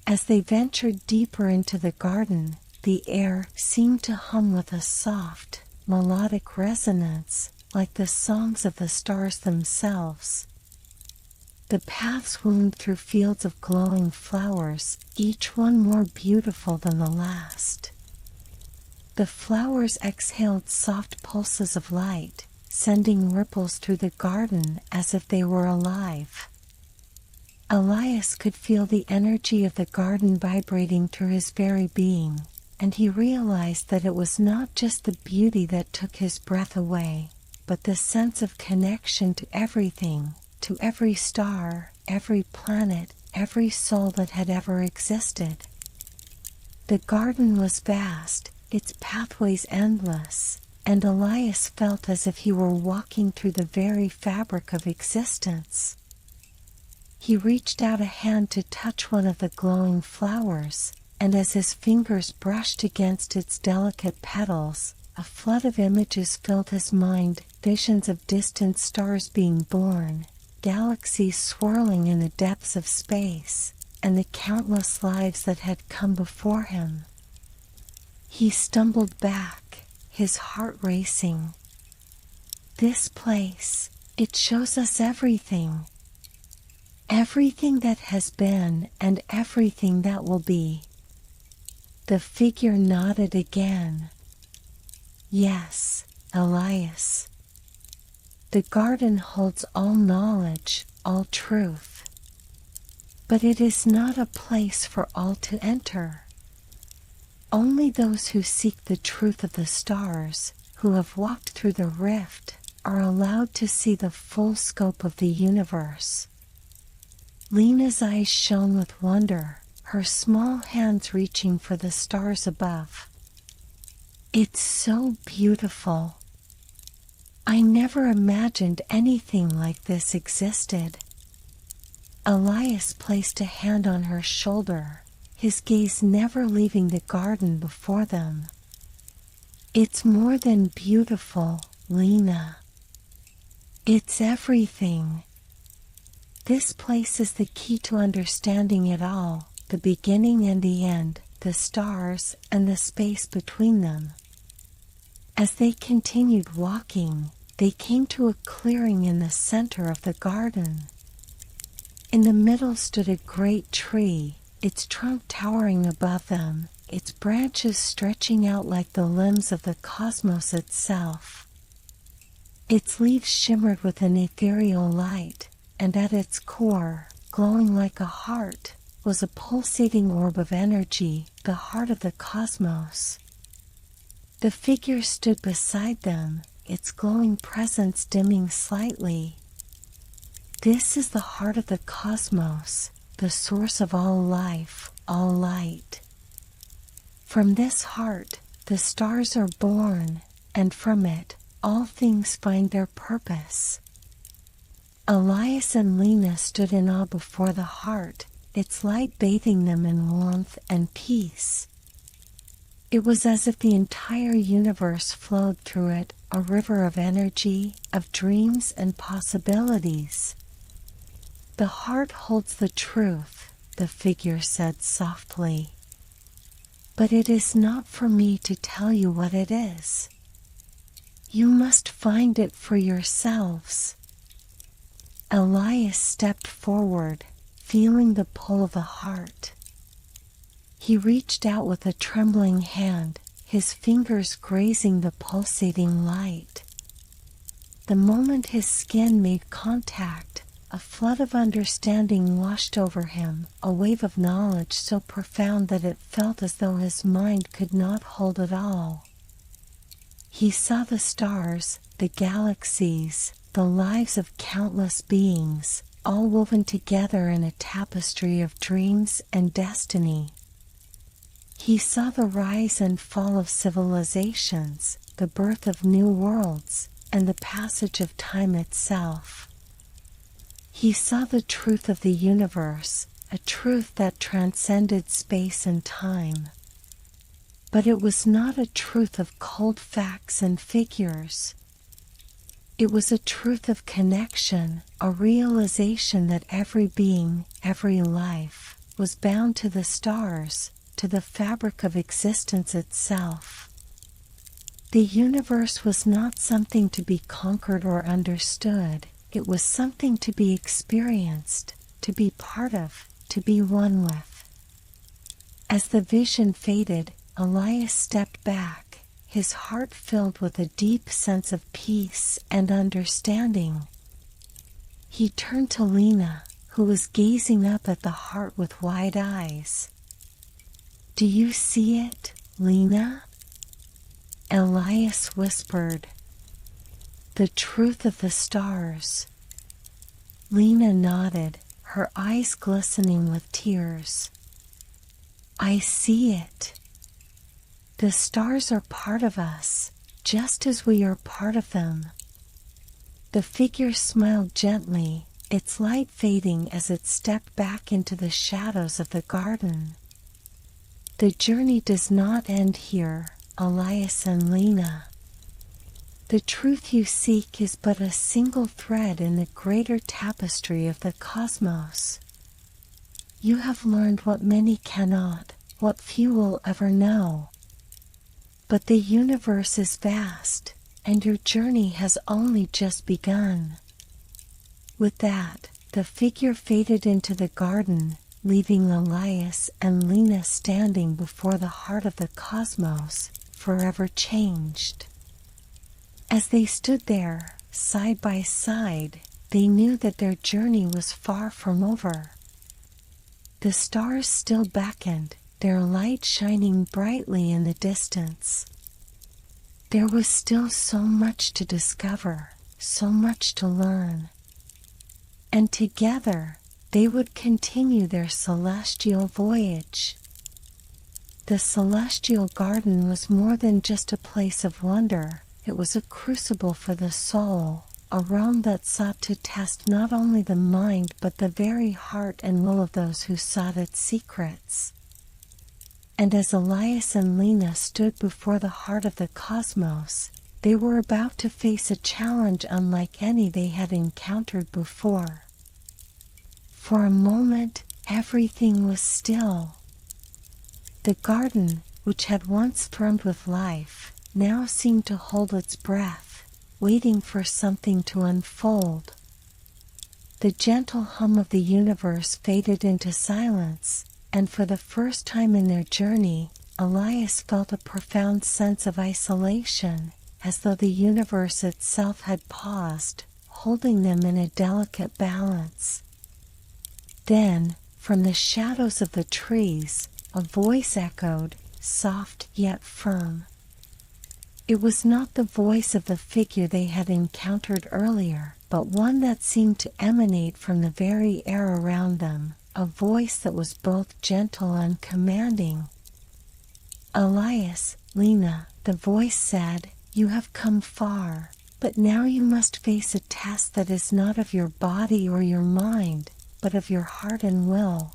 As they ventured deeper into the garden, the air seemed to hum with a soft, melodic resonance, like the songs of the stars themselves. The paths wound through fields of glowing flowers, each one more beautiful than the last. The flowers exhaled soft pulses of light, sending ripples through the garden as if they were alive. Elias could feel the energy of the garden vibrating through his very being, and he realized that it was not just the beauty that took his breath away, but the sense of connection to everything, to every star, every planet, every soul that had ever existed. The garden was vast, its pathways endless, and Elias felt as if he were walking through the very fabric of existence. He reached out a hand to touch one of the glowing flowers, and as his fingers brushed against its delicate petals, a flood of images filled his mind, visions of distant stars being born, galaxies swirling in the depths of space, and the countless lives that had come before him. He stumbled back, his heart racing. This place, it shows us everything. Everything that has been and everything that will be. The figure nodded again. Yes, Elias. The garden holds all knowledge, all truth. But it is not a place for all to enter. Only those who seek the truth of the stars, who have walked through the rift, are allowed to see the full scope of the universe. Lena's eyes shone with wonder, her small hands reaching for the stars above. It's so beautiful. I never imagined anything like this existed. Elias placed a hand on her shoulder, his gaze never leaving the garden before them. It's more than beautiful, Lena. It's everything. This place is the key to understanding it all, the beginning and the end, the stars and the space between them. As they continued walking, they came to a clearing in the center of the garden. In the middle stood a great tree, its trunk towering above them, its branches stretching out like the limbs of the cosmos itself. Its leaves shimmered with an ethereal light, and at its core, glowing like a heart, was a pulsating orb of energy, the heart of the cosmos. The figure stood beside them, its glowing presence dimming slightly. This is the heart of the cosmos, the source of all life, all light. From this heart, the stars are born, and from it, all things find their purpose. Elias and Lena stood in awe before the heart, its light bathing them in warmth and peace. It was as if the entire universe flowed through it, a river of energy, of dreams and possibilities. "The heart holds the truth," the figure said softly. "But it is not for me to tell you what it is. You must find it for yourselves." Elias stepped forward, feeling the pull of the heart. He reached out with a trembling hand, his fingers grazing the pulsating light. The moment his skin made contact, a flood of understanding washed over him, a wave of knowledge so profound that it felt as though his mind could not hold it all. He saw the stars, the galaxies, the lives of countless beings, all woven together in a tapestry of dreams and destiny. He saw the rise and fall of civilizations, the birth of new worlds, and the passage of time itself. He saw the truth of the universe, a truth that transcended space and time. But it was not a truth of cold facts and figures. It was a truth of connection, a realization that every being, every life, was bound to the stars, to the fabric of existence itself. The universe was not something to be conquered or understood, it was something to be experienced, to be part of, to be one with. As the vision faded, Elias stepped back, his heart filled with a deep sense of peace and understanding. He turned to Lena, who was gazing up at the heart with wide eyes. "Do you see it, Lena?" Elias whispered. "The truth of the stars." Lena nodded, her eyes glistening with tears. "I see it. The stars are part of us, just as we are part of them." The figure smiled gently, its light fading as it stepped back into the shadows of the garden. "The journey does not end here, Elias and Lena. The truth you seek is but a single thread in the greater tapestry of the cosmos. You have learned what many cannot, what few will ever know. But the universe is vast, and your journey has only just begun." With that, the figure faded into the garden, leaving Elias and Lena standing before the heart of the cosmos, forever changed. As they stood there, side by side, they knew that their journey was far from over. The stars still beckoned, their light shining brightly in the distance. There was still so much to discover, so much to learn. And together, they would continue their celestial voyage. The celestial garden was more than just a place of wonder, it was a crucible for the soul, a realm that sought to test not only the mind but the very heart and will of those who sought its secrets. And as Elias and Lena stood before the heart of the cosmos, they were about to face a challenge unlike any they had encountered before. For a moment, everything was still. The garden, which had once thrummed with life, now seemed to hold its breath, waiting for something to unfold. The gentle hum of the universe faded into silence, and for the first time in their journey, Elias felt a profound sense of isolation, as though the universe itself had paused, holding them in a delicate balance. Then, from the shadows of the trees, a voice echoed, soft yet firm. It was not the voice of the figure they had encountered earlier, but one that seemed to emanate from the very air around them, a voice that was both gentle and commanding. "Elias, Lena," the voice said, "you have come far, but now you must face a test that is not of your body or your mind, but of your heart and will.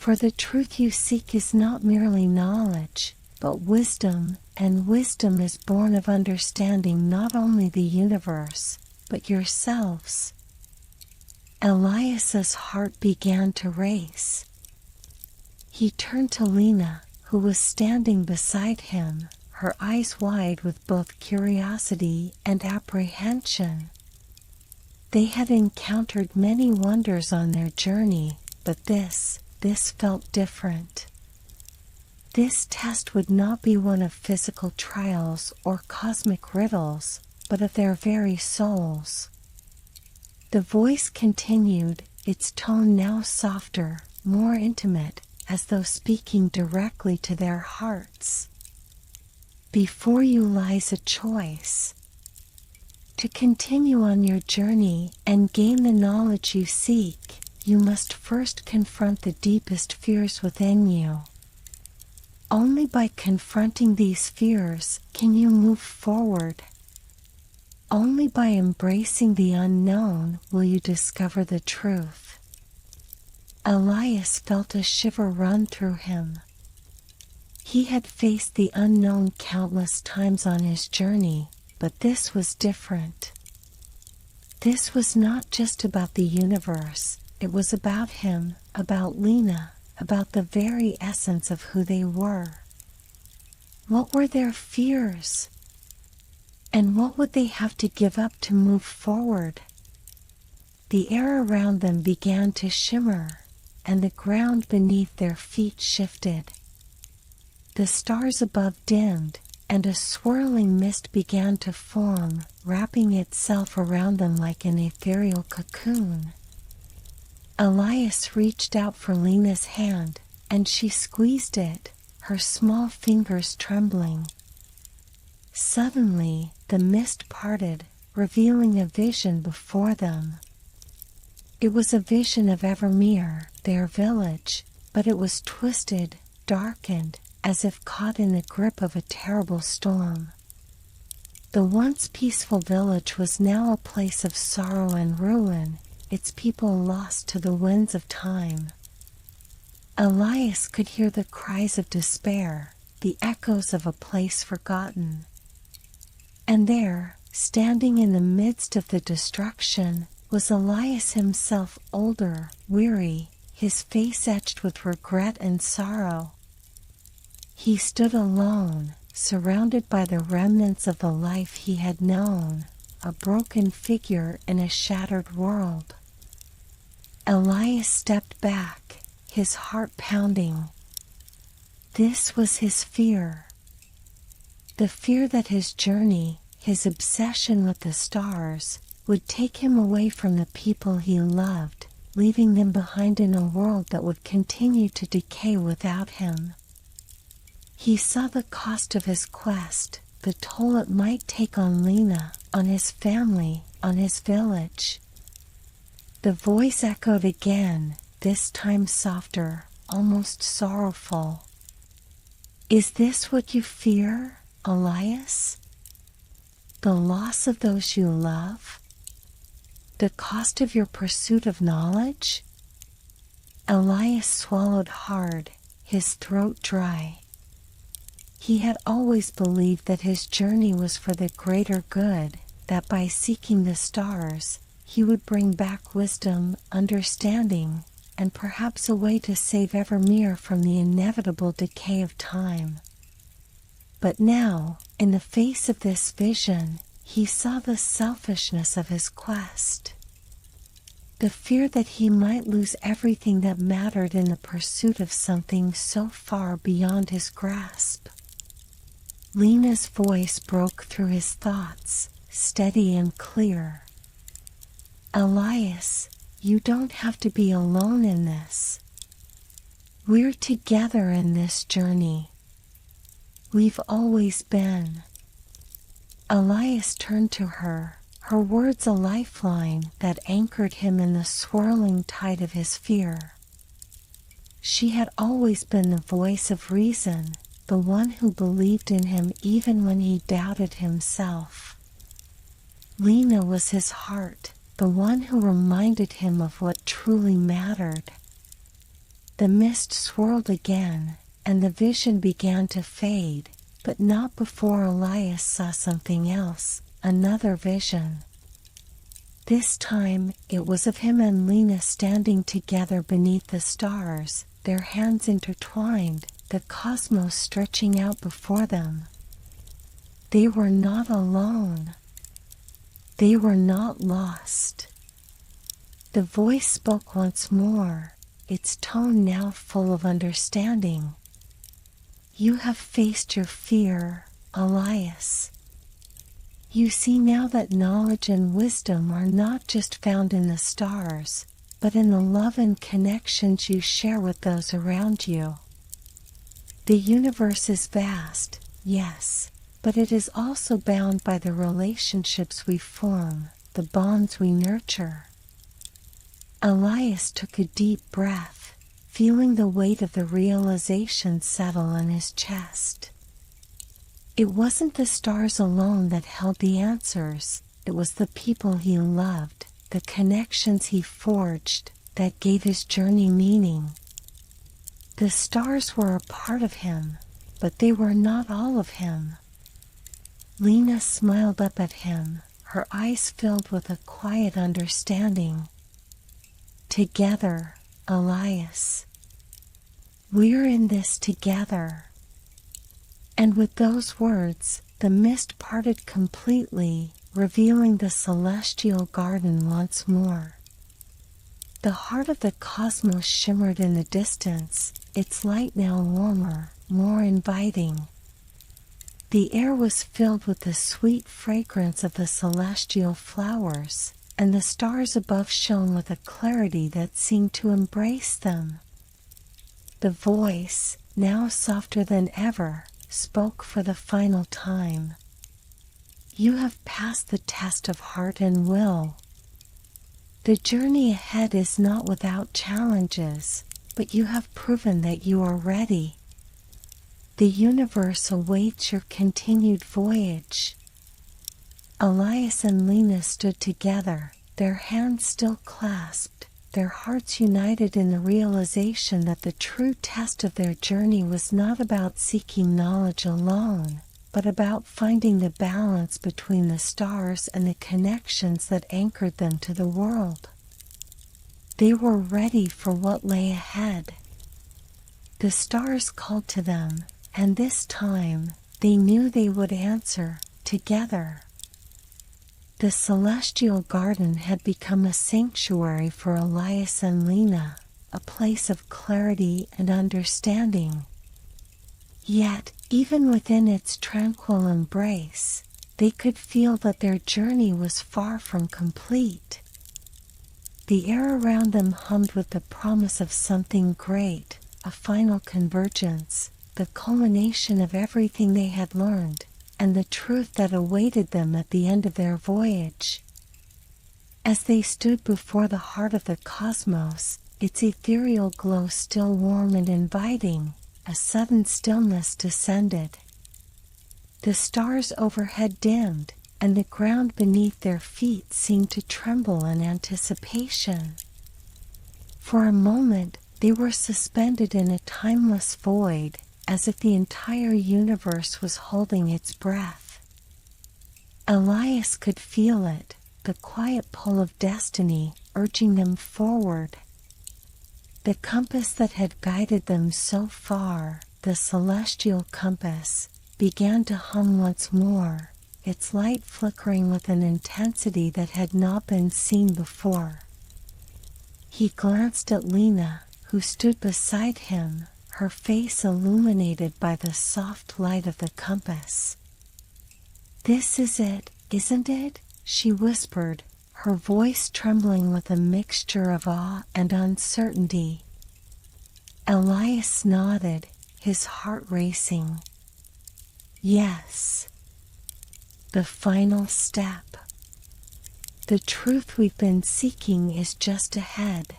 For the truth you seek is not merely knowledge, but wisdom, and wisdom is born of understanding not only the universe, but yourselves. Elias's heart began to race. He turned to Lena, who was standing beside him, her eyes wide with both curiosity and apprehension. They had encountered many wonders on their journey, but this felt different. This test would not be one of physical trials or cosmic riddles, but of their very souls. The voice continued, its tone now softer, more intimate, as though speaking directly to their hearts. Before you lies a choice. To continue on your journey and gain the knowledge you seek, you must first confront the deepest fears within you. Only by confronting these fears can you move forward. Only by embracing the unknown will you discover the truth. Elias felt a shiver run through him. He had faced the unknown countless times on his journey, but this was different. This was not just about the universe, it was about him, about Lena, about the very essence of who they were. What were their fears? And what would they have to give up to move forward? The air around them began to shimmer, and the ground beneath their feet shifted. The stars above dimmed, and a swirling mist began to form, wrapping itself around them like an ethereal cocoon. Elias reached out for Lena's hand, and she squeezed it, her small fingers trembling. Suddenly, the mist parted, revealing a vision before them. It was a vision of Evermere, their village, but it was twisted, darkened, as if caught in the grip of a terrible storm. The once peaceful village was now a place of sorrow and ruin, its people lost to the winds of time. Elias could hear the cries of despair, the echoes of a place forgotten. And there, standing in the midst of the destruction, was Elias himself, older, weary, his face etched with regret and sorrow. He stood alone, surrounded by the remnants of the life he had known, a broken figure in a shattered world. Elias stepped back, his heart pounding. This was his fear. The fear that his journey, his obsession with the stars, would take him away from the people he loved, leaving them behind in a world that would continue to decay without him. He saw the cost of his quest, the toll it might take on Lena, on his family, on his village. The voice echoed again, this time softer, almost sorrowful. Is this what you fear, Elias? The loss of those you love? The cost of your pursuit of knowledge? Elias swallowed hard, his throat dry. He had always believed that his journey was for the greater good, that by seeking the stars, he would bring back wisdom, understanding, and perhaps a way to save Evermere from the inevitable decay of time. But now, in the face of this vision, he saw the selfishness of his quest. The fear that he might lose everything that mattered in the pursuit of something so far beyond his grasp. Lena's voice broke through his thoughts, steady and clear. Elias, you don't have to be alone in this. We're together in this journey. We've always been. Elias turned to her, her words a lifeline that anchored him in the swirling tide of his fear. She had always been the voice of reason, the one who believed in him even when he doubted himself. Lena was his heart, the one who reminded him of what truly mattered. The mist swirled again, and the vision began to fade, but not before Elias saw something else, another vision. This time, it was of him and Lena standing together beneath the stars, their hands intertwined, the cosmos stretching out before them. They were not alone. They were not lost. The voice spoke once more, its tone now full of understanding. You have faced your fear, Elias. You see now that knowledge and wisdom are not just found in the stars, but in the love and connections you share with those around you. The universe is vast, yes, but it is also bound by the relationships we form, the bonds we nurture. Elias took a deep breath, feeling the weight of the realization settle in his chest. It wasn't the stars alone that held the answers, it was the people he loved, the connections he forged, that gave his journey meaning. The stars were a part of him, but they were not all of him. Lena smiled up at him, her eyes filled with a quiet understanding. Together, Elias. We're in this together. And with those words, the mist parted completely, revealing the celestial garden once more. The heart of the cosmos shimmered in the distance, its light now warmer, more inviting. The air was filled with the sweet fragrance of the celestial flowers, and the stars above shone with a clarity that seemed to embrace them. The voice, now softer than ever, spoke for the final time. You have passed the test of heart and will. The journey ahead is not without challenges, but you have proven that you are ready. The universe awaits your continued voyage. Elias and Lena stood together, their hands still clasped, their hearts united in the realization that the true test of their journey was not about seeking knowledge alone, but about finding the balance between the stars and the connections that anchored them to the world. They were ready for what lay ahead. The stars called to them, and this time, they knew they would answer, together. The celestial garden had become a sanctuary for Elias and Lena, a place of clarity and understanding. Yet, even within its tranquil embrace, they could feel that their journey was far from complete. The air around them hummed with the promise of something great, a final convergence, the culmination of everything they had learned, and the truth that awaited them at the end of their voyage. As they stood before the heart of the cosmos, its ethereal glow still warm and inviting, a sudden stillness descended. The stars overhead dimmed, and the ground beneath their feet seemed to tremble in anticipation. For a moment, they were suspended in a timeless void, as if the entire universe was holding its breath. Elias could feel it, the quiet pull of destiny, urging them forward. The compass that had guided them so far, the celestial compass, began to hum once more, its light flickering with an intensity that had not been seen before. He glanced at Lena, who stood beside him, her face illuminated by the soft light of the compass. "This is it, isn't it?" she whispered, her voice trembling with a mixture of awe and uncertainty. Elias nodded, his heart racing. Yes. The final step. The truth we've been seeking is just ahead.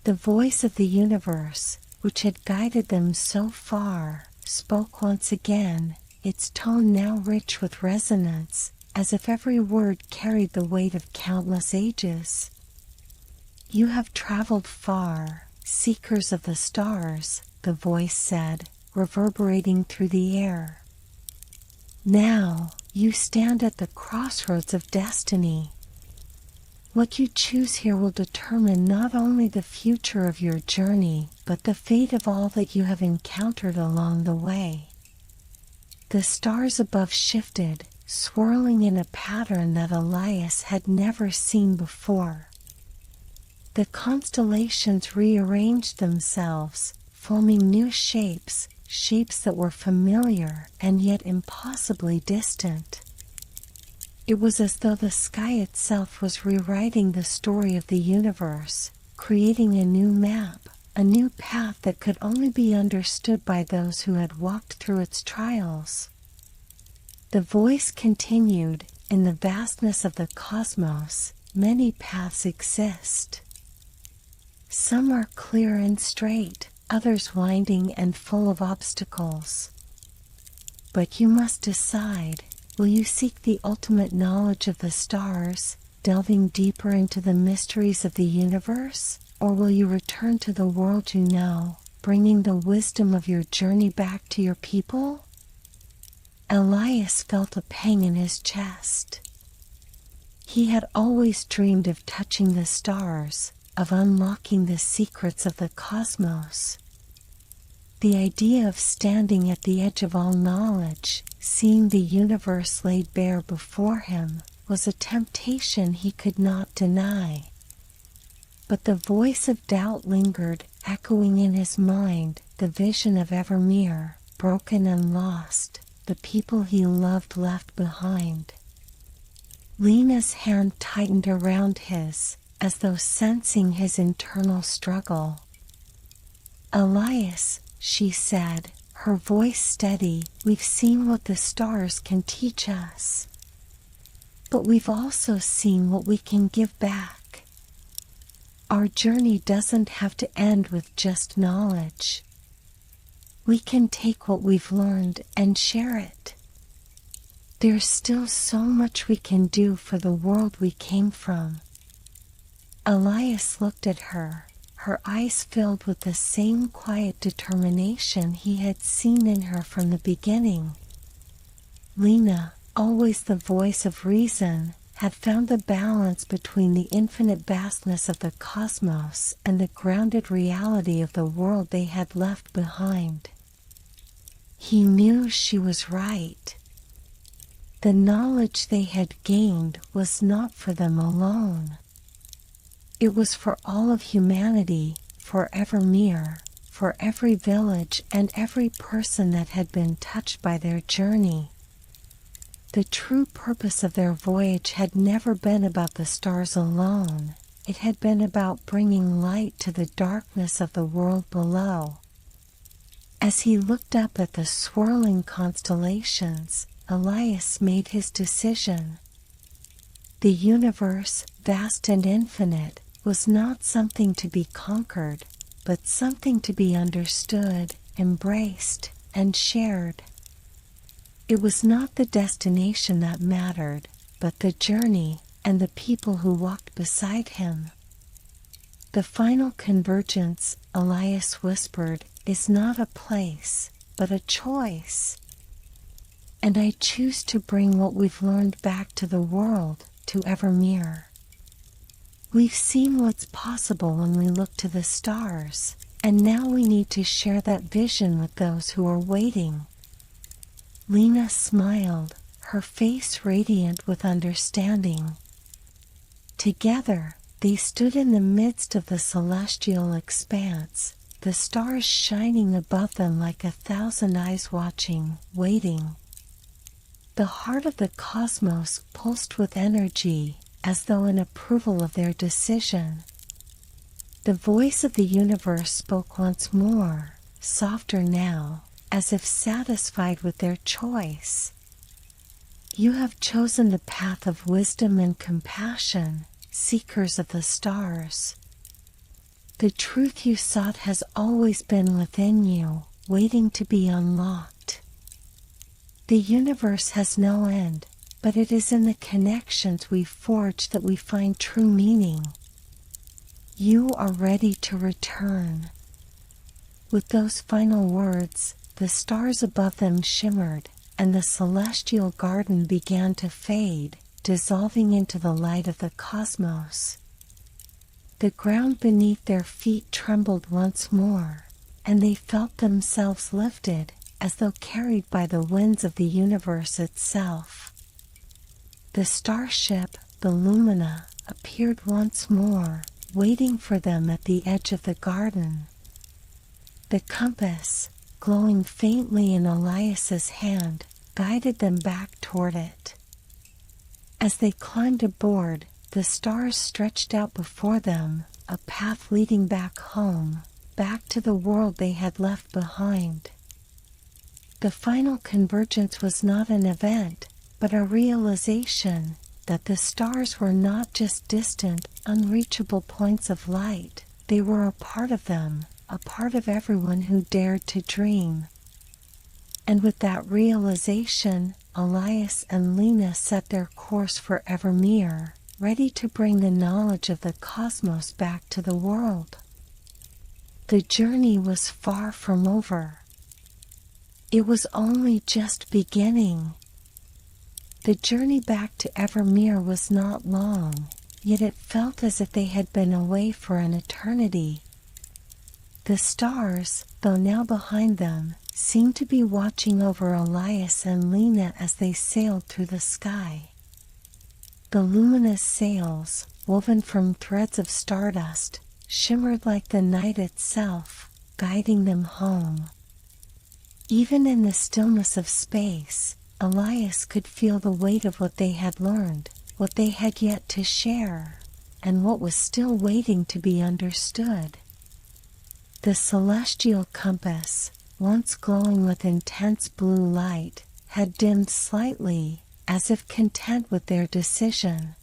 The voice of the universe, which had guided them so far, spoke once again, its tone now rich with resonance, as if every word carried the weight of countless ages. You have traveled far, seekers of the stars, the voice said, reverberating through the air. Now, you stand at the crossroads of destiny. What you choose here will determine not only the future of your journey, but the fate of all that you have encountered along the way. The stars above shifted, swirling in a pattern that Elias had never seen before. The constellations rearranged themselves, forming new shapes, shapes that were familiar and yet impossibly distant. It was as though the sky itself was rewriting the story of the universe, creating a new map, a new path that could only be understood by those who had walked through its trials. The voice continued, "In the vastness of the cosmos, many paths exist. Some are clear and straight, others winding and full of obstacles. But you must decide, will you seek the ultimate knowledge of the stars, delving deeper into the mysteries of the universe, or will you return to the world you know, bringing the wisdom of your journey back to your people?" Elias felt a pang in his chest. He had always dreamed of touching the stars, of unlocking the secrets of the cosmos. The idea of standing at the edge of all knowledge, seeing the universe laid bare before him, was a temptation he could not deny. But the voice of doubt lingered, echoing in his mind, the vision of Evermere, broken and lost, the people he loved left behind. Lena's hand tightened around his, as though sensing his internal struggle. "Elias," she said, her voice steady, "we've seen what the stars can teach us. But we've also seen what we can give back. Our journey doesn't have to end with just knowledge. We can take what we've learned and share it. There's still so much we can do for the world we came from." Elias looked at her, her eyes filled with the same quiet determination he had seen in her from the beginning. Lena, always the voice of reason, had found the balance between the infinite vastness of the cosmos and the grounded reality of the world they had left behind. He knew she was right. The knowledge they had gained was not for them alone. It was for all of humanity, for Evermere, for every village and every person that had been touched by their journey. The true purpose of their voyage had never been about the stars alone. It had been about bringing light to the darkness of the world below. As he looked up at the swirling constellations, Elias made his decision. The universe, vast and infinite, was not something to be conquered, but something to be understood, embraced, and shared. It was not the destination that mattered, but the journey, and the people who walked beside him. "The final convergence," Elias whispered, "is not a place, but a choice. And I choose to bring what we've learned back to the world, to Evermere. We've seen what's possible when we look to the stars, and now we need to share that vision with those who are waiting." Lena smiled, her face radiant with understanding. Together, they stood in the midst of the celestial expanse, the stars shining above them like 1,000 eyes watching, waiting. The heart of the cosmos pulsed with energy, as though in approval of their decision. The voice of the universe spoke once more, softer now, as if satisfied with their choice. "You have chosen the path of wisdom and compassion, seekers of the stars. The truth you sought has always been within you, waiting to be unlocked. The universe has no end, but it is in the connections we forge that we find true meaning. You are ready to return." With those final words, the stars above them shimmered, and the celestial garden began to fade, dissolving into the light of the cosmos. The ground beneath their feet trembled once more, and they felt themselves lifted, as though carried by the winds of the universe itself. The starship, the Lumina, appeared once more, waiting for them at the edge of the garden. The compass, glowing faintly in Elias's hand, guided them back toward it. As they climbed aboard, the stars stretched out before them, a path leading back home, back to the world they had left behind. The final convergence was not an event, but a realization that the stars were not just distant, unreachable points of light, they were a part of them, a part of everyone who dared to dream. And with that realization, Elias and Lena set their course for Evermere, ready to bring the knowledge of the cosmos back to the world. The journey was far from over. It was only just beginning. The journey back to Evermere was not long, yet it felt as if they had been away for an eternity. The stars, though now behind them, seemed to be watching over Elias and Lena as they sailed through the sky. The luminous sails, woven from threads of stardust, shimmered like the night itself, guiding them home. Even in the stillness of space, Elias could feel the weight of what they had learned, what they had yet to share, and what was still waiting to be understood. The celestial compass, once glowing with intense blue light, had dimmed slightly, as if content with their decision.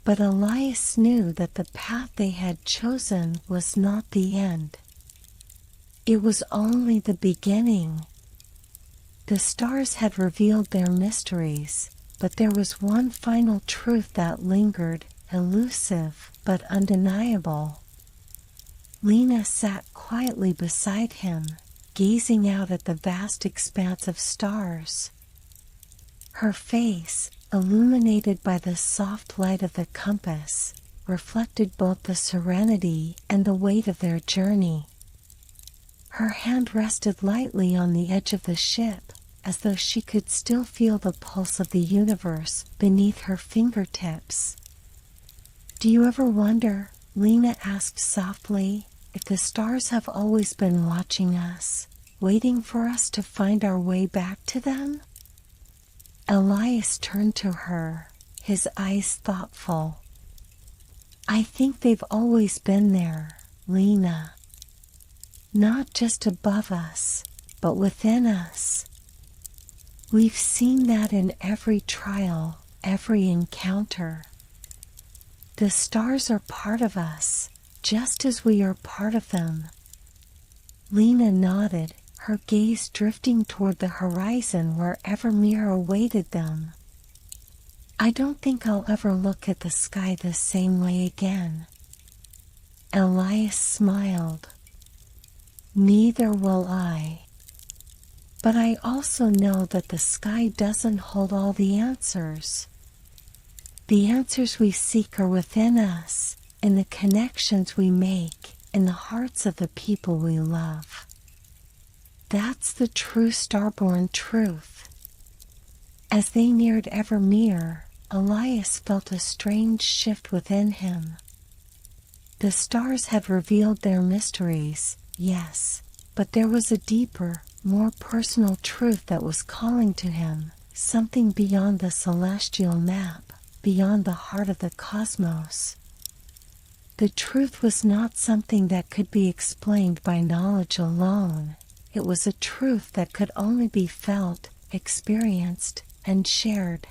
But Elias knew that the path they had chosen was not the end. It was only the beginning. The stars had revealed their mysteries, but there was one final truth that lingered, elusive but undeniable. Lena sat quietly beside him, gazing out at the vast expanse of stars. Her face, illuminated by the soft light of the compass, reflected both the serenity and the weight of their journey. Her hand rested lightly on the edge of the ship, as though she could still feel the pulse of the universe beneath her fingertips. "Do you ever wonder," Lena asked softly, "if the stars have always been watching us, waiting for us to find our way back to them?" Elias turned to her, his eyes thoughtful. "I think they've always been there, Lena. Not just above us, but within us. We've seen that in every trial, every encounter. The stars are part of us, just as we are part of them." Lena nodded, her gaze drifting toward the horizon where Evermere awaited them. "I don't think I'll ever look at the sky the same way again." Elias smiled. "Neither will I. But I also know that the sky doesn't hold all the answers. The answers we seek are within us, in the connections we make, in the hearts of the people we love. That's the true starborn truth." As they neared Evermere, Elias felt a strange shift within him. The stars had revealed their mysteries, yes, but there was a deeper, more personal truth that was calling to him, something beyond the celestial map, beyond the heart of the cosmos. The truth was not something that could be explained by knowledge alone. It was a truth that could only be felt, experienced, and shared.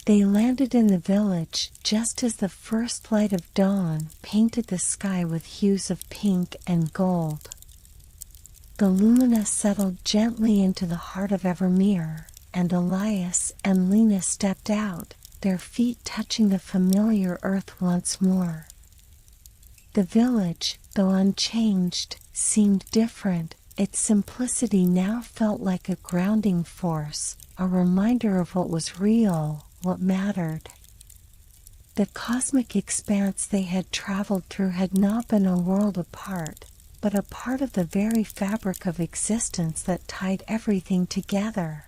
They landed in the village just as the first light of dawn painted the sky with hues of pink and gold. The lumina settled gently into the heart of Evermere, and Elias and Lena stepped out, their feet touching the familiar earth once more. The village, though unchanged, seemed different. Its simplicity now felt like a grounding force, a reminder of what was real, what mattered. The cosmic expanse they had traveled through had not been a world apart, but a part of the very fabric of existence that tied everything together.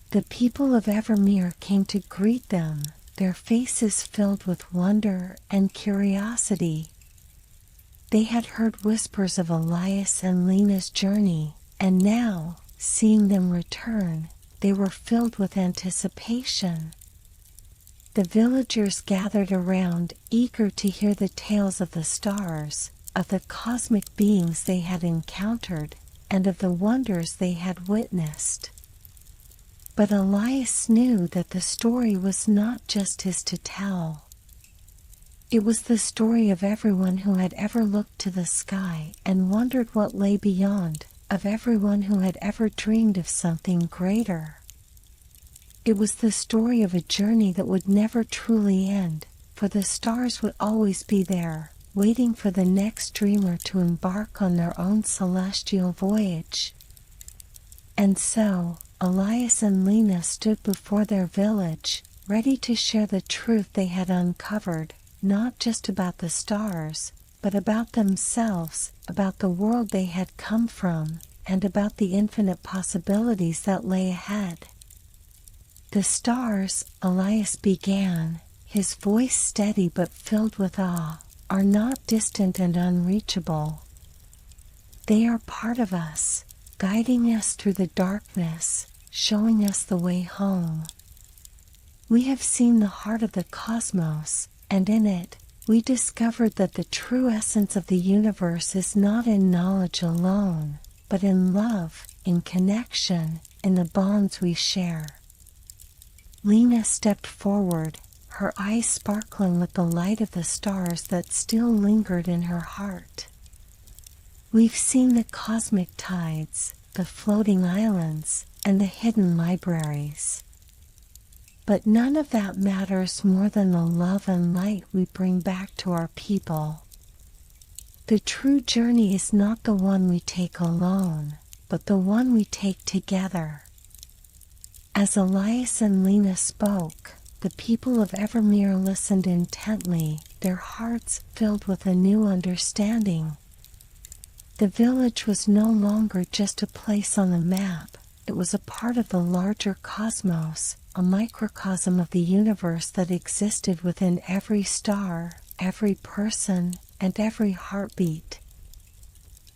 The people of Evermere came to greet them, their faces filled with wonder and curiosity. They had heard whispers of Elias and Lena's journey, and now, seeing them return, they were filled with anticipation. The villagers gathered around, eager to hear the tales of the stars, of the cosmic beings they had encountered, and of the wonders they had witnessed. But Elias knew that the story was not just his to tell. It was the story of everyone who had ever looked to the sky and wondered what lay beyond, of everyone who had ever dreamed of something greater. It was the story of a journey that would never truly end, for the stars would always be there, waiting for the next dreamer to embark on their own celestial voyage. And so, Elias and Lena stood before their village, ready to share the truth they had uncovered, not just about the stars, but about themselves, about the world they had come from, and about the infinite possibilities that lay ahead. The stars, Elias began, his voice steady but filled with awe, are not distant and unreachable. They are part of us, guiding us through the darkness, showing us the way home. We have seen the heart of the cosmos, and in it, we discovered that the true essence of the universe is not in knowledge alone, but in love, in connection, in the bonds we share. Lena stepped forward, her eyes sparkling with the light of the stars that still lingered in her heart. We've seen the cosmic tides, the floating islands, and the hidden libraries. But none of that matters more than the love and light we bring back to our people. The true journey is not the one we take alone, but the one we take together. As Elias and Lena spoke, the people of Evermere listened intently, their hearts filled with a new understanding. The village was no longer just a place on the map, it was a part of the larger cosmos, a microcosm of the universe that existed within every star, every person, and every heartbeat.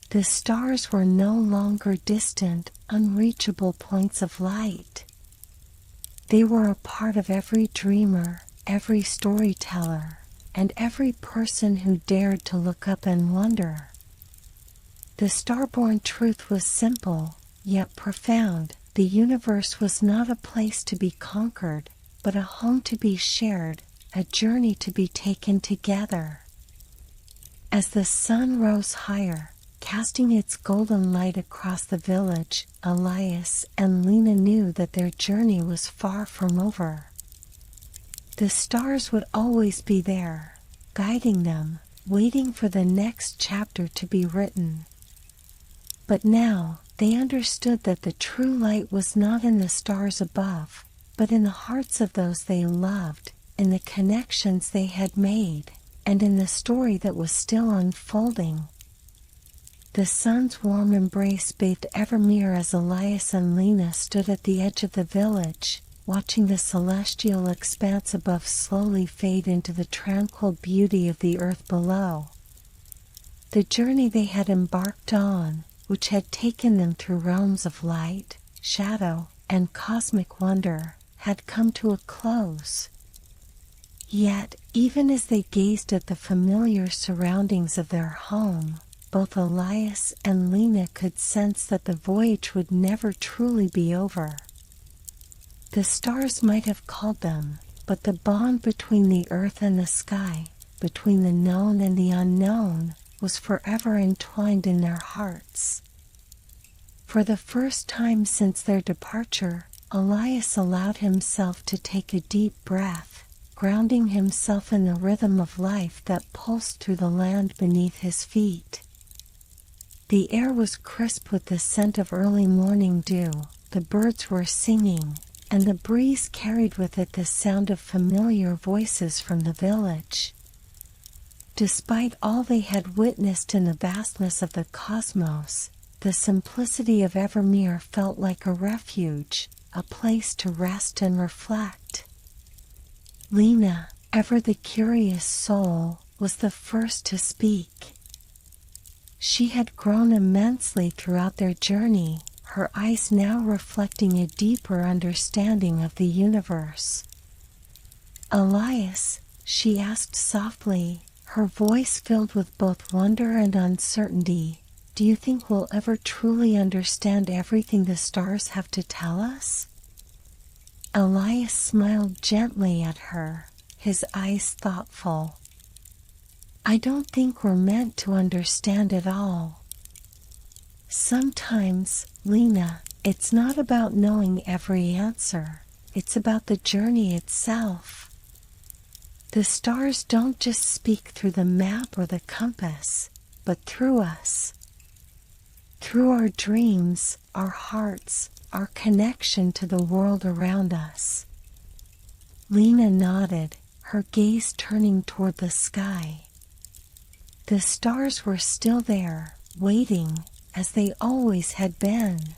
The stars were no longer distant, unreachable points of light. They were a part of every dreamer, every storyteller, and every person who dared to look up and wonder. The starborn truth was simple, yet profound. The universe was not a place to be conquered, but a home to be shared, a journey to be taken together. As the sun rose higher, casting its golden light across the village, Elias and Lena knew that their journey was far from over. The stars would always be there, guiding them, waiting for the next chapter to be written. But now, they understood that the true light was not in the stars above, but in the hearts of those they loved, in the connections they had made, and in the story that was still unfolding. The sun's warm embrace bathed Evermere as Elias and Lena stood at the edge of the village, watching the celestial expanse above slowly fade into the tranquil beauty of the earth below. The journey they had embarked on, which had taken them through realms of light, shadow, and cosmic wonder, had come to a close. Yet, even as they gazed at the familiar surroundings of their home, both Elias and Lena could sense that the voyage would never truly be over. The stars might have called them, but the bond between the earth and the sky, between the known and the unknown, was forever entwined in their hearts. For the first time since their departure, Elias allowed himself to take a deep breath. grounding himself in the rhythm of life that pulsed through the land beneath his feet. The air was crisp with the scent of early morning dew, the birds were singing, and the breeze carried with it the sound of familiar voices from the village. Despite all they had witnessed in the vastness of the cosmos, the simplicity of Evermere felt like a refuge, a place to rest and reflect. Lena, ever the curious soul, was the first to speak. She had grown immensely throughout their journey, her eyes now reflecting a deeper understanding of the universe. "Elias," she asked softly, her voice filled with both wonder and uncertainty, "do you think we'll ever truly understand everything the stars have to tell us?" Elias smiled gently at her, his eyes thoughtful. "I don't think we're meant to understand it all. Sometimes, Lena, it's not about knowing every answer, it's about the journey itself. The stars don't just speak through the map or the compass, but through us. Through our dreams, our hearts, our connection to the world around us." Lena nodded, her gaze turning toward the sky. The stars were still there, waiting, as they always had been.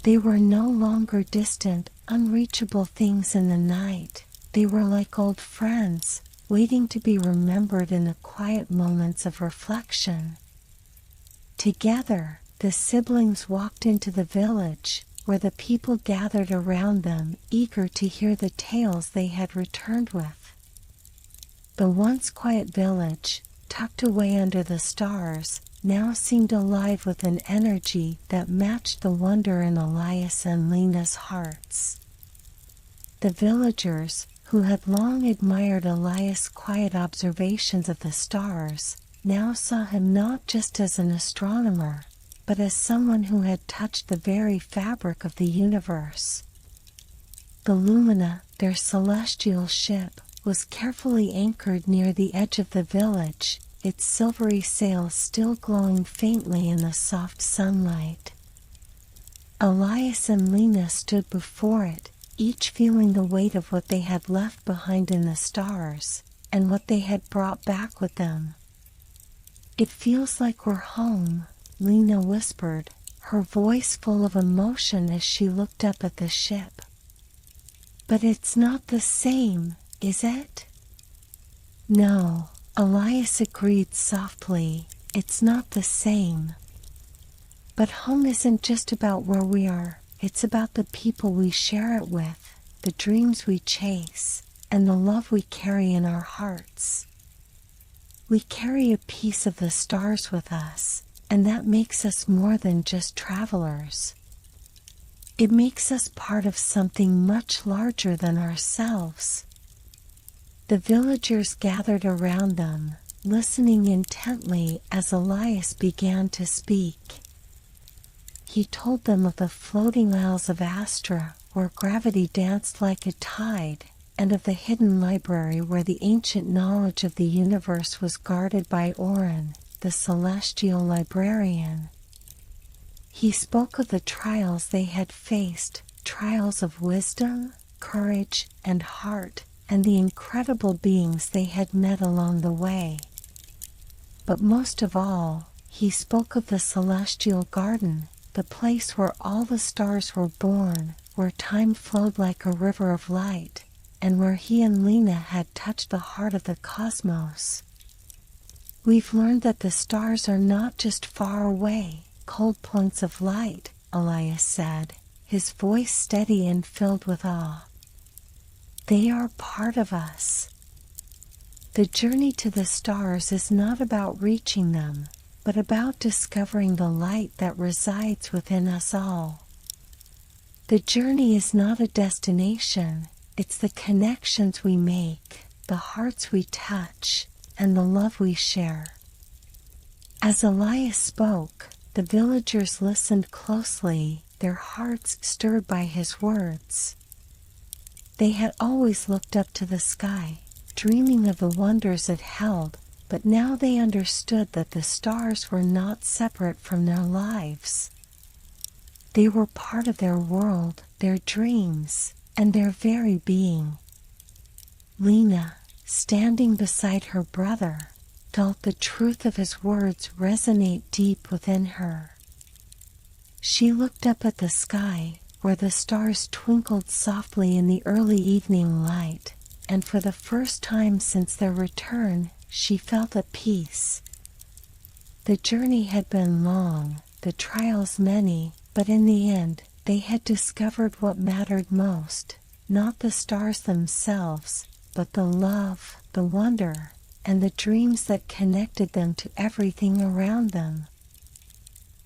They were no longer distant, unreachable things in the night. They were like old friends, waiting to be remembered in the quiet moments of reflection. Together, the siblings walked into the village, where the people gathered around them, eager to hear the tales they had returned with. The once quiet village, tucked away under the stars, now seemed alive with an energy that matched the wonder in Elias and Lena's hearts. The villagers, who had long admired Elias' quiet observations of the stars, now saw him not just as an astronomer, but as someone who had touched the very fabric of the universe. The Lumina, their celestial ship, was carefully anchored near the edge of the village, its silvery sails still glowing faintly in the soft sunlight. Elias and Lena stood before it, each feeling the weight of what they had left behind in the stars, and what they had brought back with them. "It feels like we're home," Lena whispered, her voice full of emotion as she looked up at the ship. "But it's not the same, is it?" "No," Elias agreed softly, "it's not the same. But home isn't just about where we are, it's about the people we share it with, the dreams we chase, and the love we carry in our hearts. We carry a piece of the stars with us, and that makes us more than just travelers. It makes us part of something much larger than ourselves." The villagers gathered around them, listening intently as Elias began to speak. He told them of the floating isles of Astra, where gravity danced like a tide, and of the hidden library where the ancient knowledge of the universe was guarded by Orin, the celestial librarian. He spoke of the trials they had faced, trials of wisdom, courage, and heart, and the incredible beings they had met along the way. But most of all, he spoke of the celestial garden, the place where all the stars were born, where time flowed like a river of light, and where he and Lena had touched the heart of the cosmos. "We've learned that the stars are not just far away, cold points of light," Elias said, his voice steady and filled with awe. "They are part of us. The journey to the stars is not about reaching them, but about discovering the light that resides within us all. The journey is not a destination, it's the connections we make, the hearts we touch, and the love we share." As Elias spoke, the villagers listened closely, their hearts stirred by his words. They had always looked up to the sky, dreaming of the wonders it held, but now they understood that the stars were not separate from their lives. They were part of their world, their dreams, and their very being. Lena, standing beside her brother, felt the truth of his words resonate deep within her. She looked up at the sky, where the stars twinkled softly in the early evening light, and for the first time since their return, she felt at peace. The journey had been long, the trials many, but in the end, they had discovered what mattered most, not the stars themselves, but the love, the wonder, and the dreams that connected them to everything around them.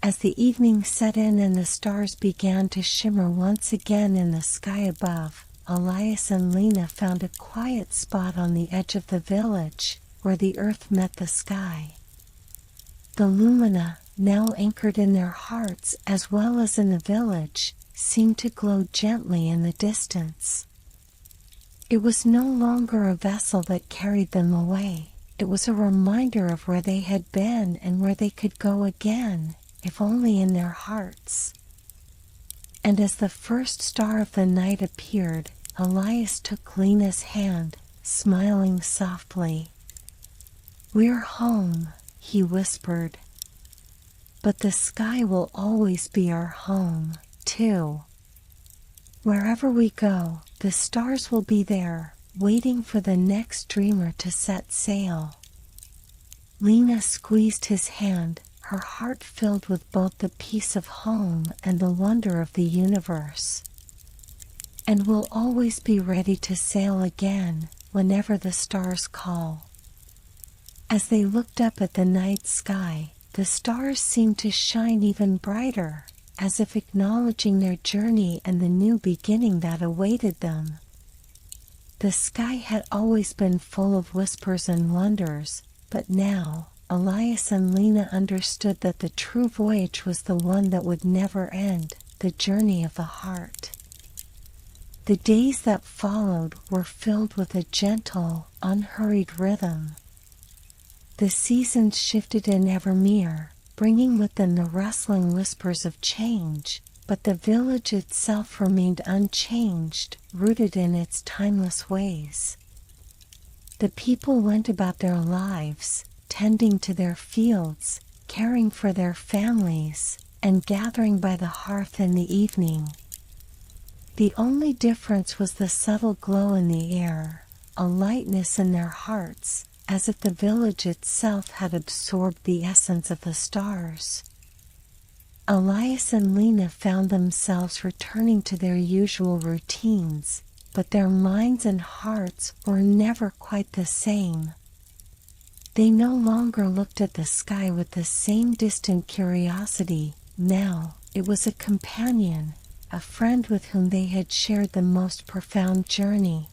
As the evening set in and the stars began to shimmer once again in the sky above, Elias and Lena found a quiet spot on the edge of the village, where the earth met the sky. The lumina, now anchored in their hearts as well as in the village, seemed to glow gently in the distance. It was no longer a vessel that carried them away. It was a reminder of where they had been and where they could go again, if only in their hearts. And as the first star of the night appeared, Elias took Lena's hand, smiling softly. "We're home," he whispered. "But the sky will always be our home, too. Wherever we go, the stars will be there, waiting for the next dreamer to set sail." Lena squeezed his hand, her heart filled with both the peace of home and the wonder of the universe. "And we'll always be ready to sail again, whenever the stars call." As they looked up at the night sky, the stars seemed to shine even brighter, as if acknowledging their journey and the new beginning that awaited them. The sky had always been full of whispers and wonders, but now, Elias and Lena understood that the true voyage was the one that would never end, the journey of the heart. The days that followed were filled with a gentle, unhurried rhythm. The seasons shifted in Evermere, bringing with them the rustling whispers of change, but the village itself remained unchanged, rooted in its timeless ways. The people went about their lives, tending to their fields, caring for their families, and gathering by the hearth in the evening. The only difference was the subtle glow in the air, a lightness in their hearts, as if the village itself had absorbed the essence of the stars. Elias and Lena found themselves returning to their usual routines, but their minds and hearts were never quite the same. They no longer looked at the sky with the same distant curiosity. Now, it was a companion, a friend with whom they had shared the most profound journey.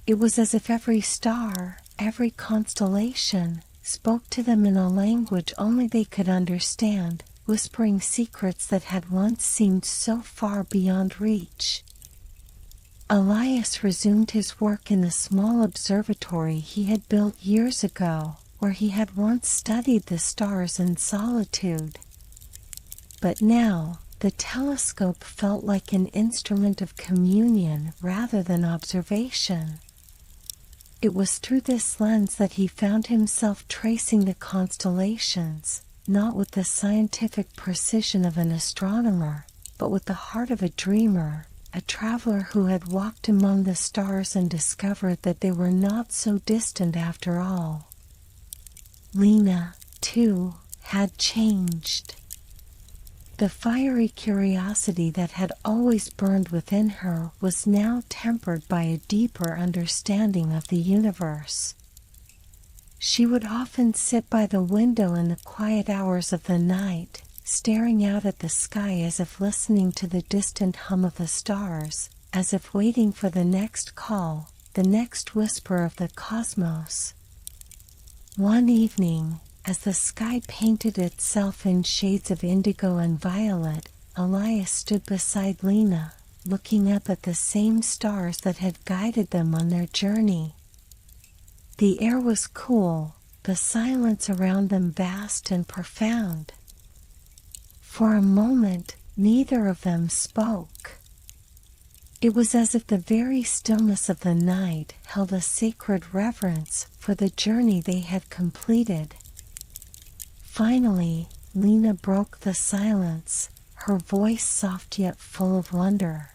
It was as if every star, every constellation, spoke to them in a language only they could understand, whispering secrets that had once seemed so far beyond reach. Elias resumed his work in the small observatory he had built years ago, where he had once studied the stars in solitude. But now, the telescope felt like an instrument of communion rather than observation. It was through this lens that he found himself tracing the constellations, not with the scientific precision of an astronomer, but with the heart of a dreamer, a traveler who had walked among the stars and discovered that they were not so distant after all. Lena, too, had changed. The fiery curiosity that had always burned within her was now tempered by a deeper understanding of the universe. She would often sit by the window in the quiet hours of the night, staring out at the sky as if listening to the distant hum of the stars, as if waiting for the next call, the next whisper of the cosmos. One evening, as the sky painted itself in shades of indigo and violet, Elias stood beside Lena, looking up at the same stars that had guided them on their journey. The air was cool, the silence around them vast and profound. For a moment, neither of them spoke. It was as if the very stillness of the night held a sacred reverence for the journey they had completed. Finally, Lena broke the silence, her voice soft yet full of wonder.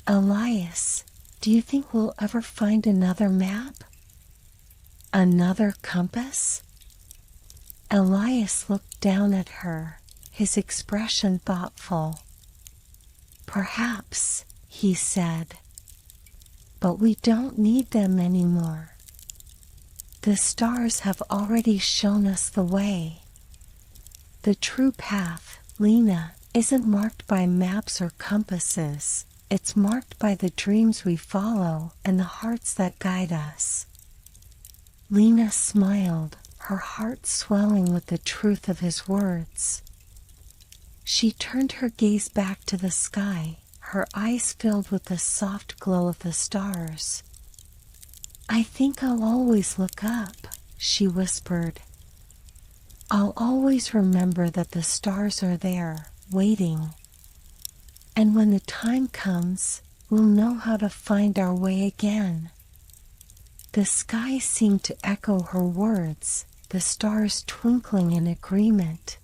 "Elias, do you think we'll ever find another map? Another compass?" Elias looked down at her, his expression thoughtful. "Perhaps," he said. "But we don't need them anymore. The stars have already shown us the way. The true path, Lena, isn't marked by maps or compasses. It's marked by the dreams we follow and the hearts that guide us." Lena smiled, her heart swelling with the truth of his words. She turned her gaze back to the sky, her eyes filled with the soft glow of the stars. "I think I'll always look up," she whispered. "I'll always remember that the stars are there, waiting. And when the time comes, we'll know how to find our way again." The sky seemed to echo her words, the stars twinkling in agreement.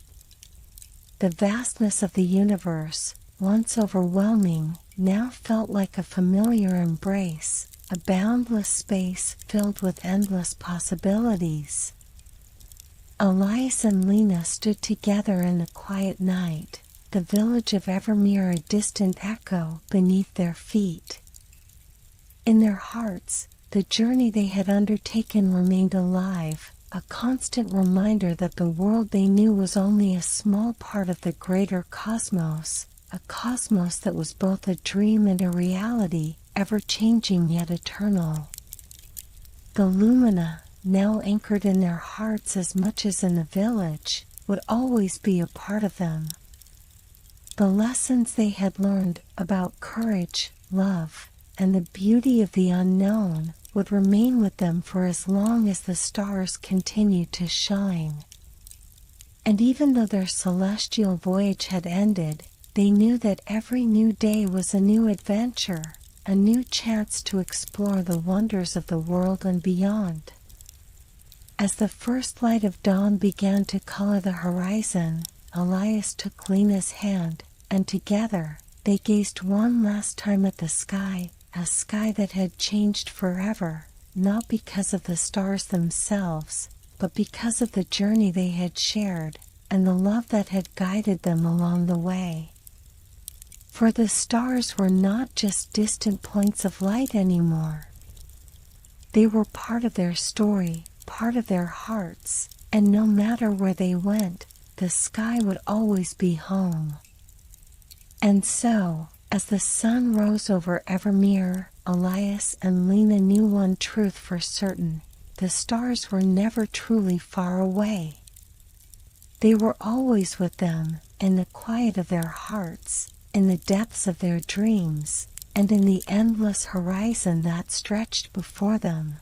The vastness of the universe, once overwhelming, now felt like a familiar embrace, a boundless space filled with endless possibilities. Elias and Lena stood together in the quiet night, the village of Evermere a distant echo beneath their feet. In their hearts, the journey they had undertaken remained alive, a constant reminder that the world they knew was only a small part of the greater cosmos, a cosmos that was both a dream and a reality, ever-changing yet eternal. The lumina, now anchored in their hearts as much as in the village, would always be a part of them. The lessons they had learned about courage, love, and the beauty of the unknown would remain with them for as long as the stars continued to shine. And even though their celestial voyage had ended, they knew that every new day was a new adventure, a new chance to explore the wonders of the world and beyond. As the first light of dawn began to color the horizon, Elias took Lena's hand, and together, they gazed one last time at the sky, a sky that had changed forever, not because of the stars themselves, but because of the journey they had shared, and the love that had guided them along the way. For the stars were not just distant points of light anymore. They were part of their story, part of their hearts, and no matter where they went, the sky would always be home. And so, as the sun rose over Evermere, Elias and Lena knew one truth for certain: the stars were never truly far away. They were always with them, in the quiet of their hearts, in the depths of their dreams, and in the endless horizon that stretched before them.